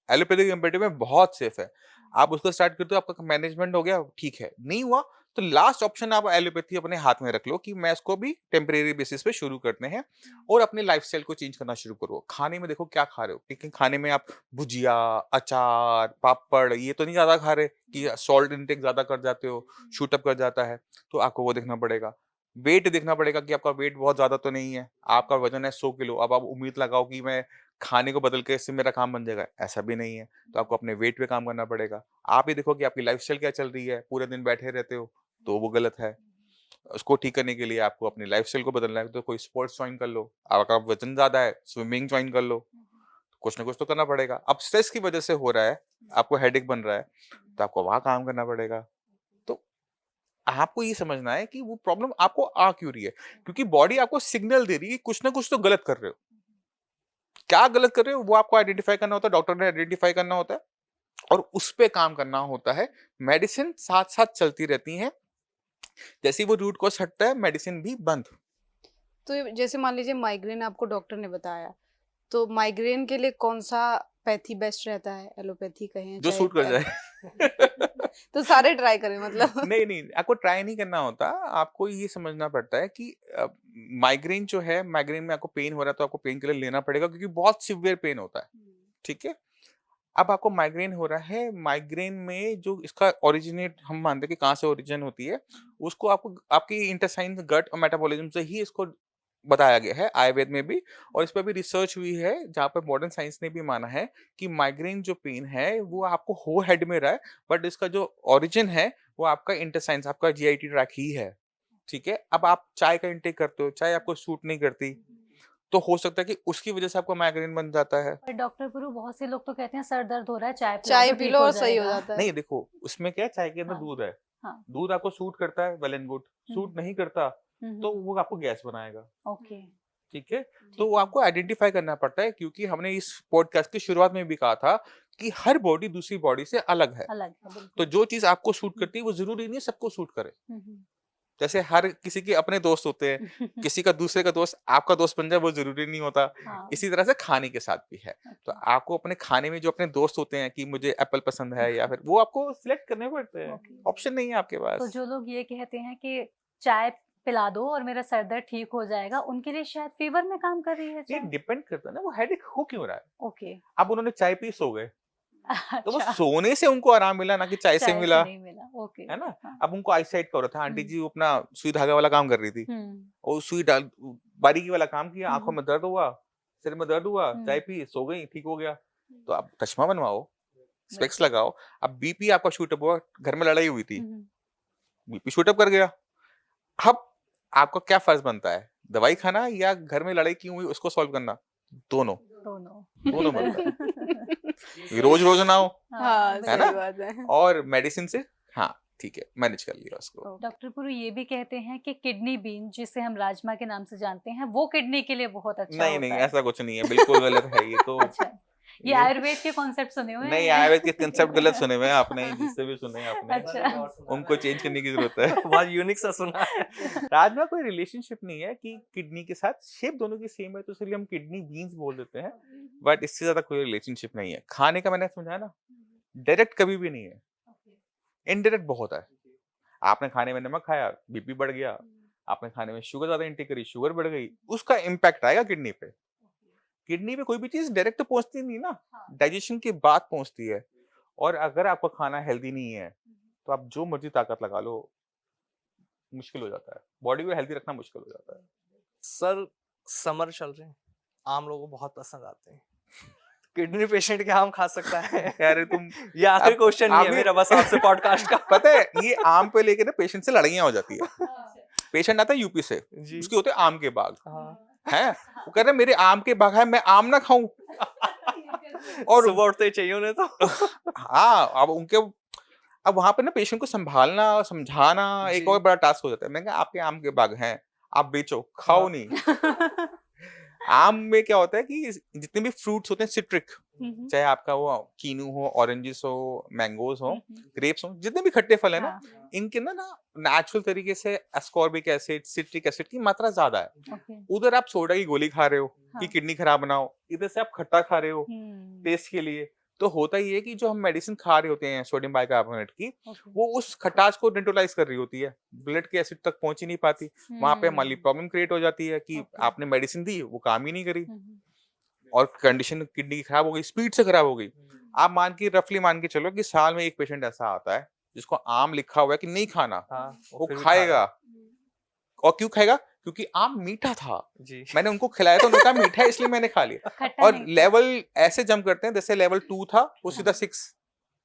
एलोपैथी कंपैरेटिव में बहुत सेफ है। आप उसको स्टार्ट करते हो, आपका मैनेजमेंट हो गया, ठीक है। नहीं हुआ तो लास्ट ऑप्शन आप एलोपैथी अपने हाथ में रख लो कि मैं इसको भी टेम्परेरी बेसिस पे शुरू करते हैं और अपने लाइफस्टाइल को चेंज करना शुरू करो। खाने में देखो क्या खा रहे हो, ठीक है? खाने में आप भुजिया, अचार, पापड़ ये तो नहीं ज़्यादा खा रहे कि सॉल्ट इंटेक ज़्यादा कर जाते हो, शूट अप कर जाता है, तो आपको वो देखना पड़ेगा। वेट देखना पड़ेगा कि आपका वेट बहुत ज़्यादा तो नहीं है। आपका वज़न है 100 किलो, अब आप उम्मीद लगाओ कि मैं खाने को बदल के इससे मेरा काम बन जाएगा, ऐसा भी नहीं है। तो आपको अपने वेट पे काम करना पड़ेगा। आप ये देखो कि आपकी लाइफ़स्टाइल क्या चल रही है, पूरे दिन बैठे रहते हो, तो वो गलत है। उसको ठीक करने के लिए आपको अपनी लाइफ़स्टाइल को बदलना है, तो कोई स्पोर्ट्स जॉइन कर लो। आपका वज़न ज़्यादा है, स्विमिंग जॉइन कर लो। कुछ ना कुछ तो करना पड़ेगा। अब स्ट्रेस की वजह से हो रहा है, आपको हेडेक बन रहा है, तो आपको वहां काम करना पड़ेगा। तो आपको ये समझना है कि वो प्रॉब्लम आपको आ क्यों रही है, क्योंकि बॉडी आपको सिग्नल दे रही है कि कुछ ना कुछ तो गलत कर रहे हो। क्या गलत कर रहे हो वो आपको आइडेंटिफाई करना होता है, डॉक्टर ने आइडेंटिफाई करना होता है और उस पे काम करना होता है। मेडिसिन साथ साथ चलती रहती हैं, जैसे ही वो रूट कॉज हटता है मेडिसिन भी बंद। तो जैसे मान लीजिए माइग्रेन आपको डॉक्टर ने बताया, तो माइग्रेन के लिए कौन सा पैथी बेस्ट रहता है, एलोपैथी कहें जो चाहे सूट कर जाए। तो सारे ट्राई करें मतलब। नहीं नहीं, आपको ट्राई नहीं करना होता, आपको ये समझना पड़ता है कि माइग्रेन जो है, माइग्रेन में आपको पेन हो रहा है तो आपको पेन किलर लेना पड़ेगा, क्योंकि बहुत सिवियर पेन होता है। ठीक है, अब आपको माइग्रेन हो रहा है, माइग्रेन में जो इसका ओरिजिनेट हम मानते हैं कि कहाँ से ओरिजिन होती है, उसको आपको आपकी इंटेस्टाइन, गट और मेटाबॉलिज्म से ही इसको बताया गया है आयुर्वेद में भी। और इस पर भी रिसर्च हुई है, जहाँ पर मॉडर्न साइंस ने भी माना है कि माइग्रेन जो पेन है वो आपको हो हेड में रहा है, बट इसका जो ओरिजिन है वो आपका इंटेस्टाइन्स, आपका जीआईटी ट्रैक ही है। ठीक है, अब आप चाय का इंटेक करते हो, चाय आपको सूट नहीं करती, तो हो सकता है कि उसकी वजह से आपको माइग्रेन बन जाता है। पर डॉक्टर गुरु बहुत से लोग तो कहते हैं सर दर्द हो रहा है चाय चाय तो पी ठीक लो हो और सही हो जाएगा। जाता है। नहीं देखो, उसमें क्या है, चाय के अंदर हाँ, दूध है, हाँ। दूध आपको सूट करता है, वेल एंड गुड। सूट नहीं करता तो वो आपको गैस बनाएगा। ओके। ठीक है, तो वो आपको आइडेंटिफाई करना पड़ता है, क्योंकि हमने इस पॉडकास्ट की शुरुआत में भी कहा था कि हर बॉडी दूसरी बॉडी से अलग है। अलग है बिल्कुल। तो जो चीज आपको सूट करती है वो जरूरी नहीं है सबको सूट करे। हम्म, जैसे हर किसी के अपने दोस्त होते हैं, किसी का दूसरे का दोस्त आपका दोस्त बन जाए वो जरूरी नहीं होता। हाँ, इसी तरह से खाने के साथ भी है। तो ओके, आपको अपने खाने में जो अपने दोस्त होते हैं कि मुझे एप्पल पसंद है, या फिर वो आपको सिलेक्ट करने पड़ते हैं, ओके। ऑप्शन नहीं है आपके तो पास। जो लोग ये कहते हैं कि चाय पिला दो और मेरा सर दर्द ठीक हो जाएगा, उनके लिए शायद फीवर में काम कर रही है ये चाय। डिपेंड करता है ना वो हेडेक हो क्यों रहा है। ओके। अब उन्होंने चाय पी सो गए, तो वो अच्छा, सोने से उनको आराम मिला ना कि चाय से चाय से मिला, नहीं मिला। ओके। है ना। हाँ। अब उनको आईसाइट का हो रहा था, आंटी हम्म, जी वो अपना सुई धागा वाला काम कर रही थी, और सुई डाल बारीकी वाला काम किया, आंखों हम्म, में दर्द हुआ, सिर में दर्द हुआ, हम्म, चाय पी, सो गई, ठीक हो गया। तो आप चश्मा बनवाओ, स्पेक्स बिल्कुल। लगाओ। अब बीपी आपका शूटअप हुआ, घर में लड़ाई हुई थी, हम्म, बीपी शूटअप कर गया। अब आपका क्या फर्ज बनता है, दवाई खाना या घर में लड़ाई क्यों हुई उसको सॉल्व करना? दोनों, दोनों। दोनों बनता है। हाँ, रोज रोज ना हो, है सही ना। बात है। और मेडिसिन से हाँ ठीक है मैनेज कर लिया उसको। डॉक्टर पुरु ये भी कहते हैं कि किडनी बीन जिसे हम राजमा के नाम से जानते हैं वो किडनी के लिए बहुत अच्छा नहीं होता नहीं, है। ऐसा कुछ नहीं है, बिल्कुल गलत है ये तो। अच्छा, ये ये आयुर्वेद के कॉन्सेप्ट सुने हुए नहीं, हैं। आयुर्वेद के कंसेप्ट गलत सुने हुए हैं आपने, जिससे भी सुने हैं आपने, अच्छा। उनको चेंज करने की जरूरत है। बहुत यूनिक सा सुना है। राजमा कोई रिलेशनशिप नहीं है कि किडनी के साथ, शेप दोनों की सेम है तो इसलिए हम किडनी बीन्स बोल देते हैं, बट इससे ज्यादा कोई रिलेशनशिप नहीं है। खाने का मैंने समझाया ना, डायरेक्ट कभी भी नहीं है, इनडायरेक्ट बहुत है। आपने खाने में नमक खाया, बीपी बढ़ गया, आपने खाने में शुगर ज्यादा इंटेक करी, शुगर बढ़ गई, उसका इम्पैक्ट आएगा किडनी पे। किडनी पे कोई भी चीज डायरेक्ट तो पहुंचती नहीं ना, डाइजेशन के बाद पहुंचती है। और अगर आपका खाना हेल्दी नहीं है तो आप जो मर्जी ताकत लगा लो, मुश्किल हो जाता है, बॉडी को हेल्दी रखना मुश्किल हो जाता है। सर समर चल रहे हैं, आम लोगों को बहुत पसंद आते हैं, किडनी पेशेंट क्या आम खा सकता है? यार तुम ये आखिरी अब क्वेश्चन नहीं है अभी- मेरा बस आपसे पॉडकास्ट का। पता है ये आम पे लेके ना पेशेंट से लड़ाइयां हो जाती है। पेशेंट आता है यूपी से, जी। उसके होते हैं आम के बाग, हाँ। है वो कह रहे हैं, मेरे आम के बाग है, मैं आम ना खाऊं। और सुबह उठते ही चाहिए उन्हें तो। हाँ, अब वहां पे ना पेशेंट को संभालना, समझाना एक जी। और बड़ा टास्क हो जाता है। मैंने कहा आपके आम के बाग हैं, आप बेचो, खाओ हाँ। नहीं। आम में क्या होता है कि जितने भी फ्रूट्स होते हैं सिट्रिक, चाहे आपका वो कीनू हो, ऑरेंजेस हो, मैंगोज हो, ग्रेप्स हो, जितने भी खट्टे फल है ना, हाँ, इनके ना नेचुरल तरीके से एस्कॉर्बिक एसिड, सिट्रिक एसिड की मात्रा ज्यादा है। ओके। उधर आप सोडा की गोली खा रहे हो कि हाँ। किडनी खराब बनाओ, इधर से आप खट्टा खा रहे हो टेस्ट के लिए। तो होता ही है कि जो हम मेडिसिन खा रहे होते हैं सोडियम बाइकार्बोनेट की, ओके। वो उस खटास को न्यूट्रलाइज कर रही होती है, ब्लड के एसिड तक पहुंच ही नहीं पाती। वहां पे हमारी प्रॉब्लम क्रिएट हो जाती है कि ओके। आपने मेडिसिन दी, वो काम ही नहीं करी और कंडीशन किडनी की खराब हो गई, स्पीड से खराब हो गई। आप रफली मान के चलो कि साल में एक पेशेंट ऐसा आता है जिसको आम लिखा हुआ है कि नहीं खाना, हाँ, वो फिर भी खा खाएगा। रहा और क्यों खाएगा? क्योंकि आम मीठा था, है। जी। मैंने उनको खिलाया तो उन्होंने कहा मीठा है इसलिए मैंने खा लिया। खट्टा और नहीं था। लेवल ऐसे जंप करते हैं, जैसे लेवल 2 था वो सीधा 6,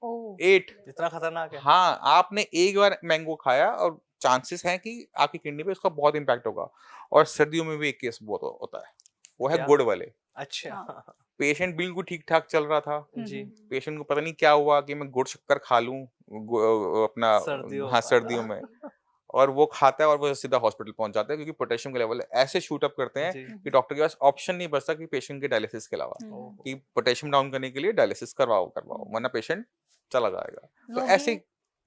ओह, 8। इतना खतरनाक है। हाँ, आपने एक बार मैंगो खाया और चांसेस हैं कि आपकी किडनी पे उसका बहुत इम्पैक्ट होगा। और सर्दियों में भी एक केस बहुत होता है, वो है क्या? गुड़ वाले। अच्छा। पेशेंट बिल्कुल ठीक-ठाक चल रहा था। जी। पेशेंट को पता नहीं क्या हुआ कि मैं गुड़ शक्कर खा लूँ अपना सर्दियों हाँ, का। सर्दियों में और वो खाता है और वो सीधा हॉस्पिटल पहुँच जाता है क्योंकि पोटेशियम के लेवल ऐसे शूट अप करते हैं जी। कि डॉक्टर के पास ऑप्शन नहीं बचता कि पेशेंट के डायलिसिस के अलावा ओह! कि पोटेशियम डाउन करने के लिए डायलिसिस करवाओ वरना पेशेंट चला जाएगा। तो लोग ऐसी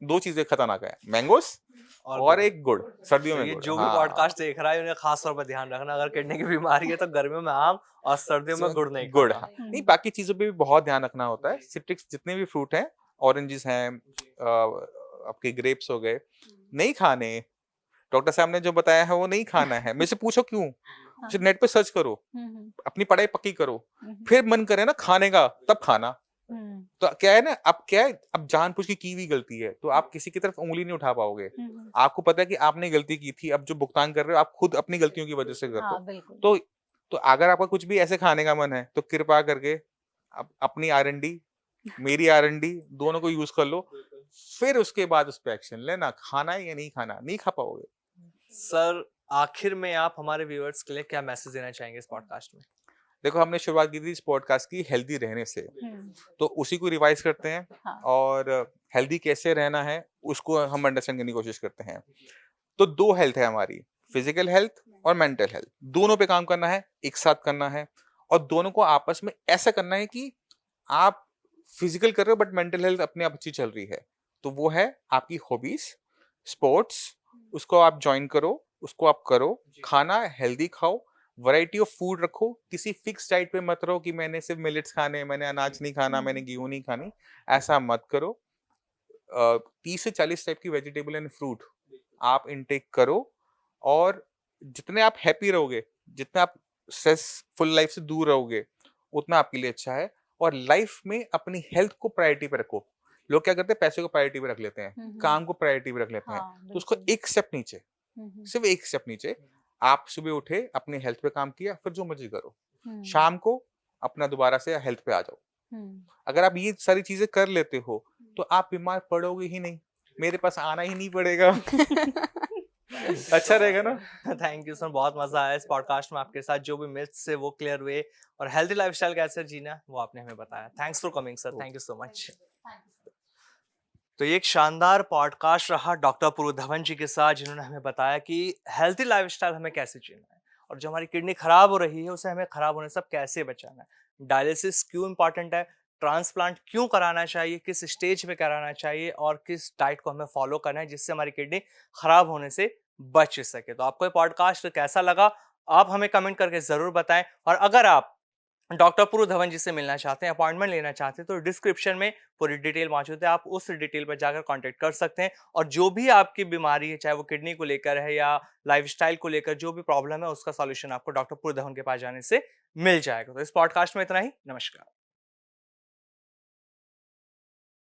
2 चीज़ें खतरनाक है, मैंगोस और और गुड़। एक गुड़, सर्दियों तो में ये गुड़। जो भी हाँ। पॉडकास्ट देख रहा है उन्हें खास तौर पर ध्यान रखना, अगर किडनी की बीमारी है तो गर्मियों में आम और सर्दियों में गुड़ नहीं गुड़, खाना। हाँ। नहीं बाकी चीज़ों पे भी बहुत ध्यान रखना होता है। सिट्रिक्स जितने भी फ्रूट हैं, ऑरेंजेस हैं, आपके ग्रेप्स हो गए, नहीं खाने। डॉक्टर साहब ने जो बताया है वो नहीं खाना है। मेरे से पूछो क्यों? हाँ। नेट पे सर्च करो, अपनी पढ़ाई पक्की करो, फिर मन करे ना खाने का तब खाना। तो क्या है ना, अब क्या है, अब जानबूझ के की हुई गलती है, तो आप किसी की तरफ उँगली नहीं उठा पाओगे। आपको पता है कि आपने गलती की थी, अब जो भुगतान कर रहे हो आप खुद अपनी गलतियों की वजह से कर रहे हो। हाँ बिल्कुल। तो अगर आपका कुछ भी ऐसे खाने का मन है, तो कृपा करके अपनी आर&डी, मेरी आर&डी दोनों को यूज़ कर लो, फिर उसके बाद उस पे एक्शन लेना, खाना है या नहीं खाना, नहीं खा पाओगे। सर, आखिर में आप हमारे व्यूअर्स के लिए क्या मैसेज देना चाहेंगे इस पॉडकास्ट में? देखो हमने शुरुआत की थी इस पॉडकास्ट की हेल्दी रहने से, तो उसी को रिवाइज करते हैं हाँ। और हेल्दी कैसे रहना है उसको हम अंडरस्टैंड करने की कोशिश करते हैं। तो 2 हेल्थ है हमारी, फिजिकल हेल्थ और मेंटल हेल्थ, दोनों पे काम करना है, एक साथ करना है और दोनों को आपस में ऐसा करना है कि आप फिजिकल कर रहे हो बट मेंटल हेल्थ अपने आप अच्छी चल रही है। तो वो है आपकी हॉबीज, स्पोर्ट्स, उसको आप ज्वाइन करो, उसको आप करो, खाना हेल्दी खाओ, वैरायटी ऑफ फूड रखो, किसी फिक्स डाइट पे मत रहो कि मैंने सिर्फ मिलेट्स खाने, मैंने अनाज नहीं खाना, मैंने गेहूं नहीं खानी, ऐसा मत करो। 30 से 40 टाइप की वेजिटेबल एंड फ्रूट आप इनटेक करो और जितने आप हैप्पी रहोगे, जितने आप स्ट्रेसफुल लाइफ से दूर रहोगे, उतना आपके लिए अच्छा है। और लाइफ में अपनी हेल्थ को प्रायोरिटी पे रखो। लोग क्या करते हैं, पैसे को प्रायोरिटी पे रख लेते हैं, काम को प्रायोरिटी पे रख लेते हैं, हाँ तो उसको बिल्कुल। एक स्टेप नीचे, सिर्फ एक स्टेप नीचे, आप सुबह उठे, अपनी हेल्थ पे काम किया, फिर जो मर्जी करो, शाम को अपना दोबारा से हेल्थ पे आ जाओ। अगर आप ये सारी चीजें कर लेते हो तो आप बीमार पड़ोगे ही नहीं, मेरे पास आना ही नहीं पड़ेगा। अच्छा रहेगा ना। थैंक यू सर, बहुत मजा आया इस पॉडकास्ट में आपके साथ। जो भी मिथ्स है वो क्लियर हुए और हेल्दी लाइफस्टाइल कैसे जीना वो आपने हमें बताया। Thanks for coming sir, thank you so much. तो ये एक शानदार पॉडकास्ट रहा डॉक्टर पूर्व धवन जी के साथ, जिन्होंने हमें बताया कि हेल्थी लाइफस्टाइल हमें कैसे जीना है और जो हमारी किडनी खराब हो रही है उसे हमें खराब होने से अब कैसे बचाना है, डायलिसिस क्यों इंपॉर्टेंट है, ट्रांसप्लांट क्यों कराना चाहिए, किस स्टेज पे कराना चाहिए और किस डाइट को हमें फॉलो करना है जिससे हमारी किडनी खराब होने से बच सके। तो आपको ये पॉडकास्ट कैसा लगा आप हमें कमेंट करके जरूर बताएं और अगर आप डॉक्टर पूर्व धवन जी से मिलना चाहते हैं, अपॉइंटमेंट लेना चाहते हैं तो डिस्क्रिप्शन में पूरी डिटेल मौजूद है, आप उस डिटेल पर जाकर कांटेक्ट कर सकते हैं और जो भी आपकी बीमारी है, चाहे वो किडनी को लेकर है या लाइफस्टाइल को लेकर जो भी प्रॉब्लम है, उसका सॉल्यूशन आपको डॉक्टर पूर्व धवन के पास जाने से मिल जाएगा। तो इस पॉडकास्ट में इतना ही, नमस्कार।